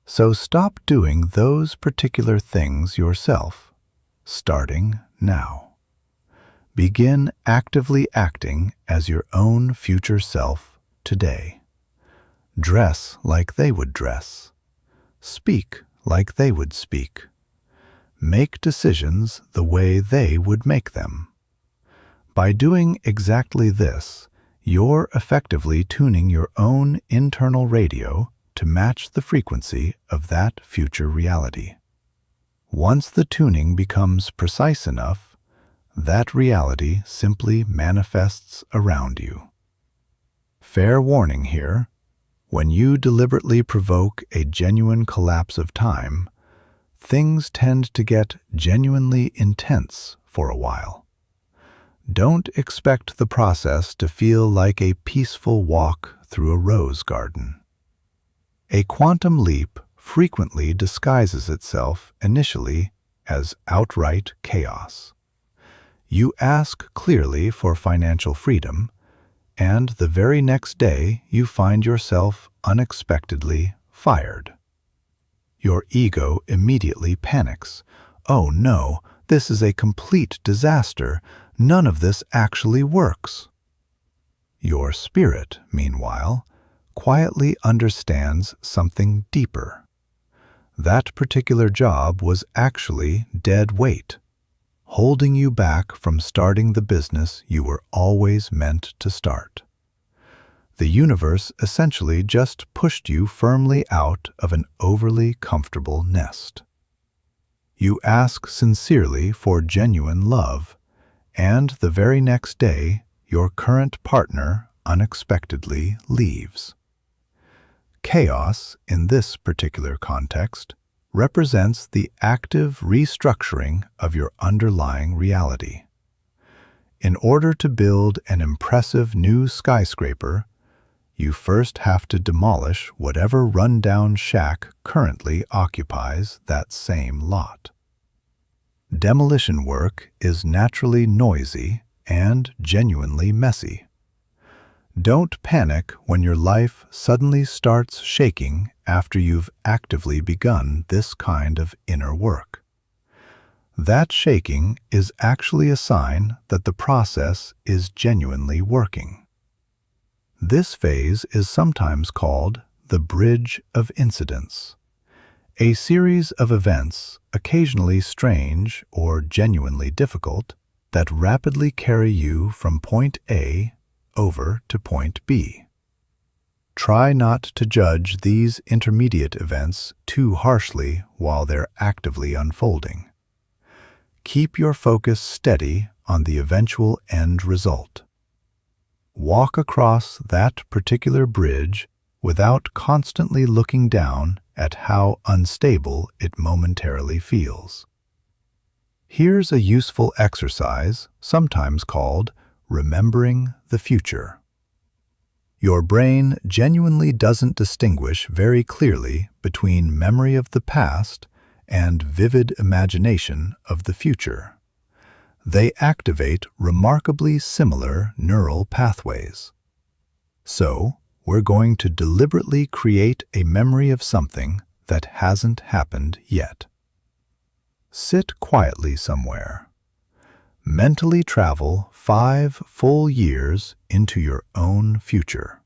So stop doing those particular things yourself, starting now. Begin actively acting as your own future self today. Dress like they would dress. Speak like they would speak. Make decisions the way they would make them. By doing exactly this, you're effectively tuning your own internal radio to match the frequency of that future reality. Once the tuning becomes precise enough, that reality simply manifests around you. Fair warning here, when you deliberately provoke a genuine collapse of time, things tend to get genuinely intense for a while. Don't expect the process to feel like a peaceful walk through a rose garden. A quantum leap frequently disguises itself initially as outright chaos. You ask clearly for financial freedom, and the very next day you find yourself unexpectedly fired. Your ego immediately panics. Oh no, this is a complete disaster. None of this actually works. Your spirit, meanwhile, quietly understands something deeper. That particular job was actually dead weight, holding you back from starting the business you were always meant to start. The universe essentially just pushed you firmly out of an overly comfortable nest. You ask sincerely for genuine love, and the very next day, your current partner unexpectedly leaves. Chaos, in this particular context, represents the active restructuring of your underlying reality. In order to build an impressive new skyscraper, you first have to demolish whatever rundown shack currently occupies that same lot. Demolition work is naturally noisy and genuinely messy. Don't panic when your life suddenly starts shaking after you've actively begun this kind of inner work. That shaking is actually a sign that the process is genuinely working. This phase is sometimes called the bridge of incidents, a series of events, occasionally strange or genuinely difficult, that rapidly carry you from point A over to point B. Try not to judge these intermediate events too harshly while they're actively unfolding. Keep your focus steady on the eventual end result. Walk across that particular bridge without constantly looking down at how unstable it momentarily feels. Here's a useful exercise, sometimes called remembering the future. Your brain genuinely doesn't distinguish very clearly between memory of the past and vivid imagination of the future. They activate remarkably similar neural pathways. So, we're going to deliberately create a memory of something that hasn't happened yet. Sit quietly somewhere. Mentally travel 5 full years into your own future.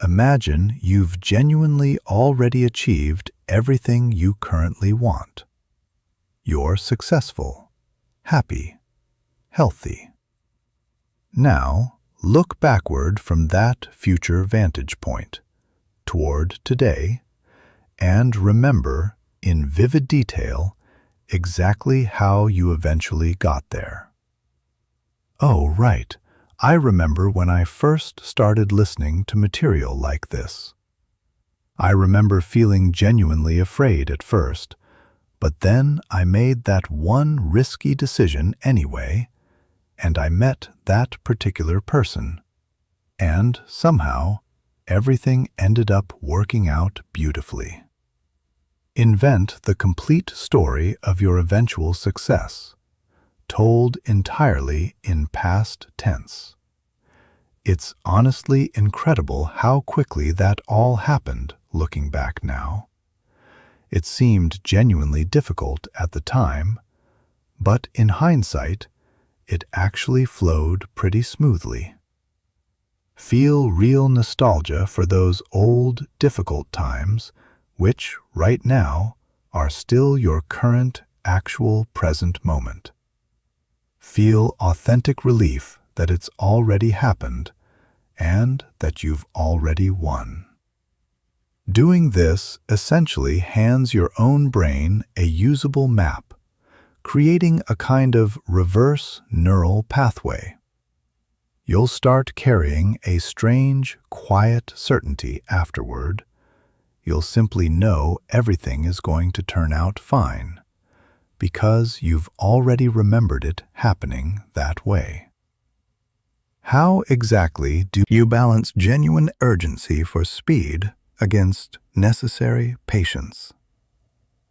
Imagine you've genuinely already achieved everything you currently want. You're successful, happy, healthy. Now, look backward from that future vantage point, toward today, and remember in vivid detail exactly how you eventually got there. Oh, right. I remember when I first started listening to material like this. I remember feeling genuinely afraid at first, but then I made that one risky decision anyway, and I met that particular person. And somehow, everything ended up working out beautifully. Invent the complete story of your eventual success, told entirely in past tense. It's honestly incredible how quickly that all happened, looking back now. It seemed genuinely difficult at the time, but in hindsight, it actually flowed pretty smoothly. Feel real nostalgia for those old, difficult times, which, right now, are still your current, actual, present moment. Feel authentic relief that it's already happened and that you've already won. Doing this essentially hands your own brain a usable map, creating a kind of reverse neural pathway. You'll start carrying a strange, quiet certainty afterward. You'll simply know everything is going to turn out fine, because you've already remembered it happening that way. How exactly do you balance genuine urgency for speed against necessary patience?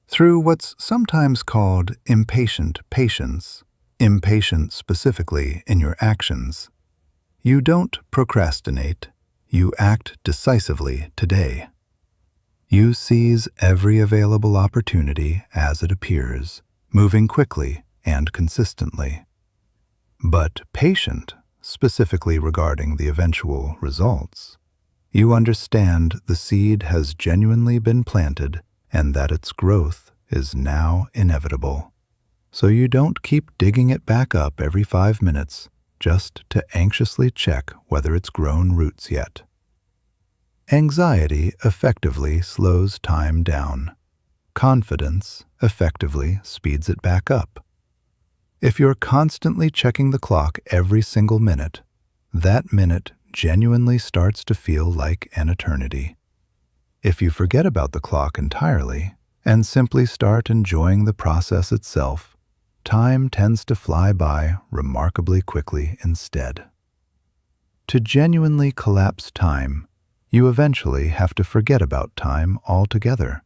Through what's sometimes called impatient patience, impatient specifically in your actions, You don't procrastinate, you act decisively today. You seize every available opportunity as it appears, moving quickly and consistently. But patient, specifically regarding the eventual results. You understand the seed has genuinely been planted and that its growth is now inevitable. So you don't keep digging it back up every 5 minutes just to anxiously check whether it's grown roots yet. Anxiety effectively slows time down. Confidence effectively speeds it back up. If you're constantly checking the clock every single minute, that minute genuinely starts to feel like an eternity. If you forget about the clock entirely and simply start enjoying the process itself, time tends to fly by remarkably quickly instead. To genuinely collapse time, you eventually have to forget about time altogether,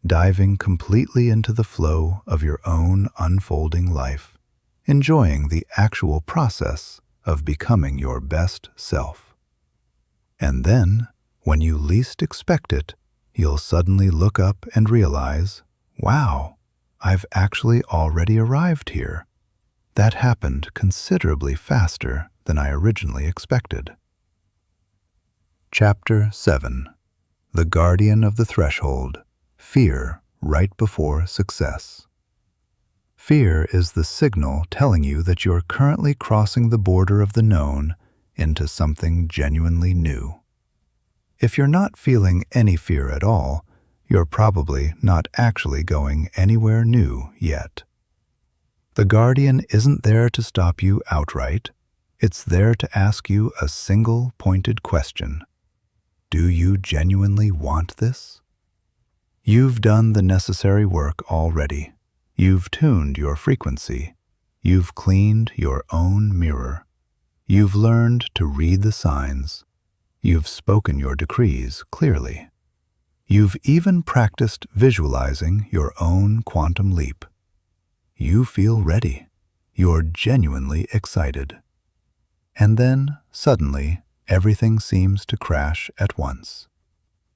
diving completely into the flow of your own unfolding life, enjoying the actual process of becoming your best self. And then, when you least expect it, you'll suddenly look up and realize, wow, I've actually already arrived here. That happened considerably faster than I originally expected. Chapter 7. The Guardian of the Threshold. Fear right before success. Fear is the signal telling you that you're currently crossing the border of the known into something genuinely new. If you're not feeling any fear at all, you're probably not actually going anywhere new yet. The Guardian isn't there to stop you outright. It's there to ask you a single pointed question. Do you genuinely want this? You've done the necessary work already. You've tuned your frequency. You've cleaned your own mirror. You've learned to read the signs. You've spoken your decrees clearly. You've even practiced visualizing your own quantum leap. You feel ready. You're genuinely excited. And then, suddenly, everything seems to crash at once.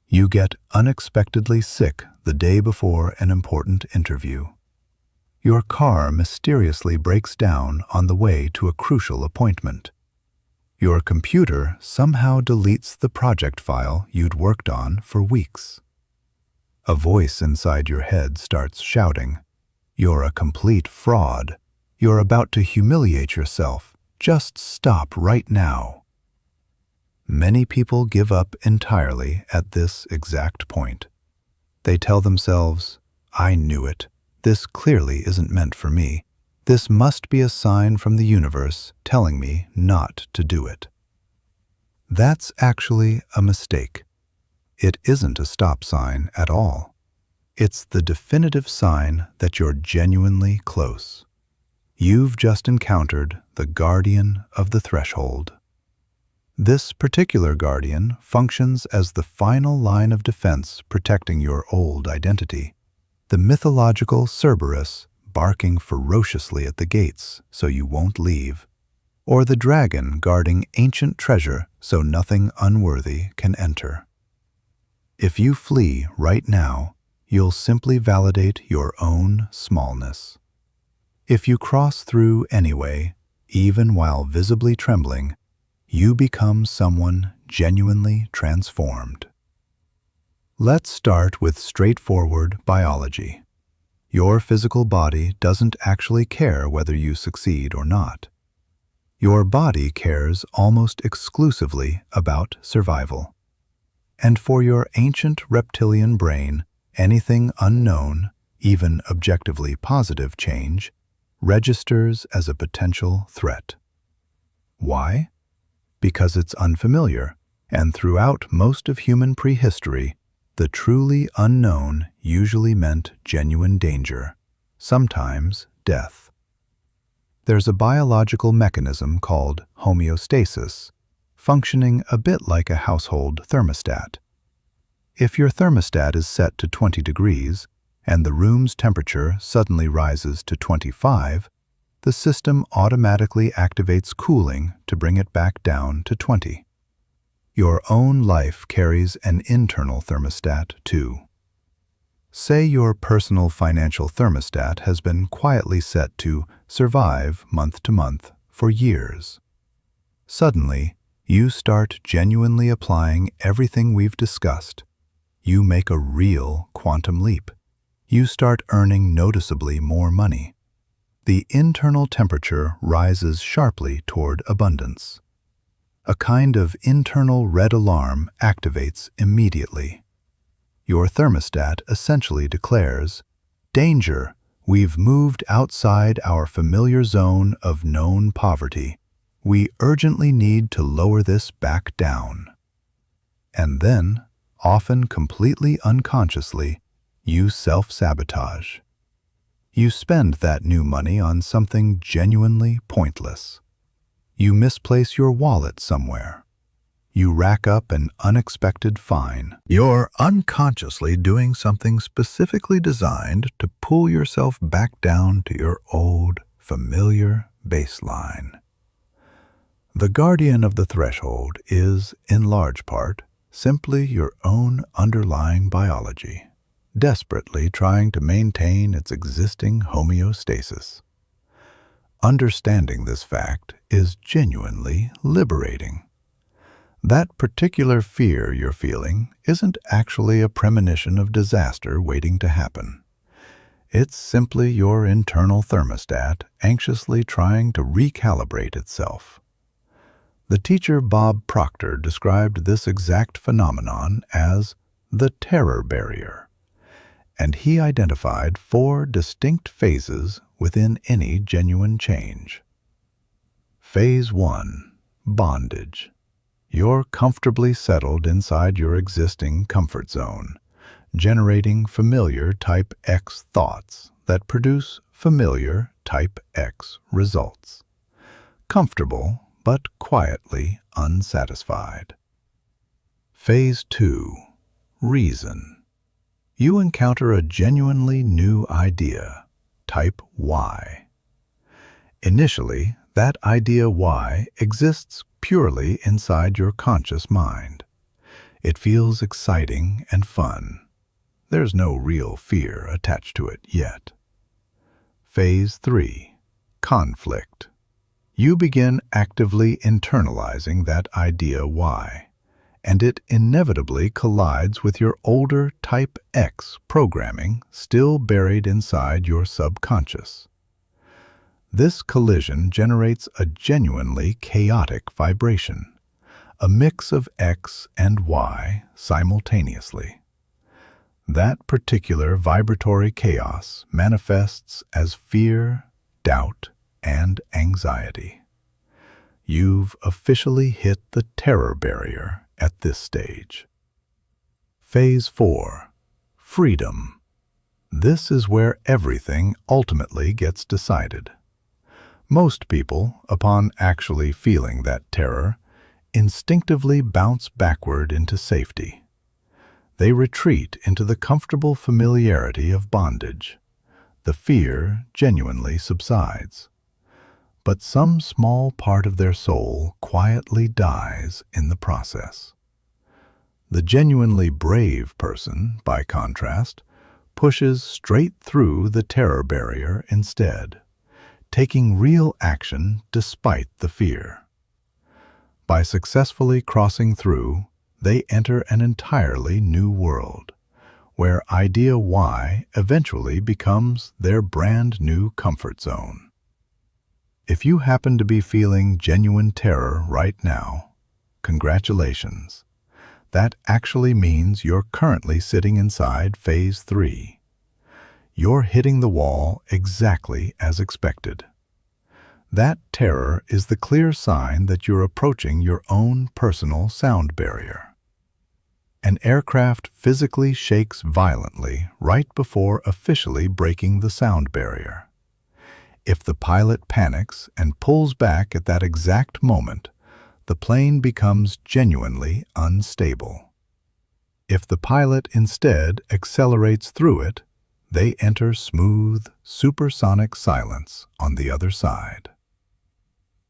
You get unexpectedly sick the day before an important interview. Your car mysteriously breaks down on the way to a crucial appointment. Your computer somehow deletes the project file you'd worked on for weeks. A voice inside your head starts shouting, "You're a complete fraud. You're about to humiliate yourself. Just stop right now." Many people give up entirely at this exact point. They tell themselves, "I knew it. This clearly isn't meant for me. This must be a sign from the universe telling me not to do it." That's actually a mistake. It isn't a stop sign at all. It's the definitive sign that you're genuinely close. You've just encountered the Guardian of the Threshold. This particular guardian functions as the final line of defense protecting your old identity. The mythological Cerberus barking ferociously at the gates so you won't leave, or the dragon guarding ancient treasure so nothing unworthy can enter. If you flee right now, you'll simply validate your own smallness. If you cross through anyway, even while visibly trembling, you become someone genuinely transformed. Let's start with straightforward biology. Your physical body doesn't actually care whether you succeed or not. Your body cares almost exclusively about survival. And for your ancient reptilian brain, anything unknown, even objectively positive change, registers as a potential threat. Why? Because it's unfamiliar, and throughout most of human prehistory, the truly unknown usually meant genuine danger, sometimes death. There's a biological mechanism called homeostasis, functioning a bit like a household thermostat. If your thermostat is set to 20 degrees and the room's temperature suddenly rises to 25, the system automatically activates cooling to bring it back down to 20. Your own life carries an internal thermostat too. Say your personal financial thermostat has been quietly set to survive month to month for years. Suddenly, you start genuinely applying everything we've discussed. You make a real quantum leap. You start earning noticeably more money. The internal temperature rises sharply toward abundance. A kind of internal red alarm activates immediately. Your thermostat essentially declares, "Danger, we've moved outside our familiar zone of known poverty. We urgently need to lower this back down." And then, often completely unconsciously, you self-sabotage. You spend that new money on something genuinely pointless. You misplace your wallet somewhere. You rack up an unexpected fine. You're unconsciously doing something specifically designed to pull yourself back down to your old, familiar baseline. The guardian of the threshold is, in large part, simply your own underlying biology, desperately trying to maintain its existing homeostasis. Understanding this fact is genuinely liberating. That particular fear you're feeling isn't actually a premonition of disaster waiting to happen. It's simply your internal thermostat anxiously trying to recalibrate itself. The teacher Bob Proctor described this exact phenomenon as the terror barrier, and he identified 4 distinct phases within any genuine change. Phase 1. Bondage. You're comfortably settled inside your existing comfort zone, generating familiar type X thoughts that produce familiar type X results. Comfortable, but quietly unsatisfied. Phase 2. Reason. You encounter a genuinely new idea, type Y. Initially, that idea Y exists purely inside your conscious mind. It feels exciting and fun. There's no real fear attached to it yet. Phase 3. Conflict. You begin actively internalizing that idea Y, and it inevitably collides with your older type X programming still buried inside your subconscious. This collision generates a genuinely chaotic vibration, a mix of X and Y simultaneously. That particular vibratory chaos manifests as fear, doubt, and anxiety. You've officially hit the terror barrier at this stage. Phase 4. Freedom. This is where everything ultimately gets decided. Most people, upon actually feeling that terror, instinctively bounce backward into safety. They retreat into the comfortable familiarity of bondage. The fear genuinely subsides. But some small part of their soul quietly dies in the process. The genuinely brave person, by contrast, pushes straight through the terror barrier instead, taking real action despite the fear. By successfully crossing through, they enter an entirely new world, where idea Y eventually becomes their brand new comfort zone. If you happen to be feeling genuine terror right now, congratulations. That actually means you're currently sitting inside Phase 3. You're hitting the wall exactly as expected. That terror is the clear sign that you're approaching your own personal sound barrier. An aircraft physically shakes violently right before officially breaking the sound barrier. If the pilot panics and pulls back at that exact moment, the plane becomes genuinely unstable. If the pilot instead accelerates through it, they enter smooth, supersonic silence on the other side.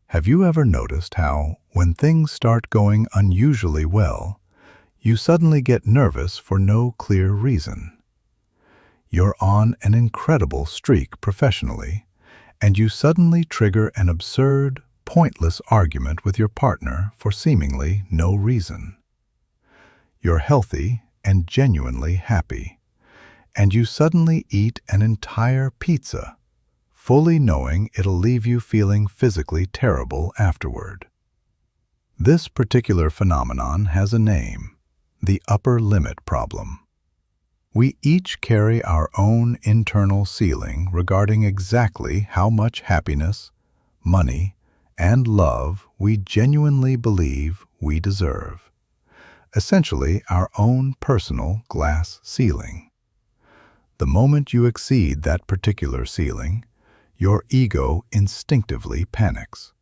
Have you ever noticed how, when things start going unusually well, you suddenly get nervous for no clear reason? You're on an incredible streak professionally, and you suddenly trigger an absurd, pointless argument with your partner for seemingly no reason. You're healthy and genuinely happy, and you suddenly eat an entire pizza, fully knowing it'll leave you feeling physically terrible afterward. This particular phenomenon has a name: the upper limit problem. We each carry our own internal ceiling regarding exactly how much happiness, money, and love we genuinely believe we deserve. Essentially, our own personal glass ceiling. The moment you exceed that particular ceiling, your ego instinctively panics.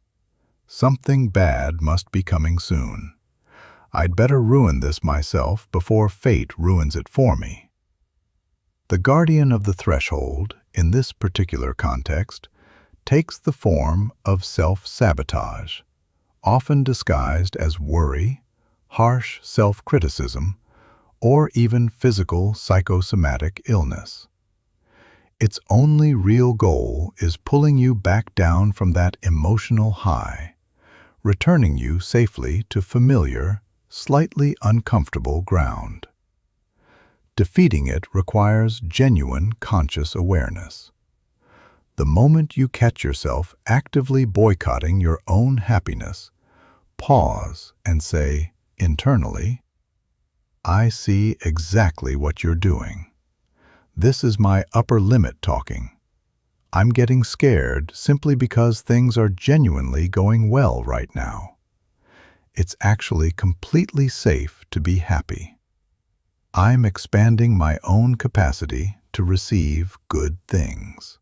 Something bad must be coming soon. I'd better ruin this myself before fate ruins it for me. The guardian of the threshold, in this particular context, takes the form of self-sabotage, often disguised as worry, harsh self-criticism, or even physical psychosomatic illness. Its only real goal is pulling you back down from that emotional high, returning you safely to familiar, slightly uncomfortable ground. Defeating it requires genuine conscious awareness. The moment you catch yourself actively boycotting your own happiness, pause and say, internally, I see exactly what you're doing. This is my upper limit talking. I'm getting scared simply because things are genuinely going well right now. It's actually completely safe to be happy. I'm expanding my own capacity to receive good things.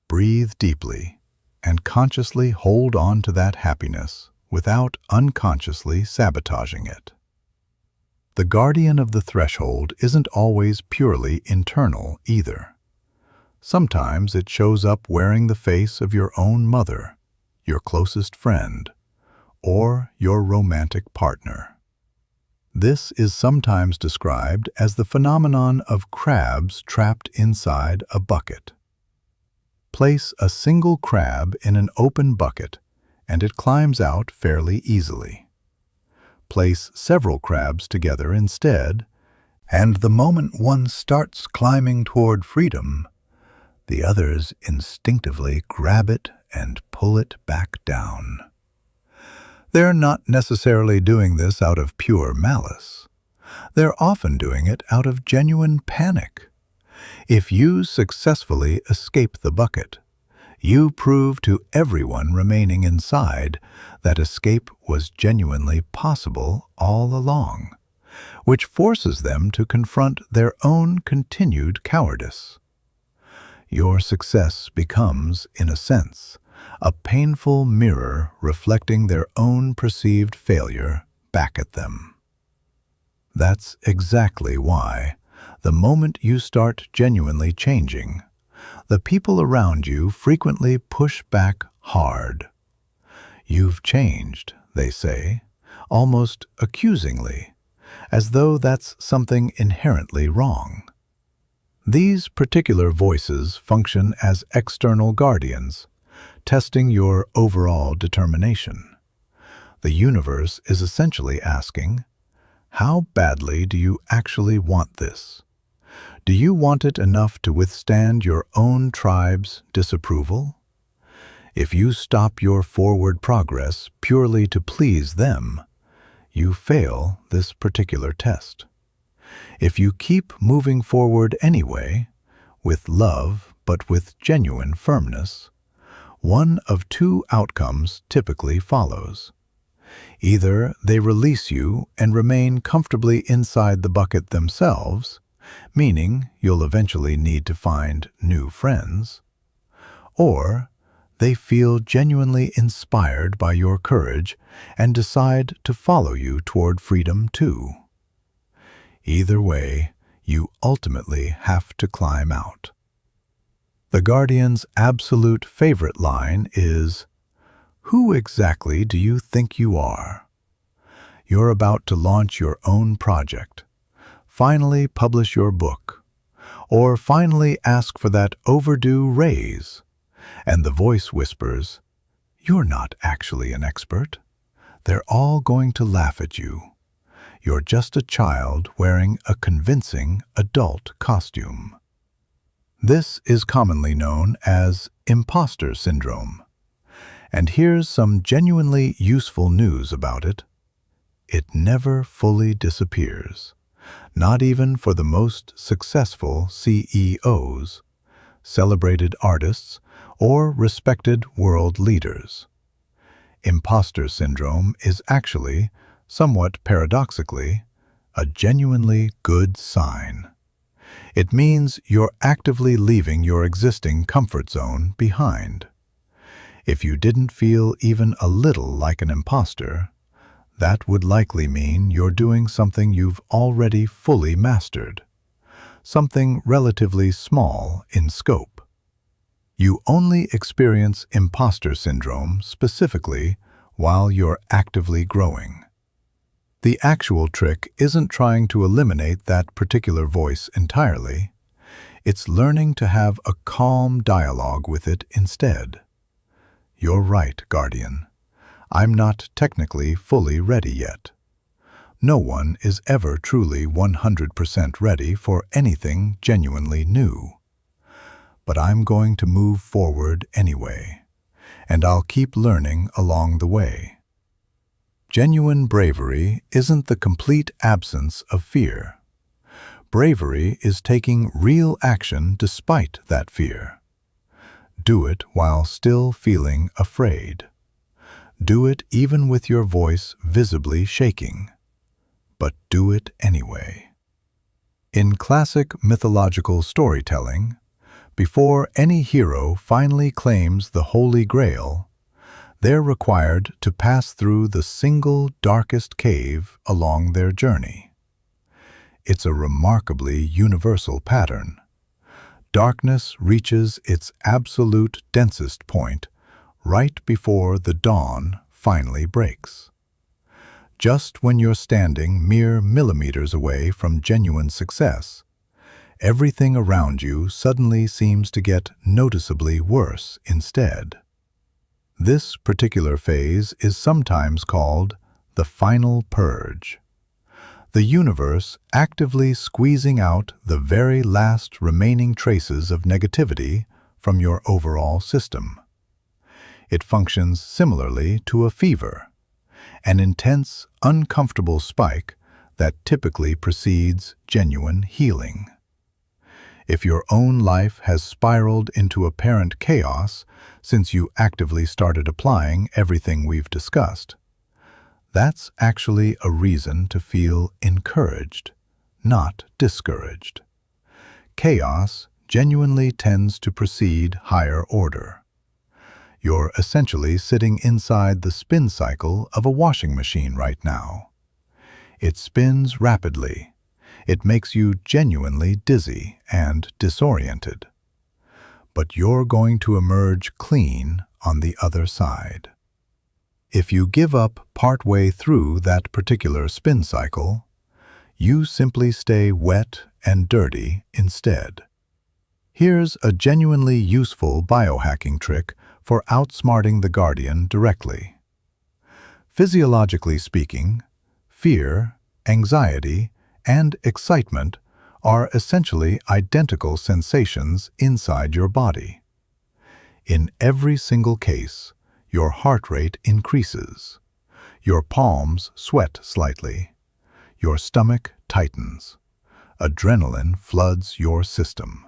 Breathe deeply and consciously hold on to that happiness without unconsciously sabotaging it. The guardian of the threshold isn't always purely internal either. Sometimes it shows up wearing the face of your own mother, your closest friend, or your romantic partner. This is sometimes described as the phenomenon of crabs trapped inside a bucket. Place a single crab in an open bucket, and it climbs out fairly easily. Place several crabs together instead, and the moment one starts climbing toward freedom, the others instinctively grab it and pull it back down. They're not necessarily doing this out of pure malice. They're often doing it out of genuine panic. If you successfully escape the bucket, you prove to everyone remaining inside that escape was genuinely possible all along, which forces them to confront their own continued cowardice. Your success becomes, in a sense, a painful mirror reflecting their own perceived failure back at them. That's exactly why, the moment you start genuinely changing, the people around you frequently push back hard. You've changed, they say, almost accusingly, as though that's something inherently wrong. These particular voices function as external guardians, testing your overall determination. The universe is essentially asking, how badly do you actually want this? Do you want it enough to withstand your own tribe's disapproval? If you stop your forward progress purely to please them, you fail this particular test. If you keep moving forward anyway, with love but with genuine firmness, one of two outcomes typically follows. Either they release you and remain comfortably inside the bucket themselves, meaning you'll eventually need to find new friends, or they feel genuinely inspired by your courage and decide to follow you toward freedom too. Either way, you ultimately have to climb out. The Guardian's absolute favorite line is, "Who exactly do you think you are?" You're about to launch your own project, finally publish your book, or finally ask for that overdue raise, and the voice whispers, "You're not actually an expert. They're all going to laugh at you. You're just a child wearing a convincing adult costume." This is commonly known as imposter syndrome. And here's some genuinely useful news about it. It never fully disappears, not even for the most successful CEOs, celebrated artists, or respected world leaders. Imposter syndrome is actually, somewhat paradoxically, a genuinely good sign. It means you're actively leaving your existing comfort zone behind. If you didn't feel even a little like an imposter, that would likely mean you're doing something you've already fully mastered, something relatively small in scope. You only experience imposter syndrome specifically while you're actively growing. The actual trick isn't trying to eliminate that particular voice entirely. It's learning to have a calm dialogue with it instead. You're right, Guardian. I'm not technically fully ready yet. No one is ever truly 100% ready for anything genuinely new. But I'm going to move forward anyway, and I'll keep learning along the way. Genuine bravery isn't the complete absence of fear. Bravery is taking real action despite that fear. Do it while still feeling afraid. Do it even with your voice visibly shaking. But do it anyway. In classic mythological storytelling, before any hero finally claims the Holy Grail, they're required to pass through the single darkest cave along their journey. It's a remarkably universal pattern. Darkness reaches its absolute densest point right before the dawn finally breaks. Just when you're standing mere millimeters away from genuine success, everything around you suddenly seems to get noticeably worse instead. This particular phase is sometimes called the final purge. The universe actively squeezing out the very last remaining traces of negativity from your overall system. It functions similarly to a fever, an intense, uncomfortable spike that typically precedes genuine healing. If your own life has spiraled into apparent chaos since you actively started applying everything we've discussed, that's actually a reason to feel encouraged, not discouraged. Chaos genuinely tends to precede higher order. You're essentially sitting inside the spin cycle of a washing machine right now. It spins rapidly. It makes you genuinely dizzy and disoriented. But you're going to emerge clean on the other side. If you give up partway through that particular spin cycle, you simply stay wet and dirty instead. Here's a genuinely useful biohacking trick for outsmarting the Guardian directly. Physiologically speaking, fear, anxiety, and excitement are essentially identical sensations inside your body. In every single case, your heart rate increases, your palms sweat slightly, your stomach tightens, adrenaline floods your system.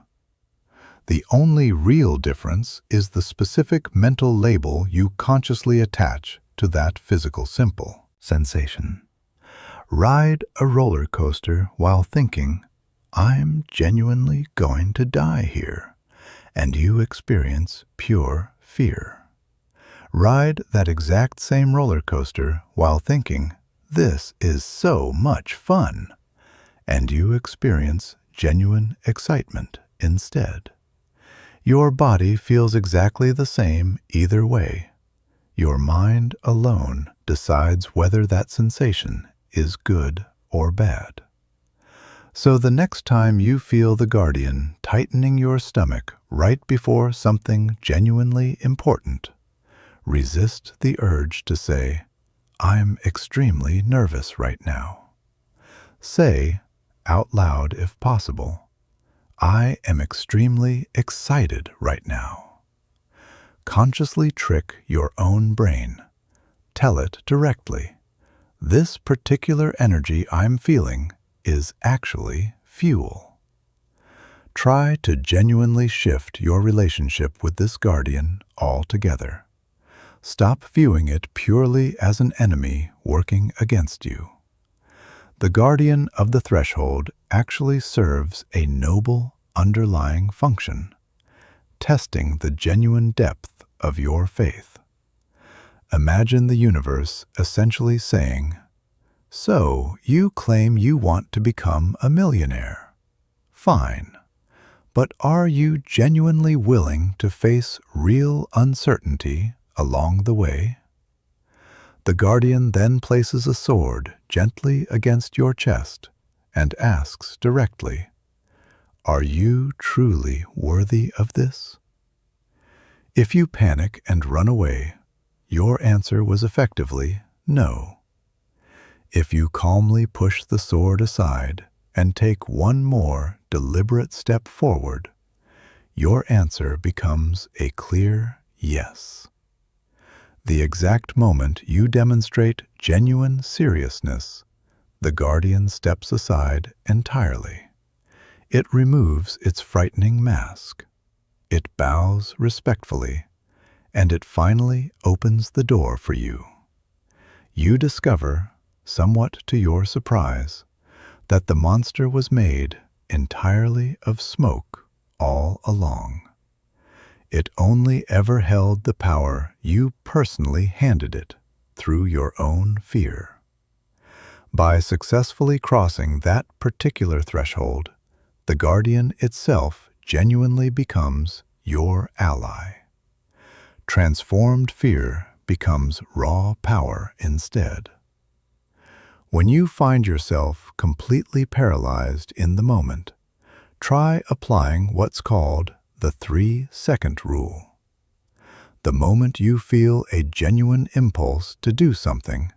The only real difference is the specific mental label you consciously attach to that physical sensation. Ride a roller coaster while thinking, "I'm genuinely going to die here," and you experience pure fear. Ride that exact same roller coaster while thinking, "This is so much fun," and you experience genuine excitement instead. Your body feels exactly the same either way. Your mind alone decides whether that sensation is good or bad. So the next time you feel the guardian tightening your stomach right before something genuinely important, resist the urge to say, "I'm extremely nervous right now." Say, out loud if possible, "I am extremely excited right now." Consciously trick your own brain. Tell it directly, "This particular energy I'm feeling is actually fuel." Try to genuinely shift your relationship with this guardian altogether. Stop viewing it purely as an enemy working against you. The guardian of the threshold actually serves a noble underlying function, testing the genuine depth of your faith. Imagine the universe essentially saying, "So, you claim you want to become a millionaire. Fine. But are you genuinely willing to face real uncertainty along the way?" The guardian then places a sword gently against your chest and asks directly, "Are you truly worthy of this?" If you panic and run away, your answer was effectively no. If you calmly push the sword aside and take one more deliberate step forward, your answer becomes a clear yes. The exact moment you demonstrate genuine seriousness, the guardian steps aside entirely. It removes its frightening mask. It bows respectfully, and it finally opens the door for you. You discover, somewhat to your surprise, that the monster was made entirely of smoke all along. It only ever held the power you personally handed it through your own fear. By successfully crossing that particular threshold, the guardian itself genuinely becomes your ally. Transformed fear becomes raw power instead. When you find yourself completely paralyzed in the moment, try applying what's called the 3-second rule. The moment you feel a genuine impulse to do something,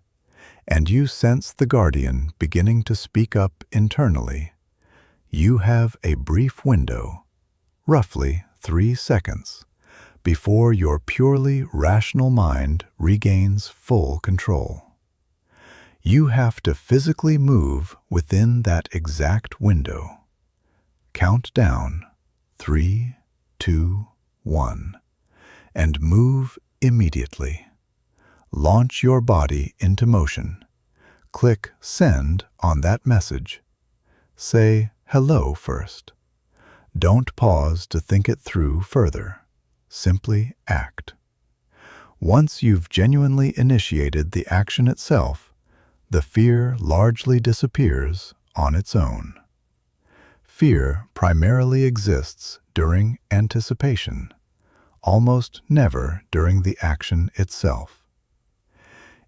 and you sense the guardian beginning to speak up internally, you have a brief window, roughly 3 seconds, before your purely rational mind regains full control. You have to physically move within that exact window. Count down 3, 2, 1, and move immediately. Launch your body into motion. Click Send on that message. Say hello first. Don't pause to think it through further. Simply act. Once you've genuinely initiated the action itself, the fear largely disappears on its own. Fear primarily exists during anticipation, almost never during the action itself.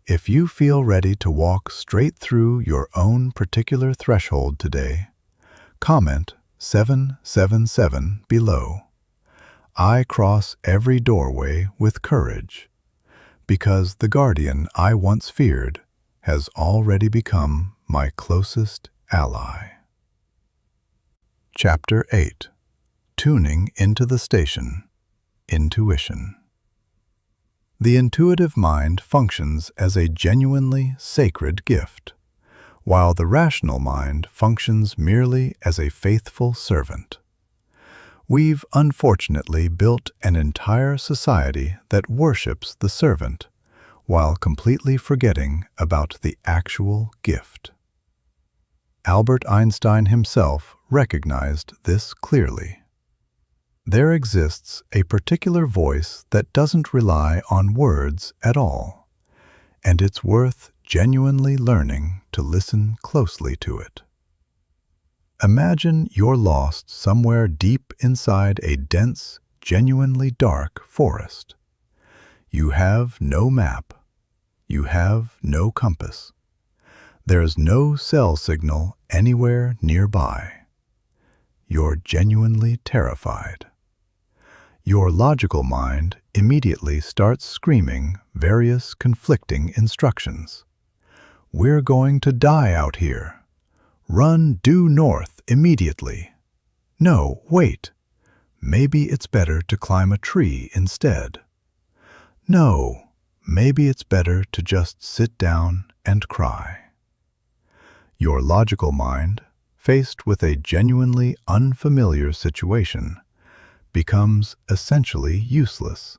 If you feel ready to walk straight through your own particular threshold today, comment 777 below. I cross every doorway with courage, because the guardian I once feared has already become my closest ally. Chapter 8. Tuning into the Station. Intuition. The intuitive mind functions as a genuinely sacred gift, while the rational mind functions merely as a faithful servant. We've unfortunately built an entire society that worships the servant, while completely forgetting about the actual gift. Albert Einstein himself recognized this clearly. There exists a particular voice that doesn't rely on words at all, and it's worth genuinely learning to listen closely to it. Imagine you're lost somewhere deep inside a dense, genuinely dark forest. You have no map. You have no compass. There's no cell signal anywhere nearby. You're genuinely terrified. Your logical mind immediately starts screaming various conflicting instructions. We're going to die out here. Run due north immediately. No, wait. Maybe it's better to climb a tree instead. No, maybe it's better to just sit down and cry. Your logical mind, faced with a genuinely unfamiliar situation, becomes essentially useless,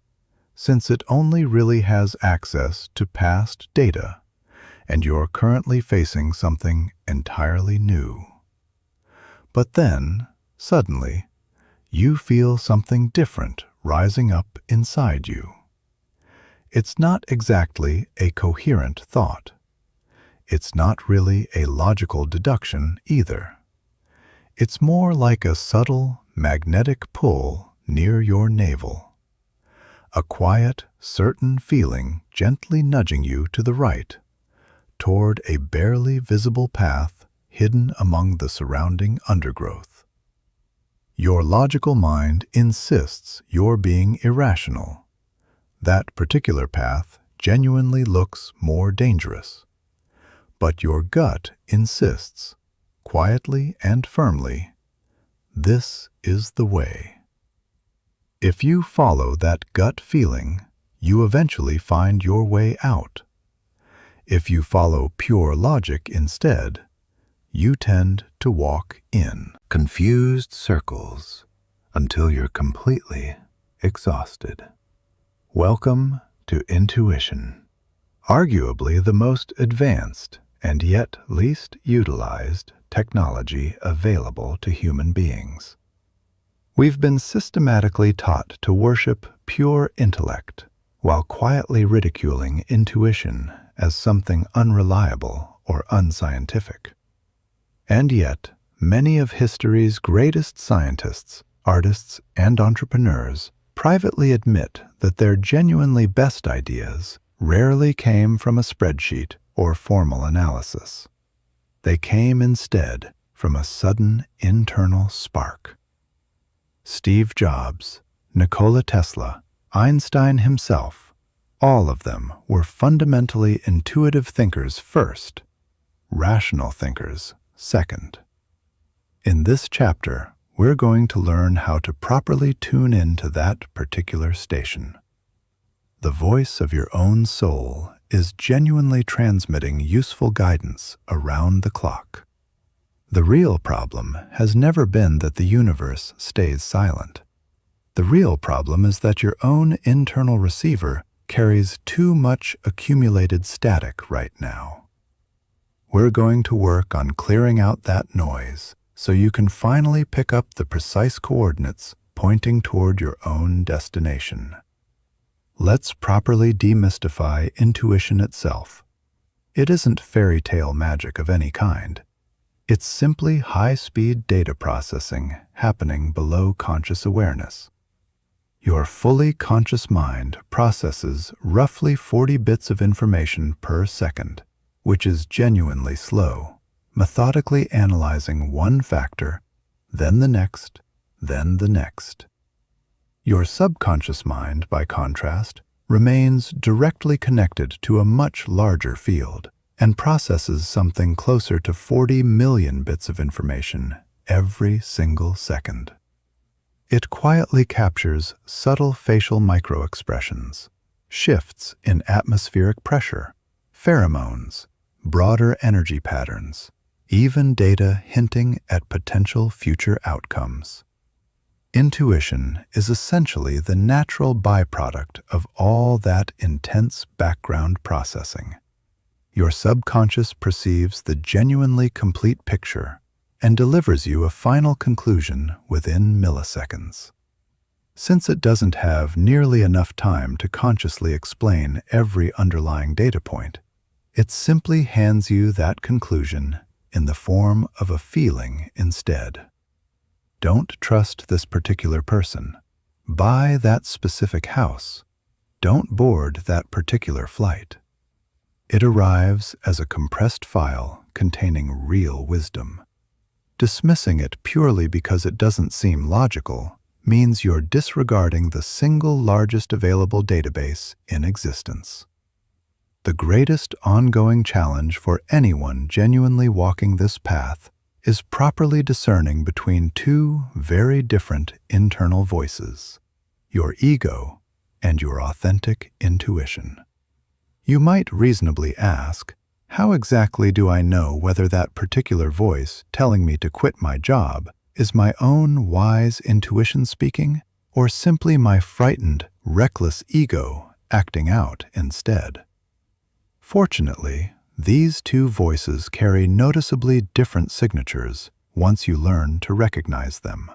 since it only really has access to past data, and you're currently facing something entirely new. But then, suddenly, you feel something different rising up inside you. It's not exactly a coherent thought. It's not really a logical deduction either. It's more like a subtle, magnetic pull near your navel. A quiet, certain feeling gently nudging you to the right, toward a barely visible path hidden among the surrounding undergrowth. Your logical mind insists you're being irrational. That particular path genuinely looks more dangerous. But your gut insists, quietly and firmly, this is the way. If you follow that gut feeling, you eventually find your way out. If you follow pure logic instead, you tend to walk in confused circles until you're completely exhausted. Welcome to intuition, arguably the most advanced and yet least utilized technology available to human beings. We've been systematically taught to worship pure intellect while quietly ridiculing intuition as something unreliable or unscientific. And yet, many of history's greatest scientists, artists, and entrepreneurs privately admit that their genuinely best ideas rarely came from a spreadsheet or formal analysis. They came instead from a sudden internal spark. Steve Jobs, Nikola Tesla, Einstein himself, all of them were fundamentally intuitive thinkers first, rational thinkers second. In this chapter, we're going to learn how to properly tune into that particular station. The voice of your own soul is genuinely transmitting useful guidance around the clock. The real problem has never been that the universe stays silent. The real problem is that your own internal receiver carries too much accumulated static right now. We're going to work on clearing out that noise so you can finally pick up the precise coordinates pointing toward your own destination. Let's properly demystify intuition itself. It isn't fairy tale magic of any kind. It's simply high-speed data processing happening below conscious awareness. Your fully conscious mind processes roughly 40 bits of information per second, which is genuinely slow, methodically analyzing one factor, then the next, then the next. Your subconscious mind, by contrast, remains directly connected to a much larger field and processes something closer to 40 million bits of information every single second. It quietly captures subtle facial microexpressions, shifts in atmospheric pressure, pheromones, broader energy patterns, even data hinting at potential future outcomes. Intuition is essentially the natural byproduct of all that intense background processing. Your subconscious perceives the genuinely complete picture and delivers you a final conclusion within milliseconds. Since it doesn't have nearly enough time to consciously explain every underlying data point, it simply hands you that conclusion in the form of a feeling instead. Don't trust this particular person. Buy that specific house. Don't board that particular flight. It arrives as a compressed file containing real wisdom. Dismissing it purely because it doesn't seem logical means you're disregarding the single largest available database in existence. The greatest ongoing challenge for anyone genuinely walking this path is properly discerning between two very different internal voices, your ego and your authentic intuition. You might reasonably ask, how exactly do I know whether that particular voice telling me to quit my job is my own wise intuition speaking, or simply my frightened, reckless ego acting out instead? Fortunately, these two voices carry noticeably different signatures once you learn to recognize them.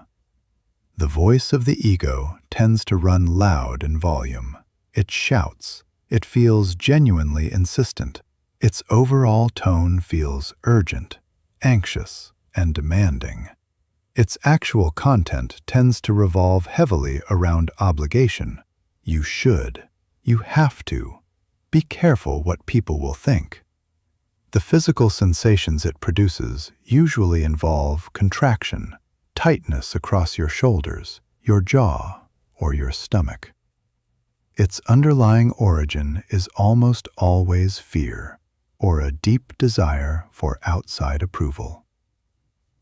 The voice of the ego tends to run loud in volume. It shouts. It feels genuinely insistent. Its overall tone feels urgent, anxious, and demanding. Its actual content tends to revolve heavily around obligation. You should. You have to. Be careful what people will think. The physical sensations it produces usually involve contraction, tightness across your shoulders, your jaw, or your stomach. Its underlying origin is almost always fear, or a deep desire for outside approval.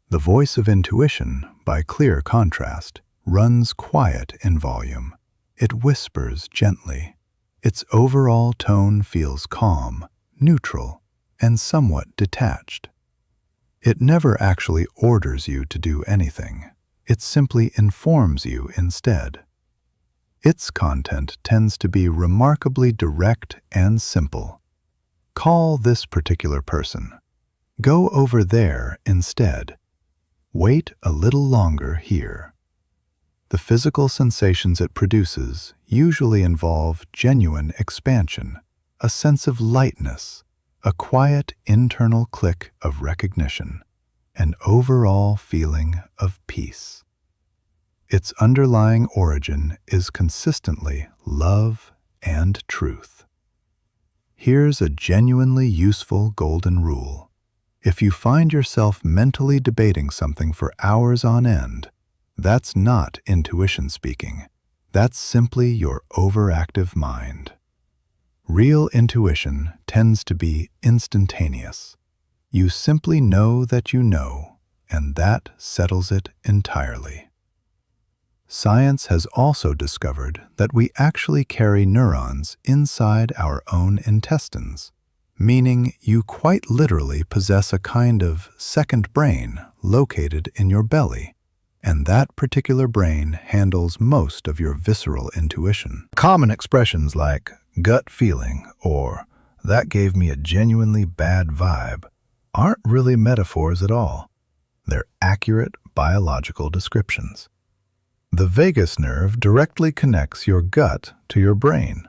The voice of intuition, by clear contrast, runs quiet in volume. It whispers gently. Its overall tone feels calm, neutral, and somewhat detached. It never actually orders you to do anything. It simply informs you instead. Its content tends to be remarkably direct and simple. Call this particular person. Go over there instead. Wait a little longer here. The physical sensations it produces usually involve genuine expansion, a sense of lightness, a quiet internal click of recognition, an overall feeling of peace. Its underlying origin is consistently love and truth. Here's a genuinely useful golden rule. If you find yourself mentally debating something for hours on end, that's not intuition speaking. That's simply your overactive mind. Real intuition tends to be instantaneous. You simply know that you know, and that settles it entirely. Science has also discovered that we actually carry neurons inside our own intestines, meaning you quite literally possess a kind of second brain located in your belly, and that particular brain handles most of your visceral intuition. Common expressions like gut feeling or that gave me a genuinely bad vibe aren't really metaphors at all. They're accurate biological descriptions. The vagus nerve directly connects your gut to your brain.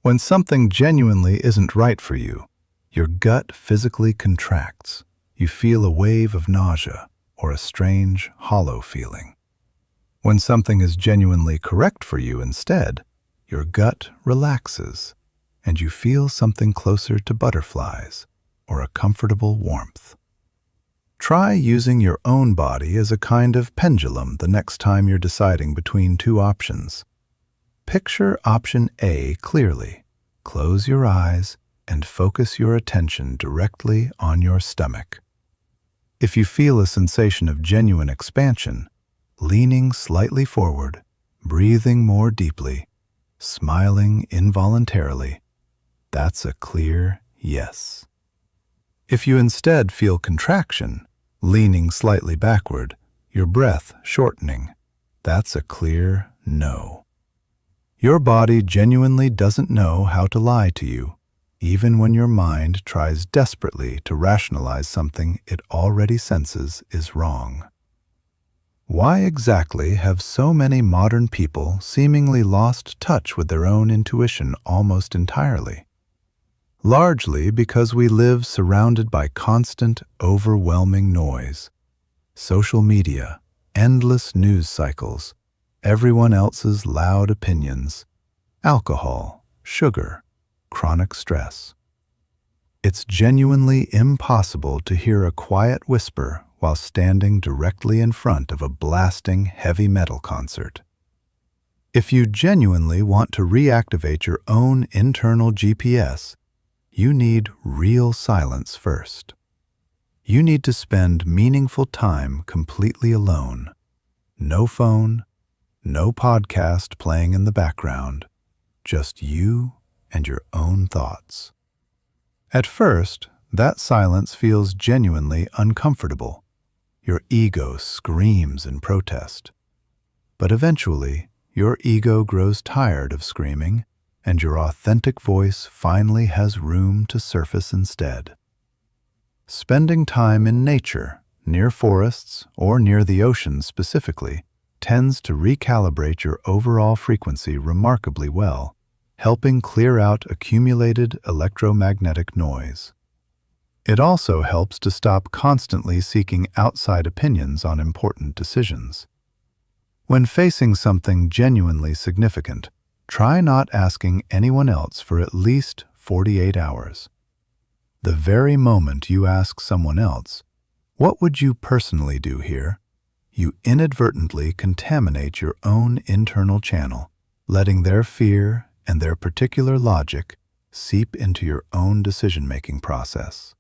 When something genuinely isn't right for you, your gut physically contracts. You feel a wave of nausea or a strange, hollow feeling. When something is genuinely correct for you instead, your gut relaxes and you feel something closer to butterflies or a comfortable warmth. Try using your own body as a kind of pendulum the next time you're deciding between two options. Picture option A clearly. Close your eyes and focus your attention directly on your stomach. If you feel a sensation of genuine expansion, leaning slightly forward, breathing more deeply, smiling involuntarily, that's a clear yes. If you instead feel contraction, leaning slightly backward, your breath shortening, that's a clear no. Your body genuinely doesn't know how to lie to you, even when your mind tries desperately to rationalize something it already senses is wrong. Why exactly have so many modern people seemingly lost touch with their own intuition almost entirely? largely because we live surrounded by constant, overwhelming noise. Social media, endless news cycles, everyone else's loud opinions, alcohol, sugar, chronic stress. It's genuinely impossible to hear a quiet whisper while standing directly in front of a blasting heavy metal concert. If you genuinely want to reactivate your own internal GPS, you need real silence first. You need to spend meaningful time completely alone. No phone, no podcast playing in the background, just you and your own thoughts. At first, that silence feels genuinely uncomfortable. Your ego screams in protest. But eventually, your ego grows tired of screaming, and your authentic voice finally has room to surface instead. Spending time in nature, near forests or near the ocean specifically, tends to recalibrate your overall frequency remarkably well, helping clear out accumulated electromagnetic noise. It also helps to stop constantly seeking outside opinions on important decisions. When facing something genuinely significant, try not asking anyone else for at least 48 hours. The very moment you ask someone else, "What would you personally do here?" you inadvertently contaminate your own internal channel, letting their fear and their particular logic seep into your own decision-making process.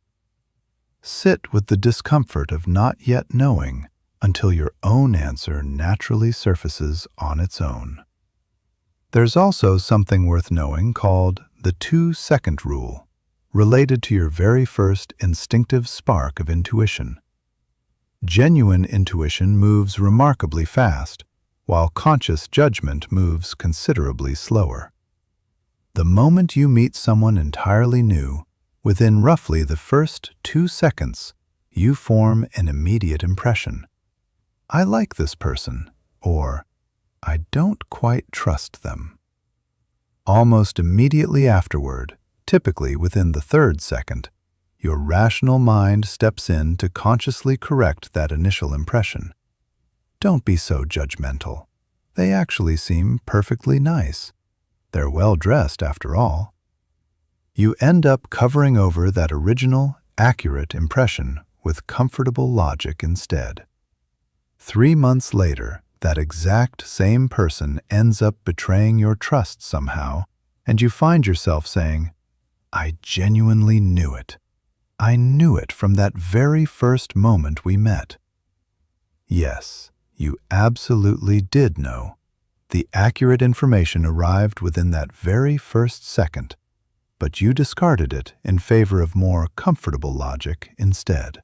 Sit with the discomfort of not yet knowing until your own answer naturally surfaces on its own. There's also something worth knowing called the 2-second rule, related to your very first instinctive spark of intuition. Genuine intuition moves remarkably fast, while conscious judgment moves considerably slower. The moment you meet someone entirely new, within roughly the first 2 seconds, you form an immediate impression. "I like this person," or "I don't quite trust them." Almost immediately afterward, typically within the 3rd second, your rational mind steps in to consciously correct that initial impression. Don't be so judgmental. They actually seem perfectly nice. They're well dressed after all. You end up covering over that original, accurate impression with comfortable logic instead. 3 months later, that exact same person ends up betraying your trust somehow, and you find yourself saying, "I genuinely knew it. I knew it from that very first moment we met." Yes, you absolutely did know. The accurate information arrived within that very first second, but you discarded it in favor of more comfortable logic instead.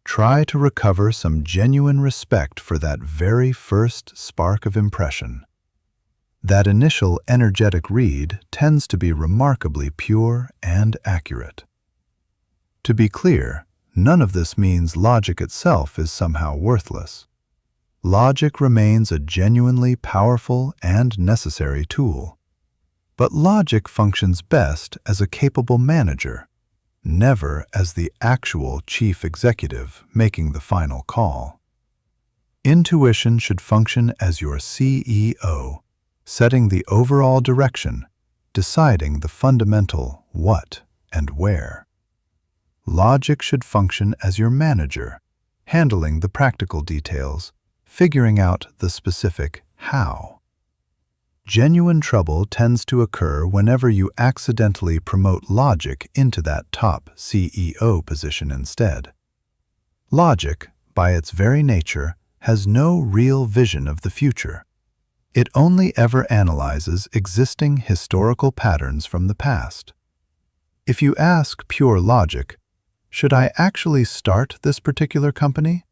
Try to recover some genuine respect for that very first spark of impression. That initial energetic read tends to be remarkably pure and accurate. To be clear, none of this means logic itself is somehow worthless. Logic remains a genuinely powerful and necessary tool. But logic functions best as a capable manager, never as the actual chief executive making the final call. Intuition should function as your CEO, setting the overall direction, deciding the fundamental what and where. Logic should function as your manager, handling the practical details, figuring out the specific how. Genuine trouble tends to occur whenever you accidentally promote logic into that top CEO position instead. Logic, by its very nature, has no real vision of the future. It only ever analyzes existing historical patterns from the past. If you ask pure logic, "Should I actually start this particular company?"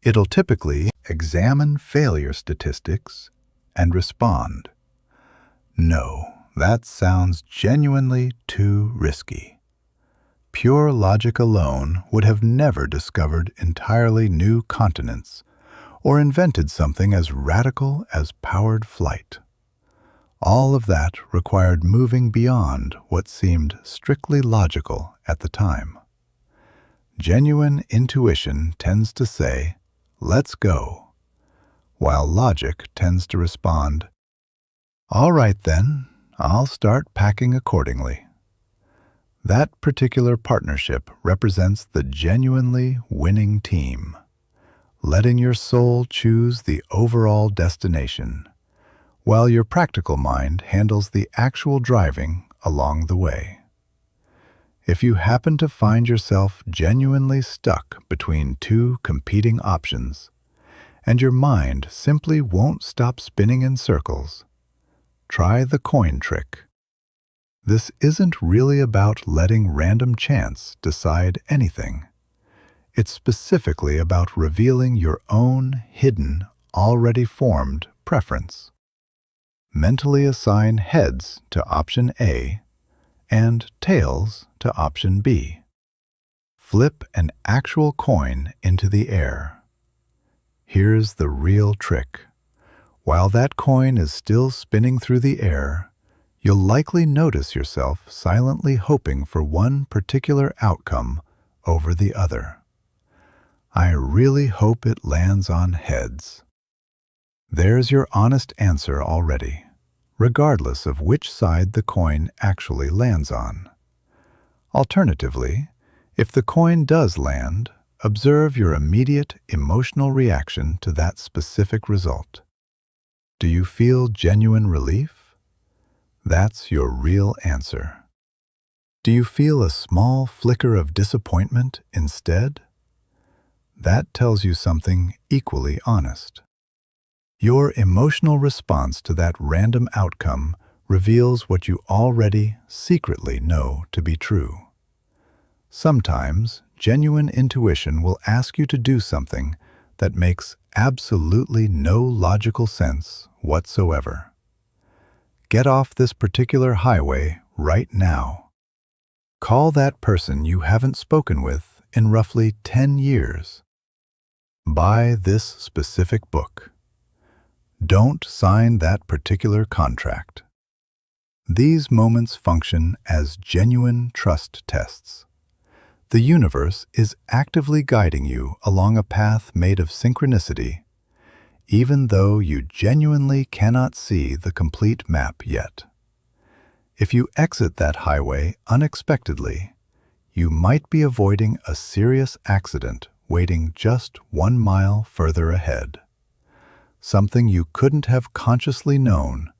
it'll typically examine failure statistics and respond, "No, that sounds genuinely too risky." Pure logic alone would have never discovered entirely new continents or invented something as radical as powered flight. All of that required moving beyond what seemed strictly logical at the time. Genuine intuition tends to say, "Let's go," while logic tends to respond, "All right then, I'll start packing accordingly." That particular partnership represents the genuinely winning team, letting your soul choose the overall destination, while your practical mind handles the actual driving along the way. If you happen to find yourself genuinely stuck between two competing options, and your mind simply won't stop spinning in circles, try the coin trick. This isn't really about letting random chance decide anything. It's specifically about revealing your own hidden, already formed preference. Mentally assign heads to option A and tails to option B. Flip an actual coin into the air. Here's the real trick. While that coin is still spinning through the air, you'll likely notice yourself silently hoping for one particular outcome over the other. I really hope it lands on heads. There's your honest answer already, regardless of which side the coin actually lands on. Alternatively, if the coin does land, observe your immediate emotional reaction to that specific result. Do you feel genuine relief? That's your real answer. Do you feel a small flicker of disappointment instead? That tells you something equally honest. Your emotional response to that random outcome reveals what you already secretly know to be true. Sometimes, genuine intuition will ask you to do something that makes absolutely no logical sense whatsoever. Get off this particular highway right now. Call that person you haven't spoken with in roughly 10 years. Buy this specific book. Don't sign that particular contract. These moments function as genuine trust tests. The universe is actively guiding you along a path made of synchronicity, even though you genuinely cannot see the complete map yet. If you exit that highway unexpectedly, you might be avoiding a serious accident waiting just 1 mile further ahead. Something you couldn't have consciously known,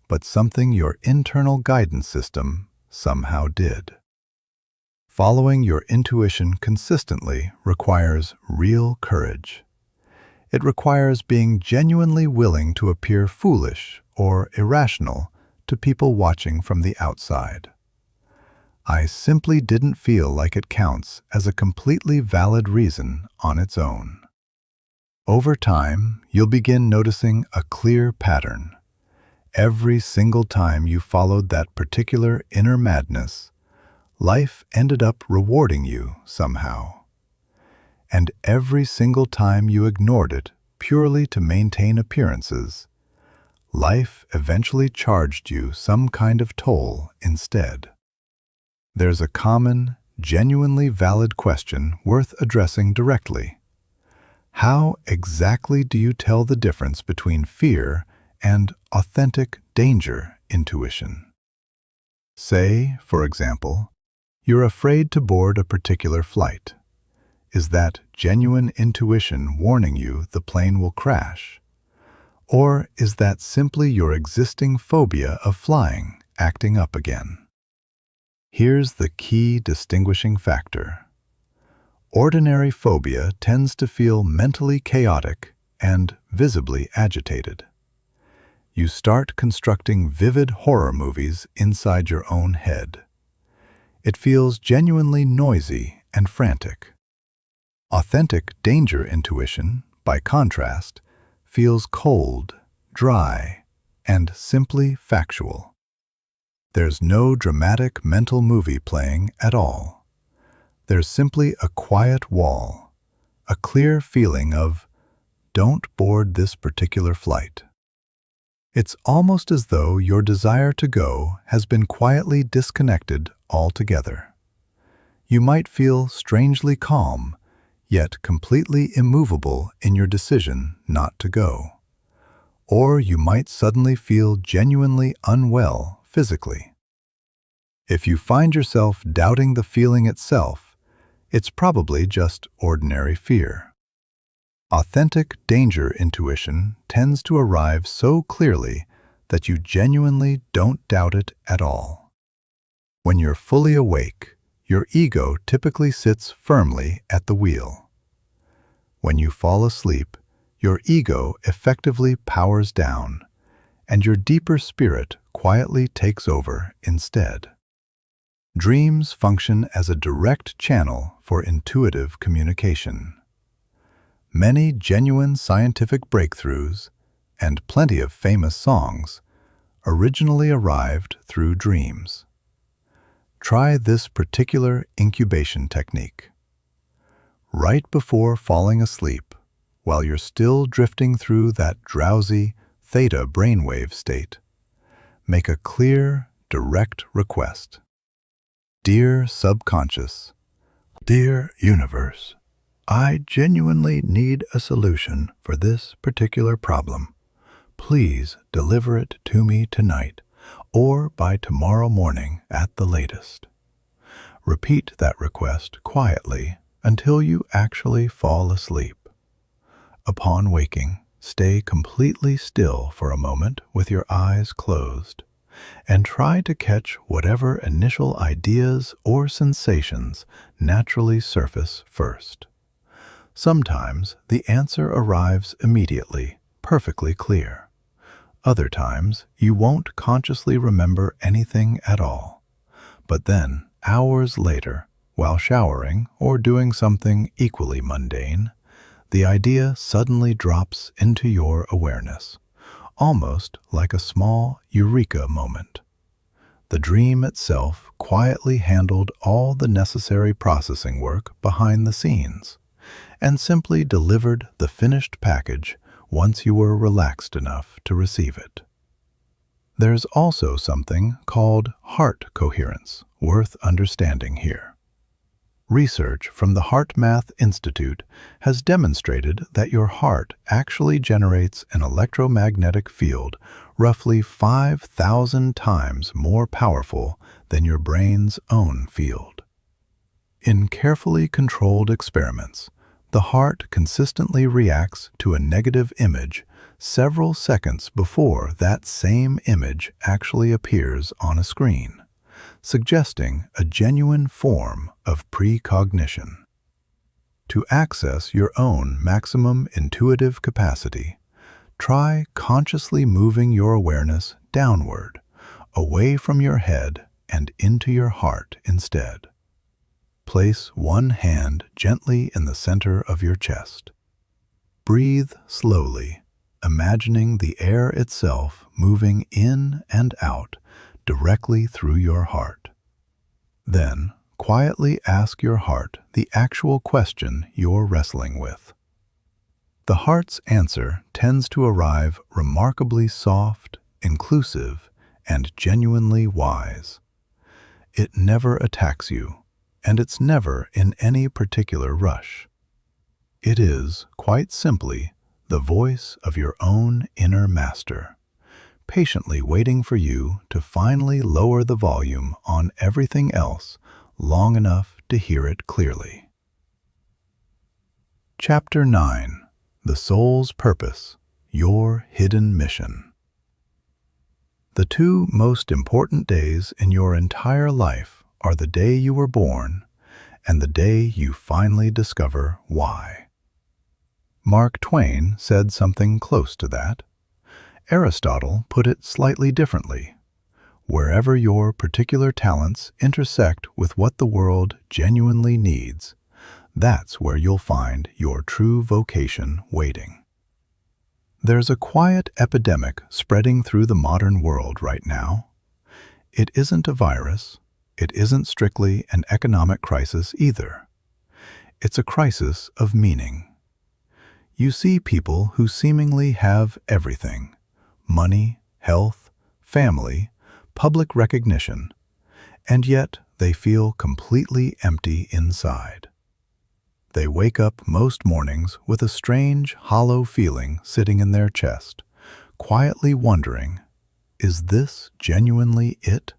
but something your internal guidance system somehow did. Following your intuition consistently requires real courage. It requires being genuinely willing to appear foolish or irrational to people watching from the outside. I simply didn't feel like it counts as a completely valid reason on its own. Over time, you'll begin noticing a clear pattern. Every single time you followed that particular inner madness, life ended up rewarding you somehow. And every single time you ignored it purely to maintain appearances, life eventually charged you some kind of toll instead. There's a common, genuinely valid question worth addressing directly. How exactly do you tell the difference between fear and authentic danger intuition? Say, for example, you're afraid to board a particular flight. Is that genuine intuition warning you the plane will crash? Or is that simply your existing phobia of flying acting up again? Here's the key distinguishing factor. Ordinary phobia tends to feel mentally chaotic and visibly agitated. You start constructing vivid horror movies inside your own head. It feels genuinely noisy and frantic. Authentic danger intuition, by contrast, feels cold, dry, and simply factual. There's no dramatic mental movie playing at all. There's simply a quiet wall, a clear feeling of, don't board this particular flight. It's almost as though your desire to go has been quietly disconnected altogether. You might feel strangely calm, yet completely immovable in your decision not to go. Or you might suddenly feel genuinely unwell physically. If you find yourself doubting the feeling itself, it's probably just ordinary fear. Authentic danger intuition tends to arrive so clearly that you genuinely don't doubt it at all. When you're fully awake, your ego typically sits firmly at the wheel. When you fall asleep, your ego effectively powers down, and your deeper spirit quietly takes over instead. Dreams function as a direct channel for intuitive communication. Many genuine scientific breakthroughs and plenty of famous songs originally arrived through dreams. Try this particular incubation technique. Right before falling asleep, while you're still drifting through that drowsy theta brainwave state, make a clear, direct request. Dear subconscious, dear universe, I genuinely need a solution for this particular problem. Please deliver it to me tonight or by tomorrow morning at the latest. Repeat that request quietly until you actually fall asleep. Upon waking, stay completely still for a moment with your eyes closed and try to catch whatever initial ideas or sensations naturally surface first. Sometimes the answer arrives immediately, perfectly clear. Other times, you won't consciously remember anything at all. But then, hours later, while showering or doing something equally mundane, the idea suddenly drops into your awareness, almost like a small eureka moment. The dream itself quietly handled all the necessary processing work behind the scenes, and simply delivered the finished package once you were relaxed enough to receive it. There's also something called heart coherence worth understanding here. Research from the HeartMath Institute has demonstrated that your heart actually generates an electromagnetic field roughly 5,000 times more powerful than your brain's own field. In carefully controlled experiments, the heart consistently reacts to a negative image several seconds before that same image actually appears on a screen, suggesting a genuine form of precognition. To access your own maximum intuitive capacity, try consciously moving your awareness downward, away from your head and into your heart instead. Place one hand gently in the center of your chest. Breathe slowly, imagining the air itself moving in and out directly through your heart. Then, quietly ask your heart the actual question you're wrestling with. The heart's answer tends to arrive remarkably soft, inclusive, and genuinely wise. It never attacks you, and it's never in any particular rush. It is, quite simply, the voice of your own inner master, patiently waiting for you to finally lower the volume on everything else long enough to hear it clearly. Chapter 9. The Soul's Purpose, Your Hidden Mission. The two most important days in your entire life are the day you were born and the day you finally discover why. Mark Twain said something close to that. Aristotle put it slightly differently. Wherever your particular talents intersect with what the world genuinely needs, that's where you'll find your true vocation waiting. There's a quiet epidemic spreading through the modern world right now. It isn't a virus. It isn't strictly an economic crisis either. It's a crisis of meaning. You see people who seemingly have everything: money, health, family, public recognition, and yet they feel completely empty inside. They wake up most mornings with a strange, hollow feeling sitting in their chest, quietly wondering, is this genuinely it?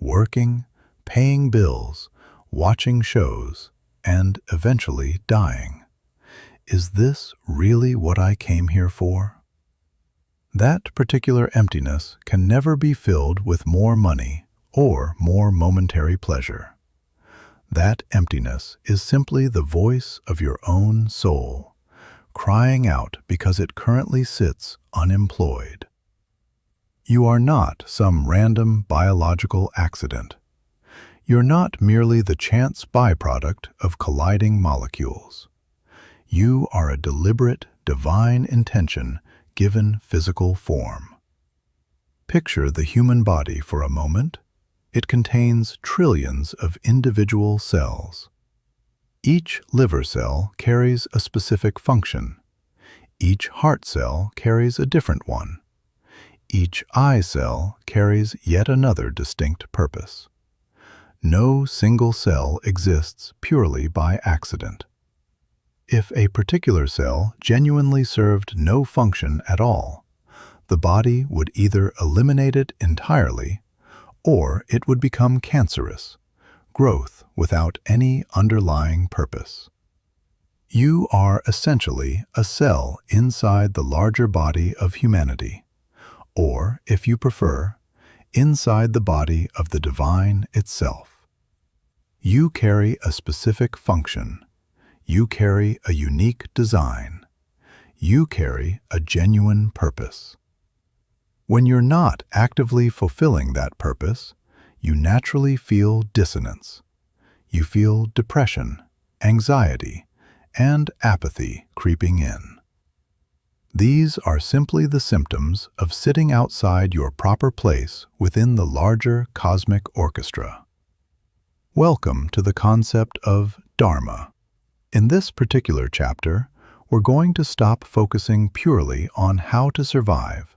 Working, paying bills, watching shows, and eventually dying. Is this really what I came here for? That particular emptiness can never be filled with more money or more momentary pleasure. That emptiness is simply the voice of your own soul, crying out because it currently sits unemployed. You are not some random biological accident. You're not merely the chance byproduct of colliding molecules. You are a deliberate, divine intention given physical form. Picture the human body for a moment. It contains trillions of individual cells. Each liver cell carries a specific function. Each heart cell carries a different one. Each eye cell carries yet another distinct purpose. No single cell exists purely by accident. If a particular cell genuinely served no function at all, the body would either eliminate it entirely or it would become cancerous, growth without any underlying purpose. You are essentially a cell inside the larger body of humanity, or, if you prefer, inside the body of the divine itself. You carry a specific function. You carry a unique design. You carry a genuine purpose. When you're not actively fulfilling that purpose, you naturally feel dissonance. You feel depression, anxiety, and apathy creeping in. These are simply the symptoms of sitting outside your proper place within the larger cosmic orchestra. Welcome to the concept of Dharma. In this particular chapter, we're going to stop focusing purely on how to survive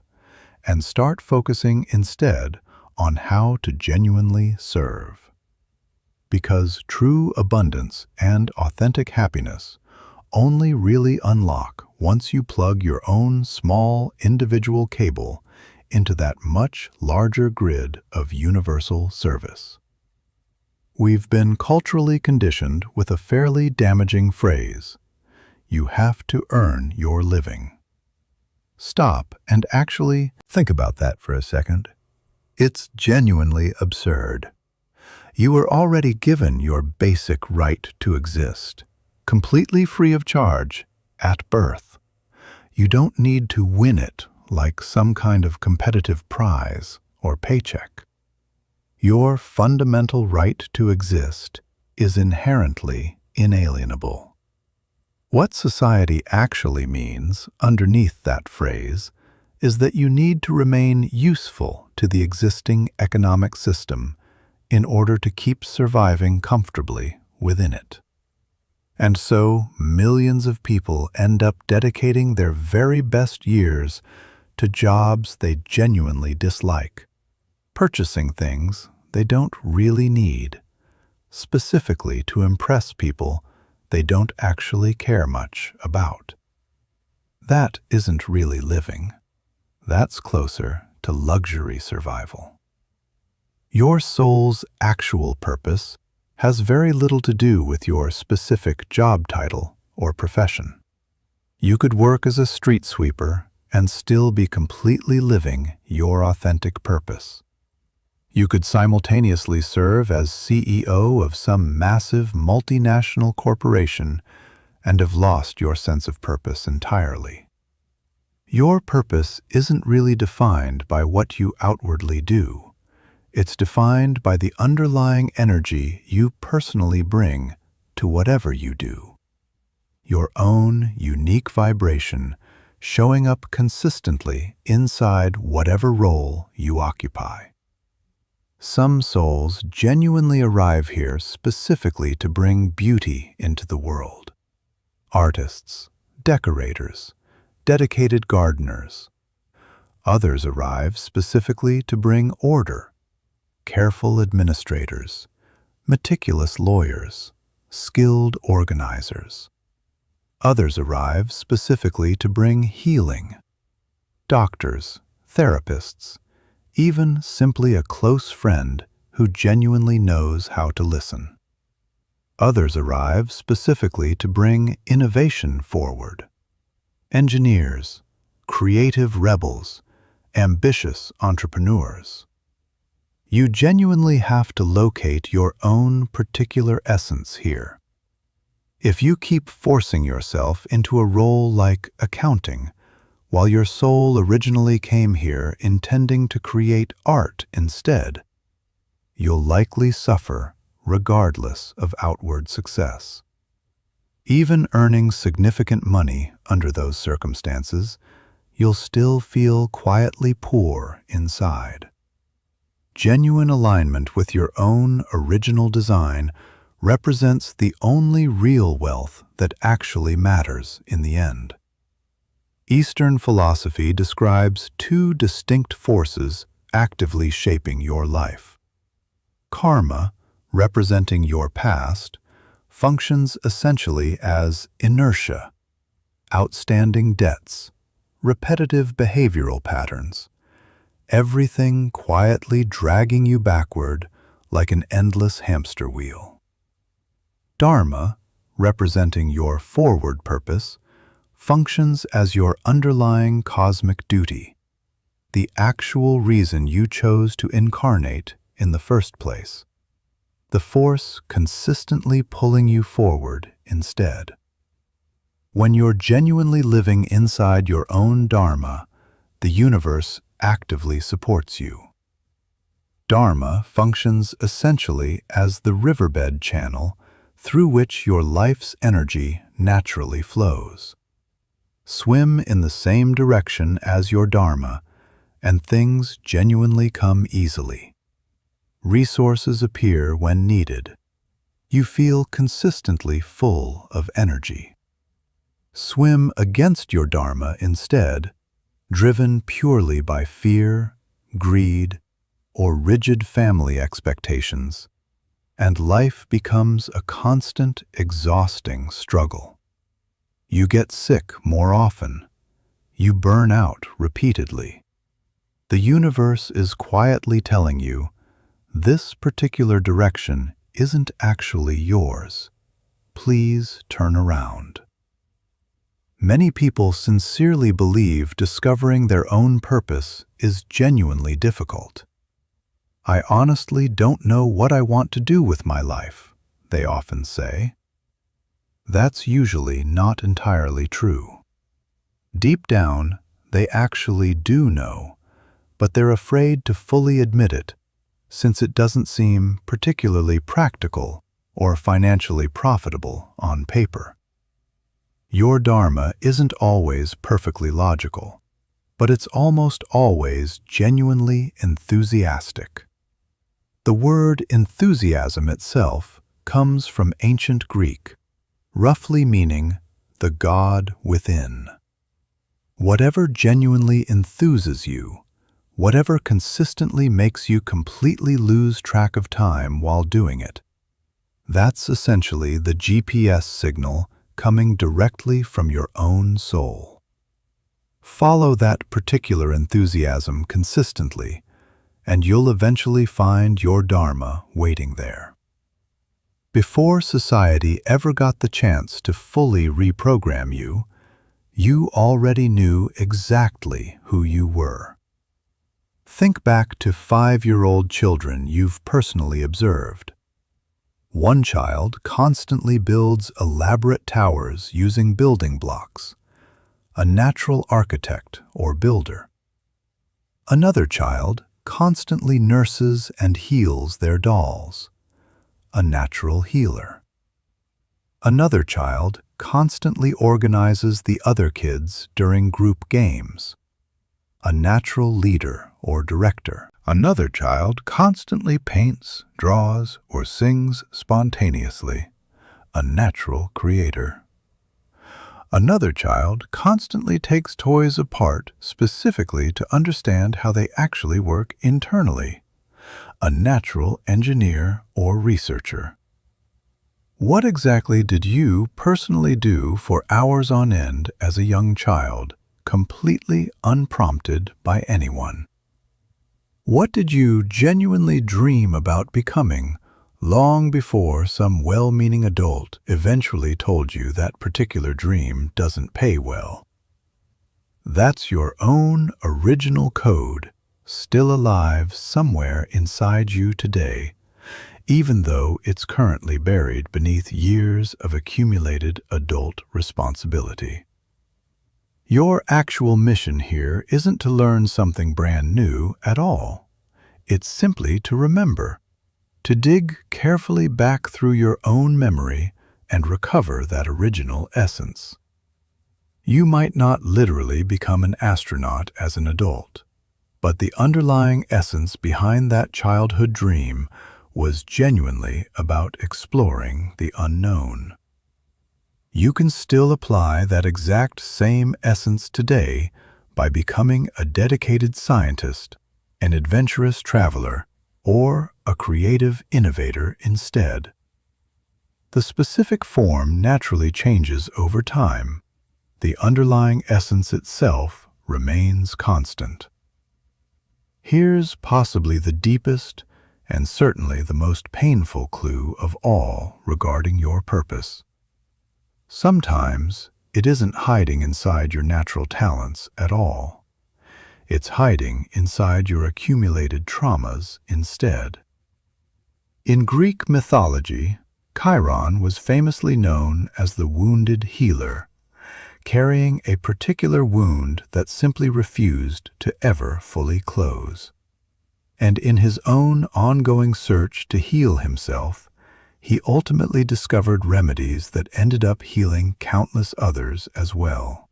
and start focusing instead on how to genuinely serve. Because true abundance and authentic happiness only really unlock once you plug your own small individual cable into that much larger grid of universal service. We've been culturally conditioned with a fairly damaging phrase, "You have to earn your living." Stop and actually think about that for a second. It's genuinely absurd. You were already given your basic right to exist, completely free of charge, at birth. You don't need to win it like some kind of competitive prize or paycheck. Your fundamental right to exist is inherently inalienable. What society actually means underneath that phrase is that you need to remain useful to the existing economic system in order to keep surviving comfortably within it. And so millions of people end up dedicating their very best years to jobs they genuinely dislike, purchasing things they don't really need, specifically to impress people they don't actually care much about. That isn't really living. That's closer to luxury survival. Your soul's actual purpose has very little to do with your specific job title or profession. You could work as a street sweeper and still be completely living your authentic purpose. You could simultaneously serve as CEO of some massive multinational corporation and have lost your sense of purpose entirely. Your purpose isn't really defined by what you outwardly do. It's defined by the underlying energy you personally bring to whatever you do. Your own unique vibration showing up consistently inside whatever role you occupy. Some souls genuinely arrive here specifically to bring beauty into the world. Artists, decorators, dedicated gardeners. Others arrive specifically to bring order, careful administrators, meticulous lawyers, skilled organizers. Others arrive specifically to bring healing, doctors, therapists, even simply a close friend who genuinely knows how to listen. Others arrive specifically to bring innovation forward. Engineers, creative rebels, ambitious entrepreneurs. You genuinely have to locate your own particular essence here. If you keep forcing yourself into a role like accounting, while your soul originally came here intending to create art instead, you'll likely suffer regardless of outward success. Even earning significant money under those circumstances, you'll still feel quietly poor inside. Genuine alignment with your own original design represents the only real wealth that actually matters in the end. Eastern philosophy describes two distinct forces actively shaping your life. Karma, representing your past, functions essentially as inertia, outstanding debts, repetitive behavioral patterns, everything quietly dragging you backward like an endless hamster wheel. Dharma, representing your forward purpose, functions as your underlying cosmic duty, the actual reason you chose to incarnate in the first place, the force consistently pulling you forward instead. When you're genuinely living inside your own Dharma, the universe actively supports you. Dharma functions essentially as the riverbed channel through which your life's energy naturally flows. Swim in the same direction as your Dharma, and things genuinely come easily. Resources appear when needed. You feel consistently full of energy. Swim against your Dharma instead, driven purely by fear, greed, or rigid family expectations, and life becomes a constant, exhausting struggle. You get sick more often. You burn out repeatedly. The universe is quietly telling you, this particular direction isn't actually yours. Please turn around. Many people sincerely believe discovering their own purpose is genuinely difficult. I honestly don't know what I want to do with my life, they often say. That's usually not entirely true. Deep down, they actually do know, but they're afraid to fully admit it, since it doesn't seem particularly practical or financially profitable on paper. Your Dharma isn't always perfectly logical, but it's almost always genuinely enthusiastic. The word enthusiasm itself comes from ancient Greek, roughly meaning the God within. Whatever genuinely enthuses you, whatever consistently makes you completely lose track of time while doing it, that's essentially the GPS signal coming directly from your own soul. Follow that particular enthusiasm consistently, and you'll eventually find your Dharma waiting there. Before society ever got the chance to fully reprogram you, you already knew exactly who you were. Think back to 5-year-old children you've personally observed. One child constantly builds elaborate towers using building blocks, a natural architect or builder. Another child constantly nurses and heals their dolls, a natural healer. Another child constantly organizes the other kids during group games, a natural leader or director. Another child constantly paints, draws, or sings spontaneously, a natural creator. Another child constantly takes toys apart specifically to understand how they actually work internally. A natural engineer or researcher. What exactly did you personally do for hours on end as a young child, completely unprompted by anyone? What did you genuinely dream about becoming long before some well-meaning adult eventually told you that particular dream doesn't pay well? That's your own original code, still alive somewhere inside you today, even though it's currently buried beneath years of accumulated adult responsibility. Your actual mission here isn't to learn something brand new at all. It's simply to remember, to dig carefully back through your own memory and recover that original essence. You might not literally become an astronaut as an adult, but the underlying essence behind that childhood dream was genuinely about exploring the unknown. You can still apply that exact same essence today by becoming a dedicated scientist, an adventurous traveler, or a creative innovator instead. The specific form naturally changes over time. The underlying essence itself remains constant. Here's possibly the deepest and certainly the most painful clue of all regarding your purpose. Sometimes it isn't hiding inside your natural talents at all. It's hiding inside your accumulated traumas instead. In Greek mythology, Chiron was famously known as the wounded healer, carrying a particular wound that simply refused to ever fully close. And in his own ongoing search to heal himself, he ultimately discovered remedies that ended up healing countless others as well.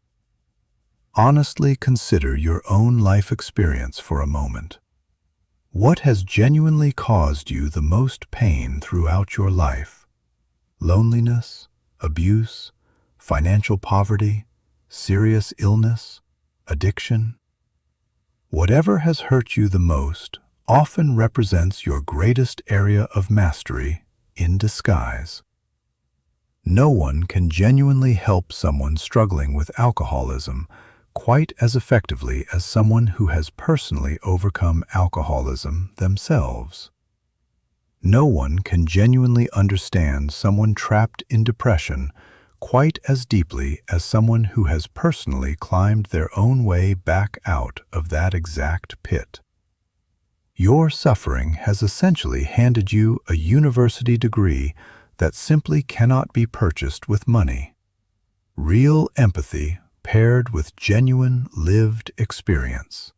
Honestly consider your own life experience for a moment. What has genuinely caused you the most pain throughout your life? Loneliness, abuse, financial poverty, serious illness, addiction? Whatever has hurt you the most often represents your greatest area of mastery in disguise. No one can genuinely help someone struggling with alcoholism quite as effectively as someone who has personally overcome alcoholism themselves. No one can genuinely understand someone trapped in depression quite as deeply as someone who has personally climbed their own way back out of that exact pit. Your suffering has essentially handed you a university degree that simply cannot be purchased with money. Real empathy paired with genuine lived experience.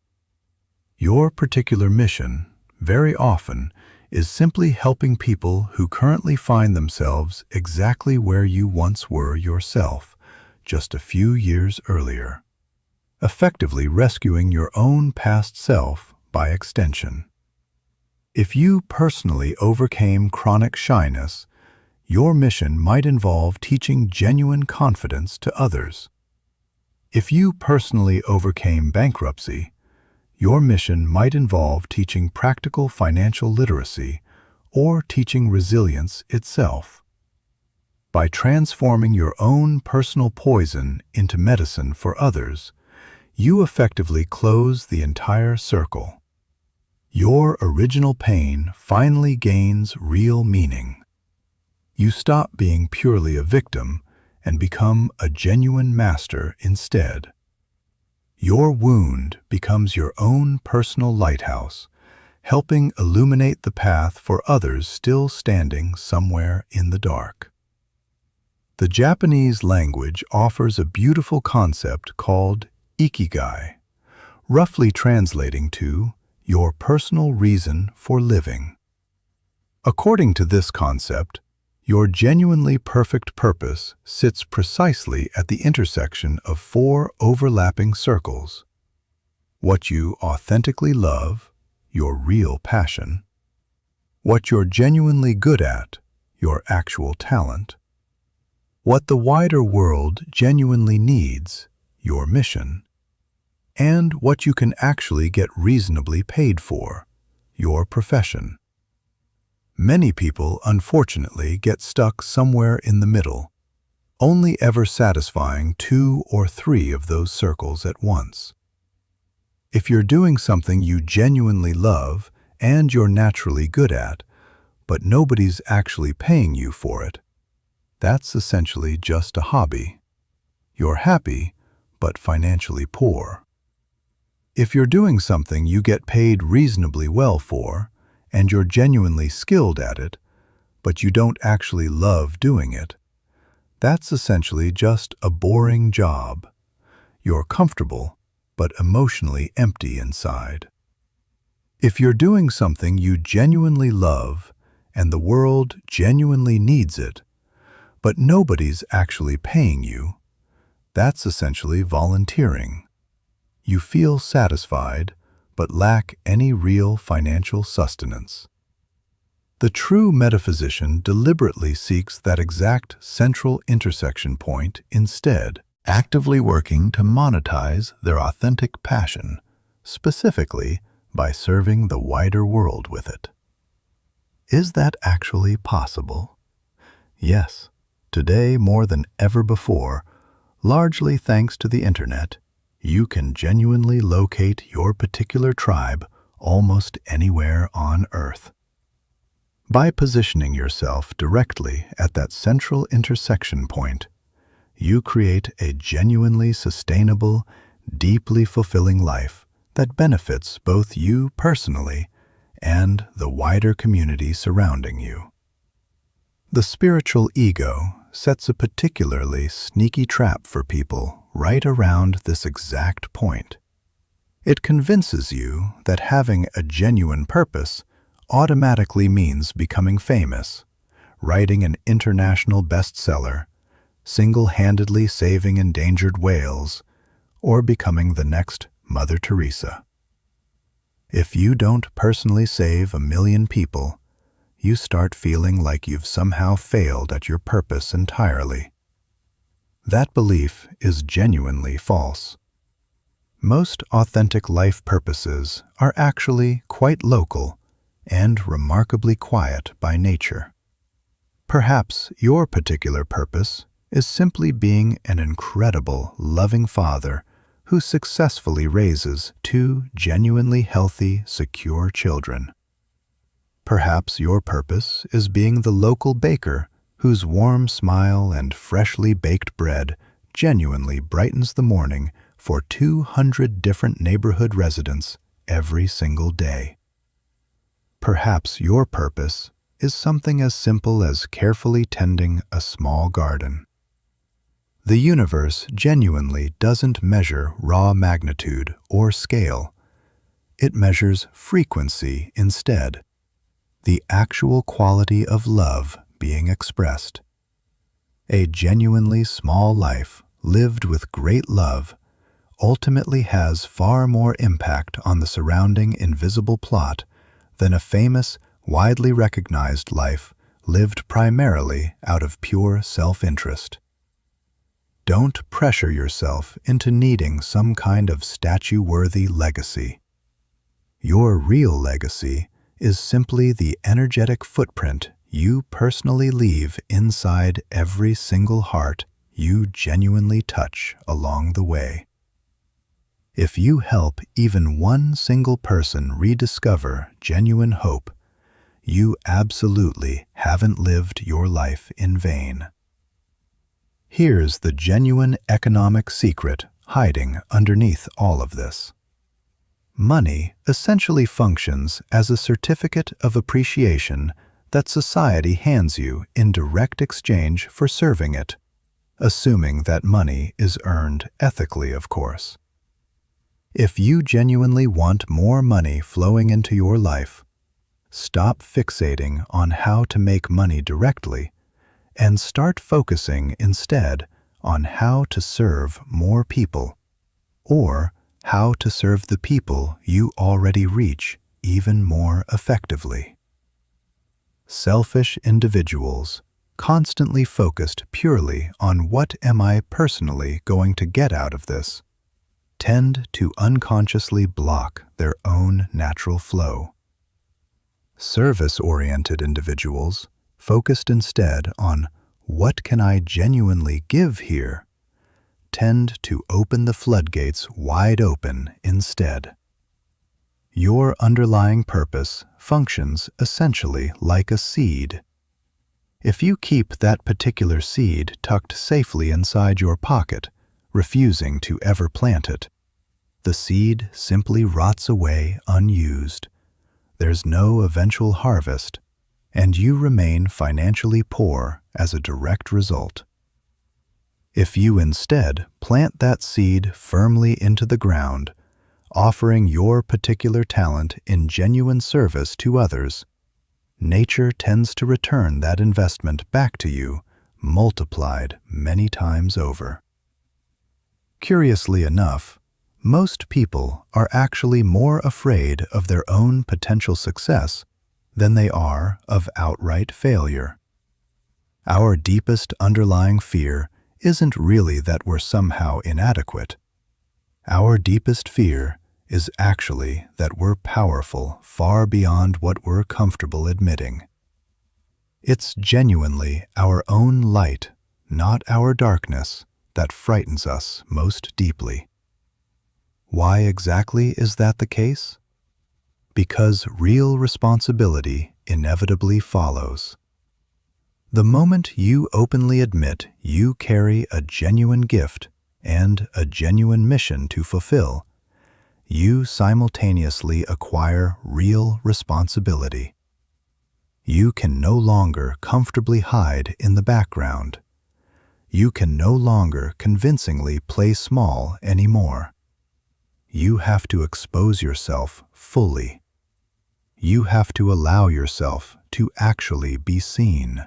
Your particular mission, very often, is simply helping people who currently find themselves exactly where you once were yourself, just a few years earlier. Effectively rescuing your own past self by extension. If you personally overcame chronic shyness, your mission might involve teaching genuine confidence to others. If you personally overcame bankruptcy, your mission might involve teaching practical financial literacy or teaching resilience itself. By transforming your own personal poison into medicine for others, you effectively close the entire circle. Your original pain finally gains real meaning. You stop being purely a victim and become a genuine master instead. Your wound becomes your own personal lighthouse, helping illuminate the path for others still standing somewhere in the dark. The Japanese language offers a beautiful concept called ikigai, roughly translating to your personal reason for living. According to this concept, your genuinely perfect purpose sits precisely at the intersection of 4 overlapping circles. What you authentically love, your real passion. What you're genuinely good at, your actual talent. what the wider world genuinely needs, your mission, and what you can actually get reasonably paid for, your profession. Many people, unfortunately, get stuck somewhere in the middle, only ever satisfying 2 or 3 of those circles at once. If you're doing something you genuinely love and you're naturally good at, but nobody's actually paying you for it, that's essentially just a hobby. You're happy, but financially poor. If you're doing something you get paid reasonably well for, and you're genuinely skilled at it, but you don't actually love doing it, that's essentially just a boring job. You're comfortable, but emotionally empty inside. If you're doing something you genuinely love, and the world genuinely needs it, but nobody's actually paying you, that's essentially volunteering. You feel satisfied, but lack any real financial sustenance. The true metaphysician deliberately seeks that exact central intersection point instead, actively working to monetize their authentic passion, specifically by serving the wider world with it. Is that actually possible? Yes. Today, more than ever before, largely thanks to the internet, you can genuinely locate your particular tribe almost anywhere on Earth. By positioning yourself directly at that central intersection point, you create a genuinely sustainable, deeply fulfilling life that benefits both you personally and the wider community surrounding you. The spiritual ego sets a particularly sneaky trap for people right around this exact point. It convinces you that having a genuine purpose automatically means becoming famous, writing an international bestseller, single-handedly saving endangered whales, or becoming the next Mother Teresa. If you don't personally save 1 million people, you start feeling like you've somehow failed at your purpose entirely. That belief is genuinely false. Most authentic life purposes are actually quite local and remarkably quiet by nature. Perhaps your particular purpose is simply being an incredible, loving father who successfully raises 2 genuinely healthy, secure children. Perhaps your purpose is being the local baker whose warm smile and freshly baked bread genuinely brightens the morning for 200 different neighborhood residents every single day. Perhaps your purpose is something as simple as carefully tending a small garden. The universe genuinely doesn't measure raw magnitude or scale. It measures frequency instead, the actual quality of love being expressed. A genuinely small life lived with great love ultimately has far more impact on the surrounding invisible plot than a famous, widely recognized life lived primarily out of pure self-interest. Don't pressure yourself into needing some kind of statue-worthy legacy. Your real legacy is simply the energetic footprint you personally leave inside every single heart you genuinely touch along the way. If you help even one single person rediscover genuine hope, you absolutely haven't lived your life in vain. Here's the genuine economic secret hiding underneath all of this. Money essentially functions as a certificate of appreciation that society hands you in direct exchange for serving it, assuming that money is earned ethically, of course. If you genuinely want more money flowing into your life, stop fixating on how to make money directly and start focusing instead on how to serve more people, or how to serve the people you already reach even more effectively. Selfish individuals constantly focused purely on what am I personally going to get out of this, tend to unconsciously block their own natural flow. Service-oriented individuals, focused instead on what can I genuinely give here, tend to open the floodgates wide open instead. Your underlying purpose functions essentially like a seed. If you keep that particular seed tucked safely inside your pocket, refusing to ever plant it, the seed simply rots away unused. There's no eventual harvest, and you remain financially poor as a direct result. If you instead plant that seed firmly into the ground, offering your particular talent in genuine service to others, nature tends to return that investment back to you, multiplied many times over. Curiously enough, most people are actually more afraid of their own potential success than they are of outright failure. Our deepest underlying fear isn't really that we're somehow inadequate. Our deepest fear is actually that we're powerful far beyond what we're comfortable admitting. It's genuinely our own light, not our darkness, that frightens us most deeply. Why exactly is that the case? Because real responsibility inevitably follows. The moment you openly admit you carry a genuine gift and a genuine mission to fulfill, you simultaneously acquire real responsibility. You can no longer comfortably hide in the background. You can no longer convincingly play small anymore. You have to expose yourself fully. You have to allow yourself to actually be seen.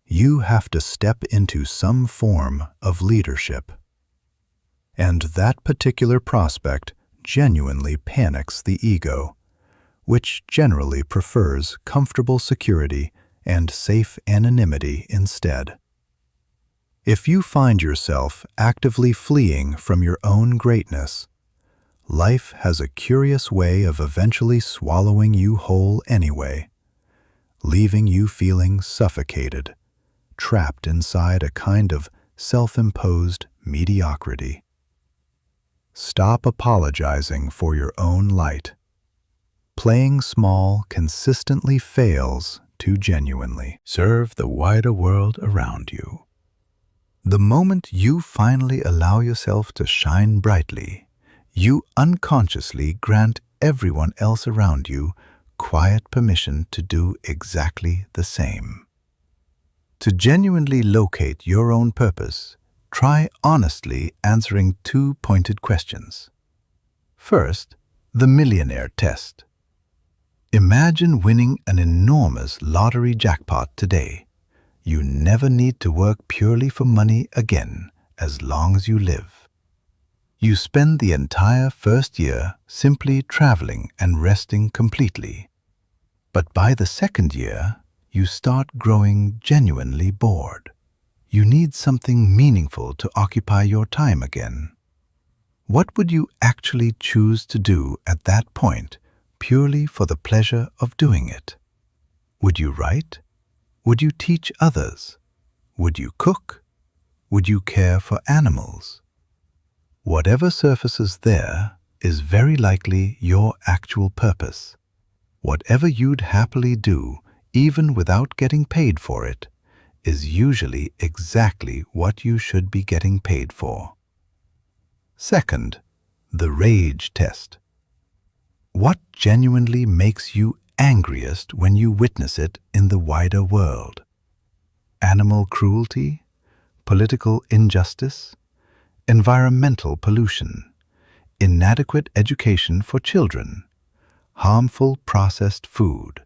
You have to step into some form of leadership. And that particular prospect genuinely panics the ego, which generally prefers comfortable security and safe anonymity instead. If you find yourself actively fleeing from your own greatness, life has a curious way of eventually swallowing you whole anyway, leaving you feeling suffocated, trapped inside a kind of self-imposed mediocrity. Stop apologizing for your own light. Playing small consistently fails to genuinely serve the wider world around you. The moment you finally allow yourself to shine brightly, you unconsciously grant everyone else around you quiet permission to do exactly the same. To genuinely locate your own purpose, try honestly answering two pointed questions. First, the millionaire test. Imagine winning an enormous lottery jackpot today. You never need to work purely for money again as long as you live. You spend the entire first year simply traveling and resting completely. But by the second year, you start growing genuinely bored. You need something meaningful to occupy your time again. What would you actually choose to do at that point, purely for the pleasure of doing it? Would you write? Would you teach others? Would you cook? Would you care for animals? Whatever surfaces there is very likely your actual purpose. Whatever you'd happily do, even without getting paid for it, is usually exactly what you should be getting paid for. Second, the rage test. What genuinely makes you angriest when you witness it in the wider world? Animal cruelty, political injustice, environmental pollution, inadequate education for children, harmful processed food.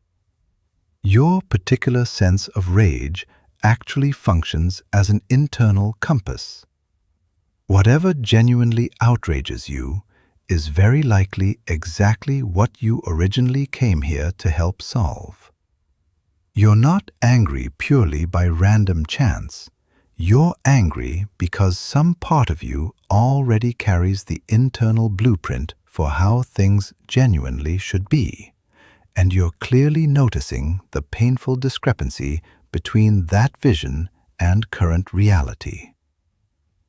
Your particular sense of rage actually functions as an internal compass. Whatever genuinely outrages you is very likely exactly what you originally came here to help solve. You're not angry purely by random chance. You're angry because some part of you already carries the internal blueprint for how things genuinely should be, and you're clearly noticing the painful discrepancy between that vision and current reality.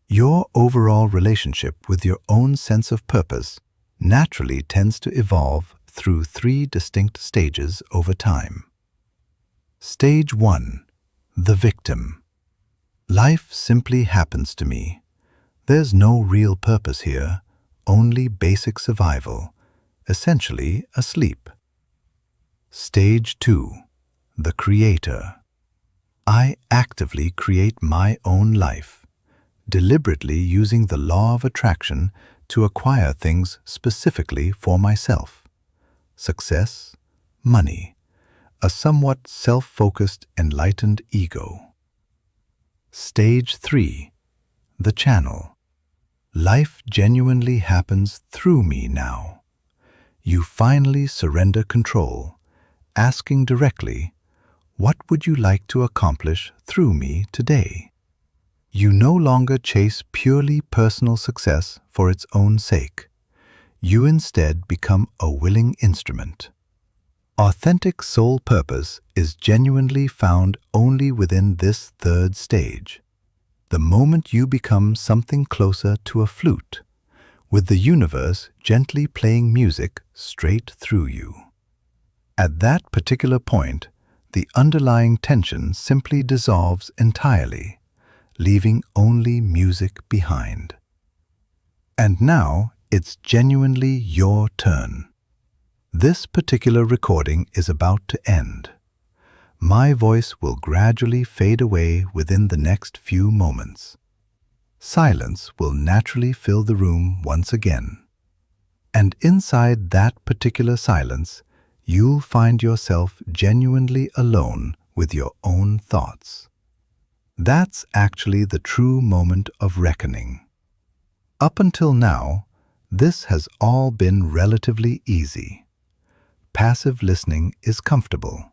Your overall relationship with your own sense of purpose naturally tends to evolve through three distinct stages over time. Stage 1. The victim. Life simply happens to me. There's no real purpose here, only basic survival, essentially asleep. Stage 2. The creator. I actively create my own life, deliberately using the law of attraction to acquire things specifically for myself. Success, money, a somewhat self-focused, enlightened ego. Stage 3. The channel. Life genuinely happens through me now. You finally surrender control, asking directly, what would you like to accomplish through me today? You no longer chase purely personal success for its own sake. You instead become a willing instrument. Authentic soul purpose is genuinely found only within this third stage, the moment you become something closer to a flute, with the universe gently playing music straight through you. At that particular point, the underlying tension simply dissolves entirely, leaving only music behind. And now it's genuinely your turn. This particular recording is about to end. My voice will gradually fade away within the next few moments. Silence will naturally fill the room once again. And inside that particular silence, you'll find yourself genuinely alone with your own thoughts. That's actually the true moment of reckoning. Up until now, this has all been relatively easy. Passive listening is comfortable.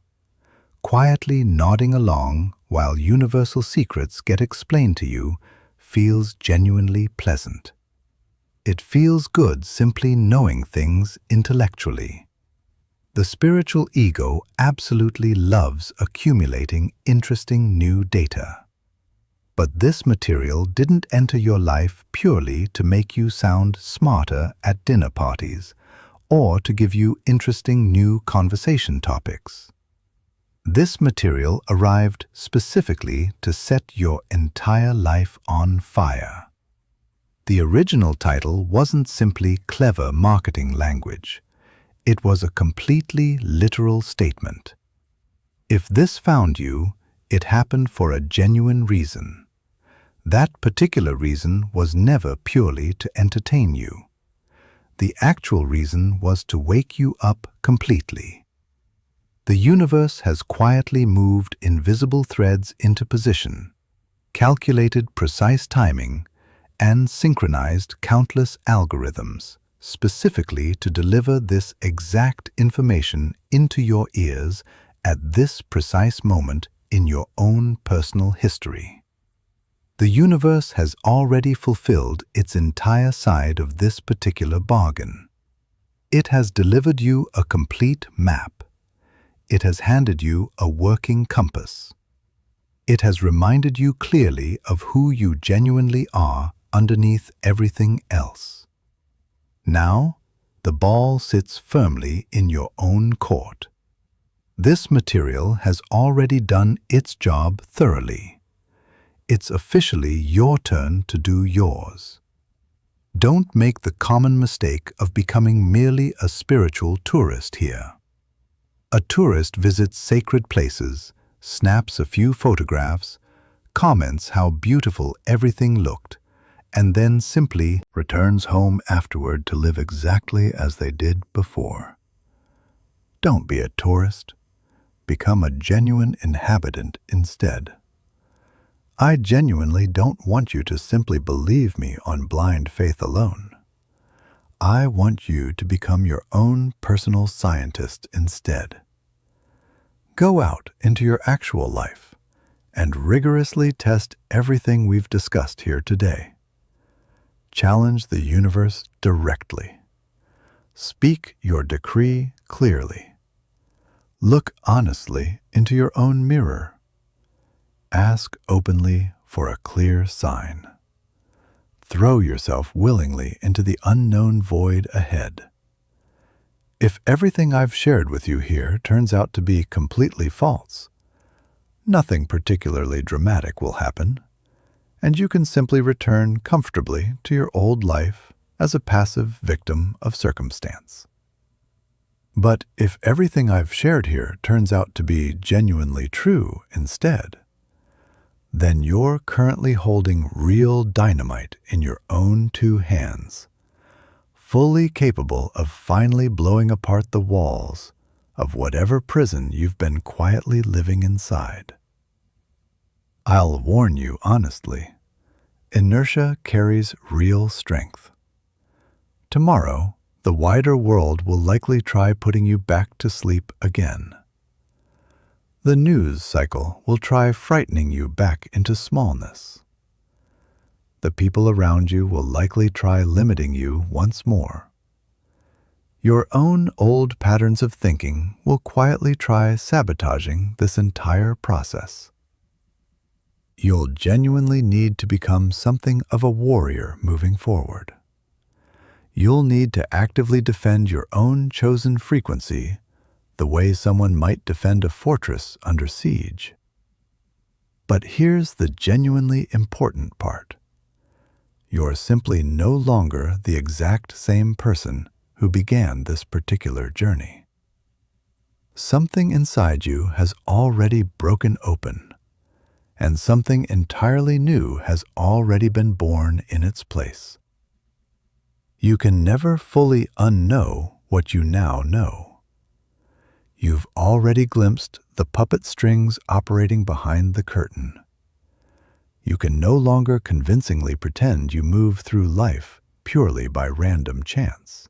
Quietly nodding along while universal secrets get explained to you feels genuinely pleasant. It feels good simply knowing things intellectually. The spiritual ego absolutely loves accumulating interesting new data. But this material didn't enter your life purely to make you sound smarter at dinner parties, or to give you interesting new conversation topics. This material arrived specifically to set your entire life on fire. The original title wasn't simply clever marketing language. It was a completely literal statement. If this found you, it happened for a genuine reason. That particular reason was never purely to entertain you. The actual reason was to wake you up completely. The universe has quietly moved invisible threads into position, calculated precise timing, and synchronized countless algorithms, specifically to deliver this exact information into your ears at this precise moment in your own personal history. The universe has already fulfilled its entire side of this particular bargain. It has delivered you a complete map. It has handed you a working compass. It has reminded you clearly of who you genuinely are underneath everything else. Now, the ball sits firmly in your own court. This material has already done its job thoroughly. It's officially your turn to do yours. Don't make the common mistake of becoming merely a spiritual tourist here. A tourist visits sacred places, snaps a few photographs, comments how beautiful everything looked, and then simply returns home afterward to live exactly as they did before. Don't be a tourist. Become a genuine inhabitant instead. I genuinely don't want you to simply believe me on blind faith alone. I want you to become your own personal scientist instead. Go out into your actual life and rigorously test everything we've discussed here today. Challenge the universe directly. Speak your decree clearly. Look honestly into your own mirror. Ask openly for a clear sign. Throw yourself willingly into the unknown void ahead. If everything I've shared with you here turns out to be completely false, nothing particularly dramatic will happen, and you can simply return comfortably to your old life as a passive victim of circumstance. But if everything I've shared here turns out to be genuinely true instead, then you're currently holding real dynamite in your own two hands, fully capable of finally blowing apart the walls of whatever prison you've been quietly living inside. I'll warn you honestly, inertia carries real strength. Tomorrow, the wider world will likely try putting you back to sleep again. The news cycle will try frightening you back into smallness. The people around you will likely try limiting you once more. Your own old patterns of thinking will quietly try sabotaging this entire process. You'll genuinely need to become something of a warrior moving forward. You'll need to actively defend your own chosen frequency the way someone might defend a fortress under siege. But here's the genuinely important part. You're simply no longer the exact same person who began this particular journey. Something inside you has already broken open, and something entirely new has already been born in its place. You can never fully unknow what you now know. You've already glimpsed the puppet strings operating behind the curtain. You can no longer convincingly pretend you move through life purely by random chance.